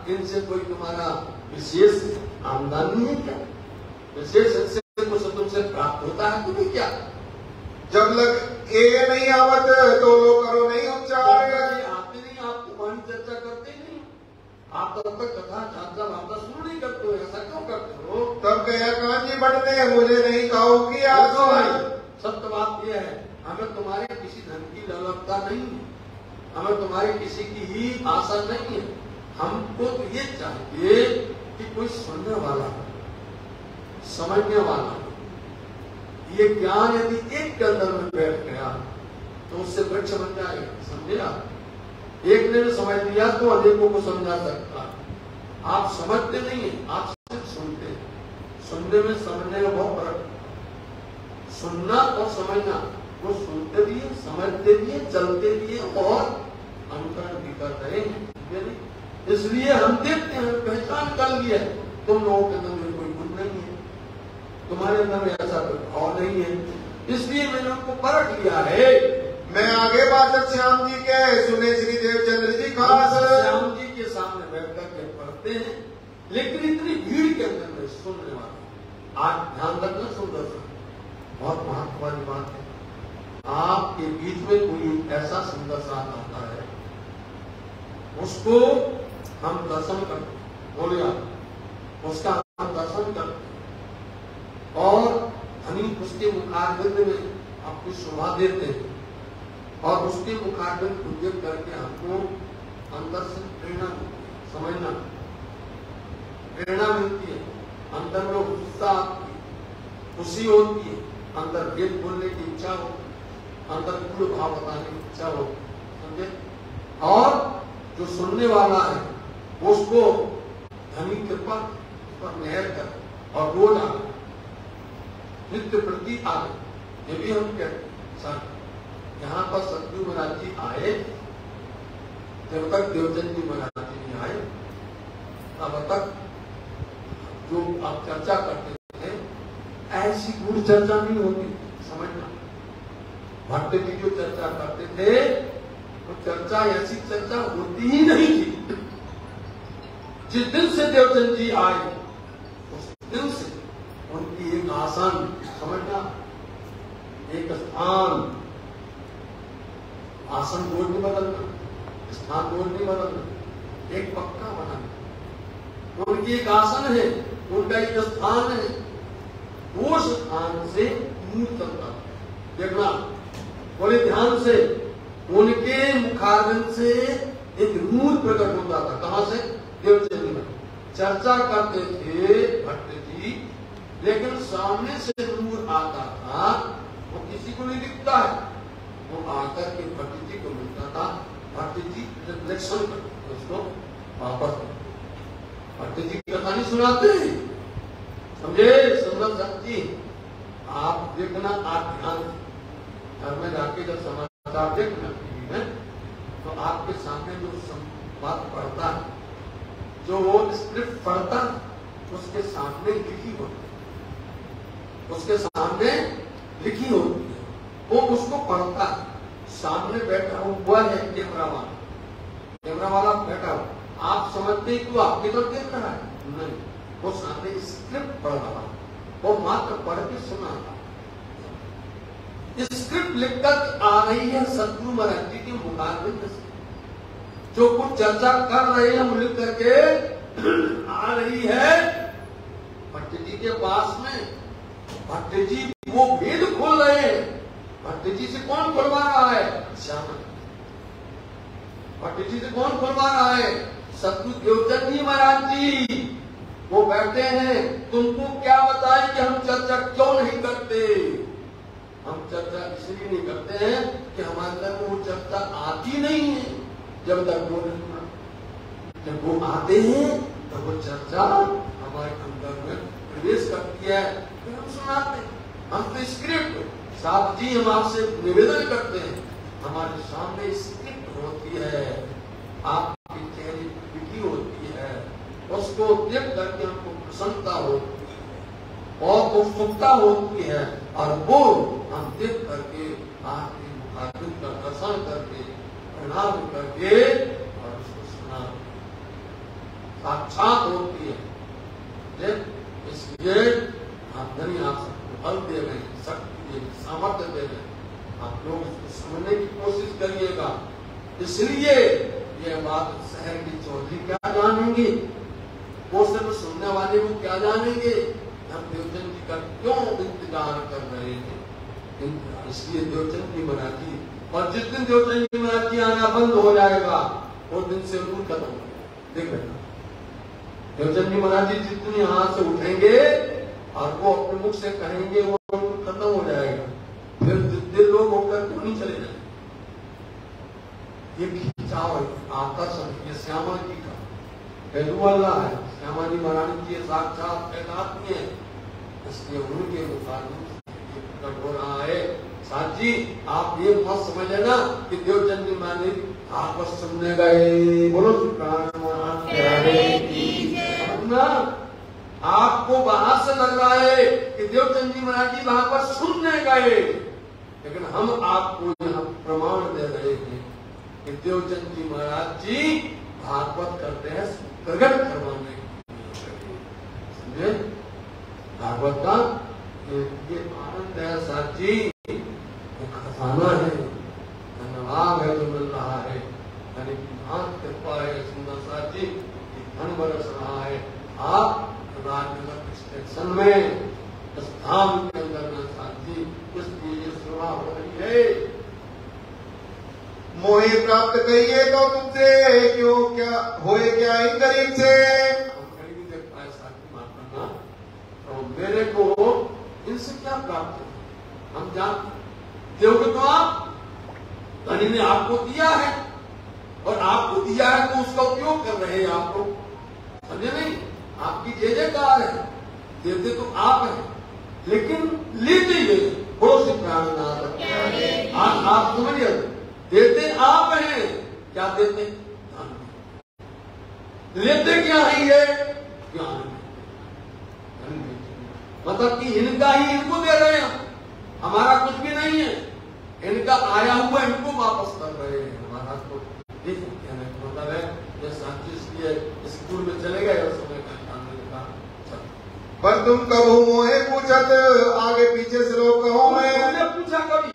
इनसे कोई तुम्हारा विशेष आमदनी है क्या, विशेष इनसे कुछ तुमसे प्राप्त होता है तुम्हें क्या। जब लग ये नहीं आवत तो लोग करो नहीं उपचार। आते नहीं, आप तुम्हारी चर्चा करते नहीं, आप तब तक कथा चर्चा वार्ता शुरू नहीं करते हो, ऐसा क्यों करते हो। तब कहा कांजी भट्ट ने मुझे नहीं कहो किया। सत्य बात यह है, हमें तुम्हारे किसी धन की ललकता नहीं है, हमें तुम्हारी किसी की ही आशा नहीं है, हमको तो ये चाहिए कि कोई सुनने वाला समझने वाला। ये ज्ञान यदि एक के अंदर में बैठ गया तो उससे वृक्ष बन जाएगा, समझे आप। एक ने समझ लिया तो अनेकों को समझा सकता। आप समझते नहीं है, आप सिर्फ सुनते हैं। सुनने में समझने में बहुत फर्क, सुनना और समझना, वो सुनते भी है, समझते भी है, चलते भी है और अनुकरण भी कर रहे हैं। इसलिए हम देखते हैं, पहचान कर लिया तुम लोगों के अंदर कोई गुण नहीं है, तुम्हारे अंदर में ऐसा कोई भाव नहीं है, इसलिए मैंने उनको परख लिया है। मैं आगे बात श्याम जी के सुने श्री देवचंद्र जी खास। श्याम जी के सामने बैठ करके पढ़ते हैं, लेकिन इतनी भीड़ के अंदर में सुनने वाला। आज ध्यान रखना, सुंदर सा बहुत महत्व वाली बात है। आपके बीच में कोई ऐसा सुंदर सा आता है, उसको हम दर्शन करते, बोलिए उसका हम दर्शन करते और धनी उसके मुखारबिंद में आपको शोभा देते हैं और उसके मुखारबिंद को देख करके हमको अंदर से प्रेरणा मिलती है, समझना प्रेरणा मिलती है, अंदर में उत्साह आती है, खुशी होती है, अंदर वेद बोलने की इच्छा हो, अंदर गुण भाव बताने की इच्छा हो, समझे। और जो सुनने वाला है उसको धनी कृपा पर मेहर कर और रोज आ नित्य प्रति आगे। ये भी हम कहते सर, यहाँ पर सतगुरु महाराज जी आए, जब तक देवचंद जी महाराज जी नहीं आए तब तक जो आप चर्चा करते थे ऐसी गुण चर्चा नहीं होती, समझना। भट्ट जी जो चर्चा करते थे वो चर्चा ऐसी चर्चा होती ही नहीं थी। जिस दिन से देवचंद जी आए उस दिन से उनकी एक आसन, समझना, एक स्थान, आसन रोज नहीं बदलना, स्थान रोज नहीं बदलना, एक पक्का बनाना। उनकी एक आसन है, उनका एक स्थान है, वो स्थान से नूर चलता। देखना, बोले ध्यान से, उनके मुखारबिंद से एक नूर प्रकट होता था। कहां से? देवचंद में चर्चा करते थे भट्ट जी, लेकिन सामने से नूर आता था, वो किसी को नहीं दिखता है, वो आकर के भट्ट जी को मिलता था। भट्ट जी रिफ्लेक्शन करते उसको वापस, भट्ट जी कथा नहीं सुनाते, समझे। सुंदर साहब जी, आप देखना, आप ध्यान घर में जाके जब समाचार देखना टीवी में, तो आपके सामने जो बात पढ़ता है, जो वो स्क्रिप्ट पढ़ता, उसके सामने लिखी होती है, उसके सामने लिखी होती है, वो उसको पढ़ता है। सामने बैठा हुआ है कैमरामैन, कैमरा वाला बैठा हो, आप समझते कि वो आपकी तरफ देख रहा है? नहीं, वो सामने स्क्रिप्ट पढ़ रहा है, वो मात्र पढ़ के सुना रहा है। स्क्रिप्ट लिखकर आ रही है सदगुरु महाराज जी के मुखारबिंद से, जो कुछ चर्चा कर रहे हैं हम लिख करके आ रही है भट्ट जी के पास में। भट्ट जी वो भेद खोल रहे हैं। भट्ट जी से कौन खुलवा रहा है? श्यामा। भट्ट जी से कौन खुलवा रहा है? सतगुरु देवचंद जी महाराज जी। वो बैठे हैं, तुमको क्या बताएं कि हम चर्चा क्यों नहीं करते? हम चर्चा इसलिए नहीं करते हैं कि हमारे अंदर वो चर्चा आती नहीं है। जब तक वो नहीं, जब वो आते हैं तो वो चर्चा हमारे अंदर में प्रवेश करती है, फिर हम सुनाते हैं। हम तो स्क्रिप्ट साहब जी, हम आपसे निवेदन करते हैं, हमारे सामने स्क्रिप्ट होती है, आपकी चेहरे की विधि होती है, उसको देख करके हमको प्रसन्नता होती है और उत्सुकता होती है, और वो हम देख करके आपके मुखारबिंद का दर्शन करके प्रणाम करके और उसको सुना साक्षात होती है। इसलिए आप धनी आप सबको बल दे रहे हैं, शक्ति दे रहे, सामर्थ्य दे रहे हैं, आप लोग इसको समझने की कोशिश करिएगा। इसलिए ये बात शहर की चौधरी क्या जानेंगे, वो सिर्फ सुनने वाले को क्या जानेंगे, हम देवचंद जी का क्यों इंतजार कर रहे हैं। इसलिए देवचंद जी महाराज जी, और जिस दिन देवचंद जी महाराज जी आना बंद हो जाएगा उस दिन से रूल खत्म हो जाएगा। देख लेना, देवचंद जी महाराज जी जिस दिन यहाँ से उठेंगे और वो अपने मुख से कहेंगे वो खत्म हो जाएगा, फिर जितने लोग होकर क्यों नहीं चले जाएंगे। ये खिंचाव है, आकर्षण, ये श्यामा जी का पहलू वाला है। श्यामा जी महाराज जी साक्षात पैदात्मी है, इसलिए उनके मुखारबिंद हो रहा है। साथ जी आप ये मत समझ लेना कि देवचंद जी महाराज आपस सुनने गए, बोलो ना, आपको बाहर से लग रहा है कि देवचंद जी महाराज जी वहां पर सुनने गए, लेकिन हम आपको यहाँ प्रमाण दे रहे हैं कि देवचंद जी महाराज जी भागवत करते हैं प्रकट करवाने के लिए। भागवत का ये आनंद है साथ जी, ये खजाना है, धन्यवाद है जो मिल रहा है, यानी कृपा है सुंदर साथ जी, धन बरस रहा है। आप राजनगर स्टेशन में इस धाम के अंदर में साथ जी इसकी ये सेवा हो रही है। मोहे प्राप्त कहिए तो तुमसे क्यों क्या होए क्या इन गरीब से। गरीबी देख पाए साथी माफ करना, तो मेरे को इनसे क्या प्राप्त है हम जानते हो। तो आप धनी ने आपको दिया है और आपको दिया है तो उसका उपयोग कर रहे हैं आप लोग, समझे नहीं? आपकी जय जयकार है, देते तो आप हैं, लेकिन लेते ये बड़ो से प्राणनाथ। आप समझिए, देते आप हैं, क्या देते? लेते क्या है? ये ज्ञान, मतलब कि इनका ही इनको दे रहे हैं, हमारा कुछ भी नहीं है, इनका आया हुआ इनको वापस कर रहे हैं। हमारा तो मतलब है जैसा इसलिए स्कूल में चले गए उस समय का पर तुम कब मोहे पूछत आगे पीछे से लोग कहो मैं पूछा कभी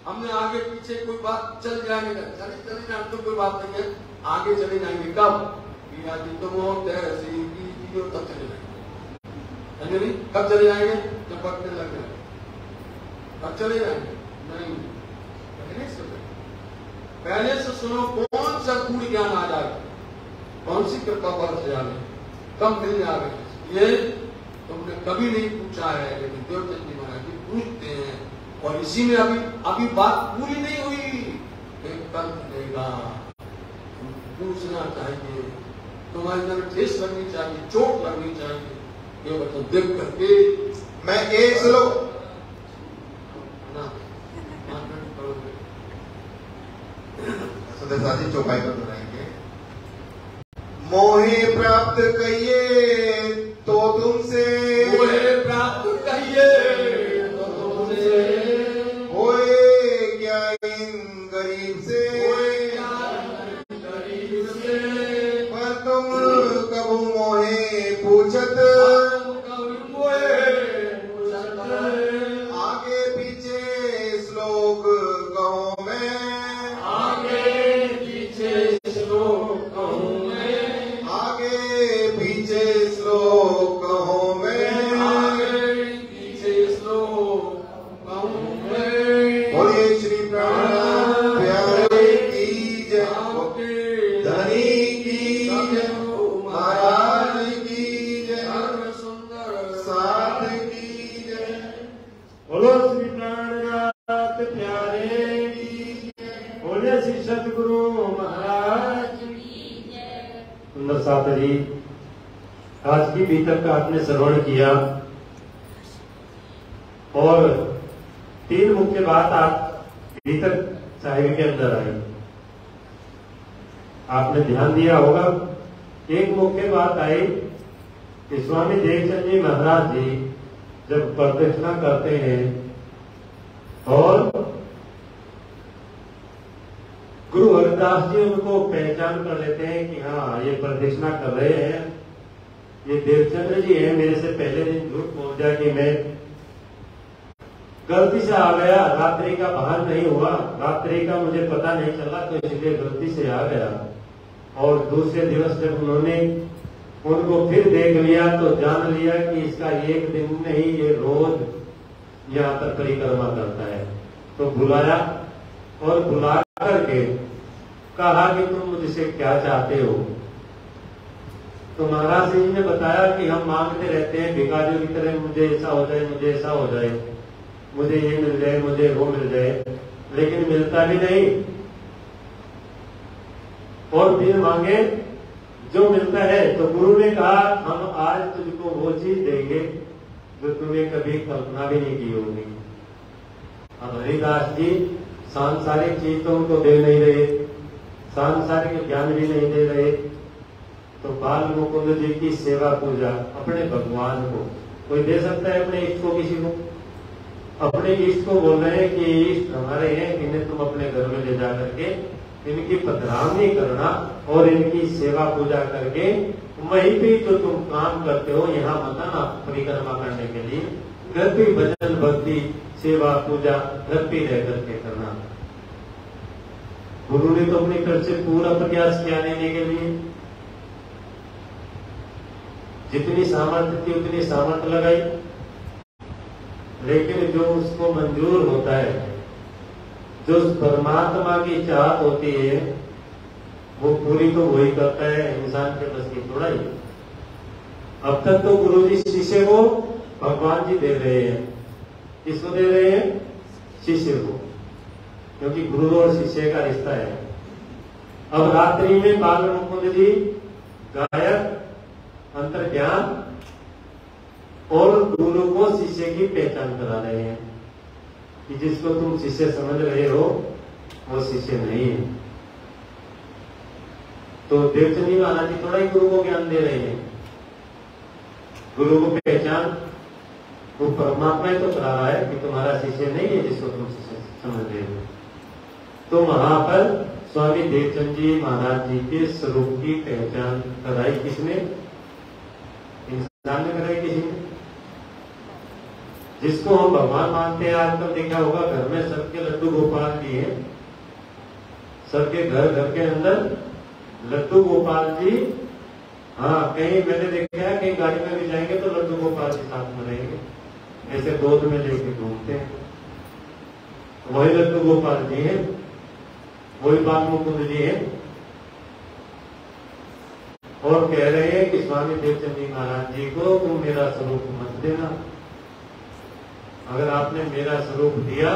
हमने आगे पीछे कोई बात चल जाएंगे, चले चले जाए तो कोई बात नहीं है, आगे चले जाएंगे कब? तो वो तब चले जाएंगे, नहीं कब चले जाएंगे? जब पढ़ने लग जाएंगे कब चले जाएंगे? नहीं, पहले से सुनो, कौन सा पूर्ण ज्ञान आ जाएगा, कौन सी कृपा बरस जाए, कब मिल जाए, ये तुमने कभी नहीं पूछा है, लेकिन देवचंद जी महाराज जी पूछते हैं। और इसी में अभी बात पूरी नहीं हुई, कल मिलेगा, पूछना चाहिए, तुम्हारे अंदर ठेस लगनी चाहिए, चोट लगनी चाहिए, ये मतलब देख करके मैं एक श्लोक सदस्य चौपाई पर बनाएंगे। मोहे प्राप्त कहिए तो तुमसे, मोहे प्राप्त कहिए तो तुमसे, होए क्या इन गरीब से, होए क्या इन गरीब अभी तक का आपने श्रवण किया और 3 मुख्य बात आप भीतर साहिब के अंदर आई, आपने ध्यान दिया होगा। एक मुख्य बात आई कि स्वामी देवचंद जी महाराज जी जब प्रदक्षिणा करते हैं और गुरु हरिदास जी उनको पहचान कर लेते हैं कि हाँ ये प्रदक्षिणा कर रहे हैं, ये देवचंद्र जी हैं, मेरे से पहले दिन झूठ बोल दिया कि मैं गलती से आ गया, रात्रि का भान नहीं हुआ, रात्रि का मुझे पता नहीं चला तो इसलिए गलती से आ गया। और दूसरे दिवस जब उन्होंने उनको फिर देख लिया तो जान लिया कि इसका एक दिन नहीं, ये रोज यहाँ पर परिक्रमा करता है। तो बुलाया और बुला करके कहा कि तुम मुझसे क्या चाहते हो। तो महाराज जी ने बताया कि हम मांगते रहते हैं भिखारियों की तरह, मुझे ऐसा हो जाए, मुझे ऐसा हो जाए, मुझे ये मिल जाए, मुझे वो मिल जाए, लेकिन मिलता भी नहीं। और फिर मांगे जो मिलता है। तो गुरु ने कहा हम आज तुझको वो चीज देंगे जो तूने कभी कल्पना भी नहीं की होगी। अब हरिदास जी सांसारिक चीज तो उनको दे नहीं रहे, सांसारिक ज्ञान भी नहीं दे रहे। तो बाल मुकुंद जी की सेवा पूजा अपने भगवान को कोई दे सकता है अपने इष्ट को, किसी को? अपने इष्ट को बोल रहे हैं कि इष्ट हमारे हैं, इन्हें तुम अपने घर में ले जा करके इनकी पधरावनी करना और इनकी सेवा पूजा करके वहीं पे जो तुम काम करते हो यहाँ मत आना परिक्रमा करने के लिए, घर पे भजन भक्ति सेवा पूजा घर पे रह करके करना। गुरु ने तो अपनी तरफ से पूरा प्रयास किया लेने के लिए, जितनी सामर्थ्य थी उतनी सामर्थ्य लगाई, लेकिन जो उसको मंजूर होता है, जो परमात्मा की चाहत होती है, वो पूरी तो वही करता है, इंसान के बस की थोड़ा ही। अब तक तो गुरु जी शिष्य को भगवान जी दे रहे हैं, किसको दे रहे हैं? शिष्य को, क्योंकि गुरु और शिष्य का रिश्ता है। अब रात्रि में बाल मुकुंद जी गायक अंतर्ज्ञान और गुरु को शिष्य की पहचान करा रहे हैं कि जिसको तुम शिष्य समझ रहे हो वो शिष्य नहीं है। तो देवचंद जी महाराज जी थोड़ा ही गुरु को ज्ञान दे रहे हैं, गुरु को पहचान वो परमात्मा ही तो करा रहा है कि तुम्हारा शिष्य नहीं है जिसको तुम शिष्य समझ रहे हो। तो वहां पर स्वामी देवचंद जी महाराज जी के स्वरूप की पहचान कराई किसने? इंसान ने कराई, किसी ने? जिसको हम भगवान मानते हैं। आजकल देखा होगा घर में सबके लड्डू गोपाल जी हैं, सबके घर घर के अंदर लड्डू गोपाल जी। हाँ, कहीं मैंने देखा है कहीं गाड़ी में भी जाएंगे तो लड्डू गोपाल जी साथ में रहेंगे, ऐसे गोद में लेके घूमते हैं। वही लड्डू गोपाल जी हैं, वही बाल मुकुंद जी हैं, और कह रहे हैं कि स्वामी देवचंद जी महाराज जी को तुम मेरा स्वरूप मत देना, अगर आपने मेरा स्वरूप दिया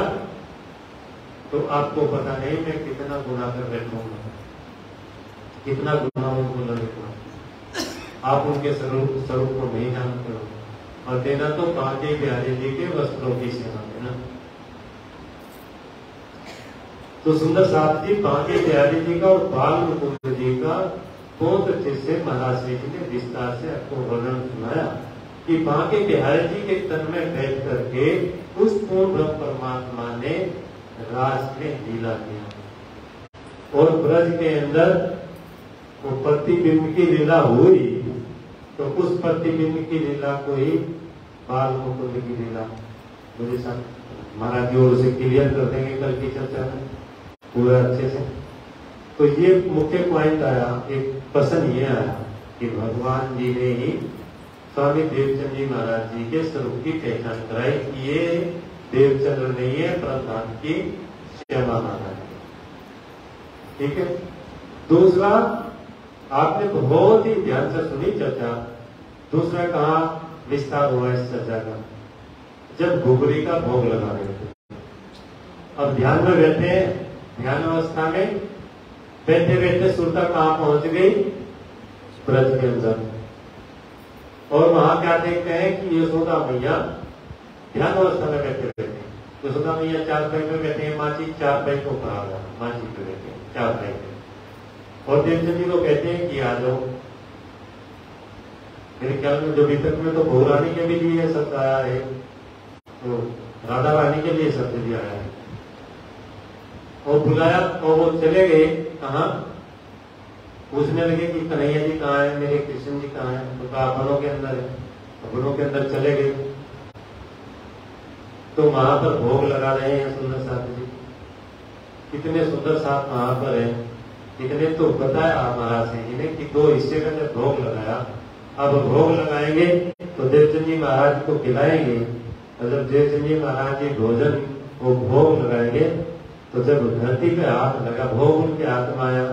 तो आपको पता नहीं मैं कितना गुनाह कर बैठूंगा, कितना गुनाह उनको लगेगा। आप उनके स्वरूप को नहीं जानते हो। और देना तो बांके बिहारी जी के वस्त्रों की सेवा देना। तो सुंदर साथ जी बांके बिहारी जी का और बाल मुकुंद जी का बहुत अच्छे से महाराज जी ने विस्तार से आपको वर्णन सुनाया कि बांके बिहारी जी के तन में बैठ करके उस पूर्ण परमात्मा ने रास में लीला किया और ब्रज के अंदर वो प्रतिबिंब की लीला हुई। तो उस प्रतिबिंब की लीला को ही बाल मुकुंद की लीला मुझे महाराज जी और उसे क्लियर कर देंगे कल की चर्चा में पूरा अच्छे से। तो ये मुख्य पॉइंट आया, एक प्रश्न ये आया कि भगवान जी ने ही स्वामी देवचंद जी महाराज जी के स्वरूप की पहचान कराई कि ये देवचंद्र नहीं है, प्रधान की श्यामा माता है। ठीक है। दूसरा, आपने बहुत ही ध्यान से सुनी चर्चा। दूसरा कहा विस्तार हुआ इस चर्चा का जब घुघरी का भोग लगा रहे थे। अब ध्यान में बैठे हैं, ध्यान अवस्था में बैठे बैठे सुरता कहां पहुंच गई? ब्रज के अंदर। और वहां क्या देखते हैं कि यशोदा मैया ध्यान अवस्था में बैठे रहते हैं। यशोदा मैया 4 पैर में बैठे हैं, माँ जी 4 पैर को पड़ा हुआ, माँ जी पे बैठे हैं 4 पैर में। और देवचंद जी को कहते हैं कि आ जाओ। मेरे ख्याल में जो बीतक में तो बहु रानी के भी लिए शब्द आया है, तो राधा रानी के लिए शब्द भी आया है। और बुलाया और वो चले गए कहाँ, पूछने लगे कि कन्हैया जी कहाँ है, मेरे कृष्ण जी कहाँ है। तो कहा वनों के अंदर है। वनों के अंदर चले गए तो वहां पर भोग लगा रहे हैं सुंदर साथ जी। कितने सुंदर साथ वहां पर है, इतने तो बताया महाराज जी ने कि 2 हिस्से का जब भोग लगाया, अब भोग लगाएंगे तो देवचंद जी महाराज को खिलाएंगे। और जब देवचंद जी महाराज जी भोजन वो भोग लगाएंगे तो जब धरती पे हाथ लगा, भोग उनके हाथ में आया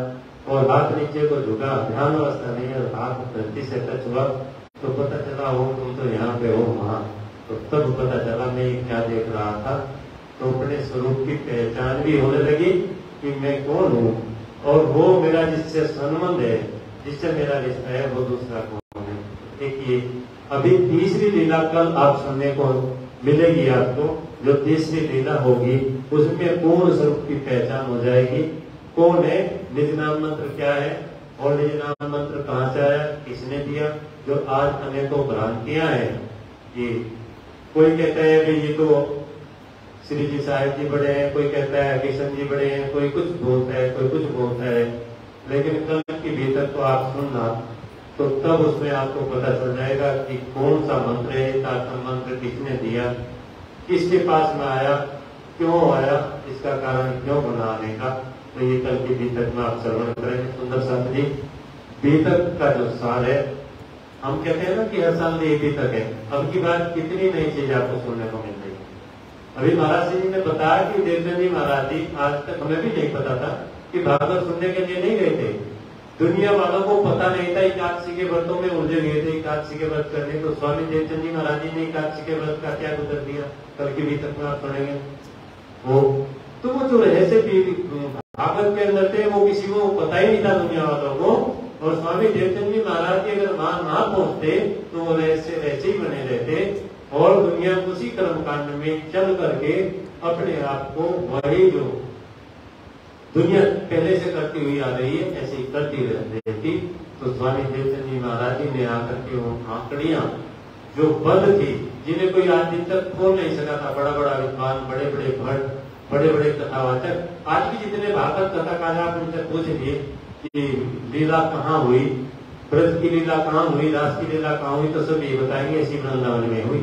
और हाथ नीचे को झुका, ध्यान अवस्था नहीं और हाथ धरती से टच हुआ, तो पता चला हो तुम तो यहाँ पे हो वहां। तो तब पता चला मैं क्या देख रहा था। तो अपने स्वरूप की पहचान भी होने लगी कि मैं कौन हूँ, और वो मेरा जिससे संबंध है, जिससे मेरा रिश्ता है, वो दूसरा कौन है। देखिए अभी तीसरी लीला कल आप सुनने को मिलेगी आपको। जो तीसरी लीला होगी उसमें पूर्ण स्वरूप की पहचान हो जाएगी। कौन है, निज नाम मंत्र क्या है और निज नाम मंत्र कहाँ से आया, किसने दिया। जो आज अनेकों भ्रांतियां हैं, ये कोई कहता है कि ये तो श्री जी साहिब जी बड़े हैं, कोई कहता है किशन जी बड़े हैं, कोई कुछ बोलता है, कोई कुछ बोलता है। लेकिन कल की भीतर तो आप सुनना, तो तब उसमें आपको पता चल जाएगा कि कौन सा मंत्र है, तारतम मंत्र किसने दिया, किसके पास में आया, क्यों आया, इसका कारण क्यों बनाने का। तो ये कल की बीतक में आप श्रवण करेंगे सुंदर साथ जी। बीतक का जो सार है, हम कहते हैं ना कि हर साल ये बीतक है। अब की बात कितनी नई चीज आपको सुनने को मिल रही है। अभी महाराज जी ने बताया कि देवचंद जी महाराज जी, आज तक हमें भी नहीं पता था कि भागवत सुनने के लिए नहीं गए थे। दुनिया वालों को पता नहीं था, एकादशी के व्रतों में उलझे गए थे एकादशी के व्रत करने। तो स्वामी देवचंद जी महाराज जी ने एकादशी के व्रत का क्या गुजर दिया, कल की बीतक में आप सुनेंगे। वो तो वो जो रहस्य भागवत के अंदर थे वो किसी को पता ही नहीं था दुनिया वालों को। और स्वामी देवचंद जी महाराज जी अगर वहां ना पहुंचते तो वो रहस्य ऐसे ही बने रहते और दुनिया उसी कर्म कांड में चल करके अपने आप को वही जो दुनिया पहले से करती हुई आ रही है ऐसी करती रहती थी। तो स्वामी देवचंद जी महाराज जी ने आकर के वो आंकड़ियां जो बंद थी, जिन्हें कोई आज दिन तक खोल नहीं सका था, बड़ा बड़ा विद्वान, बड़े बड़े भट्ट, बड़े बड़े कथावाचक, आज भी जितने भागवत कथाकार आप उनसे पूछिए कि लीला कहाँ हुई, व्रत की लीला कहाँ हुई, रास की लीला कहाँ हुई, तो सब ये बताएंगे ऐसी वृंदावन में हुई।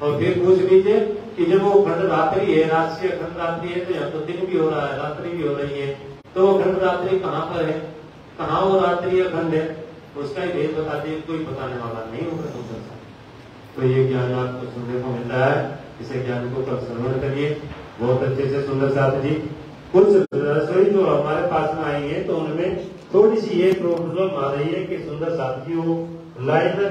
और फिर पूछ लीजिए कि जब वो खंड रात्रि है, राष्ट्रीय खंड रात्रि है, तो यहाँ तो दिन भी हो रहा है, रात्रि भी हो रही है, तो वो खंड रात्रि कहाँ पर है, कहाँ वो रात्रि खंड है, उसका ही भेद बता दिए, कोई बताने वाला नहीं होगा दूसरा। तो ये ज्ञान आपको सुनने को मिल रहा है, इसे ज्ञान को कब श्रवण करिए बहुत अच्छे से। सुंदर साथ जी कुछ रसोई जो हमारे पास में आई है तो उनमें थोड़ी सी ये प्रॉब्लम आ रही है कि सुंदर साथ जी वो लाइन में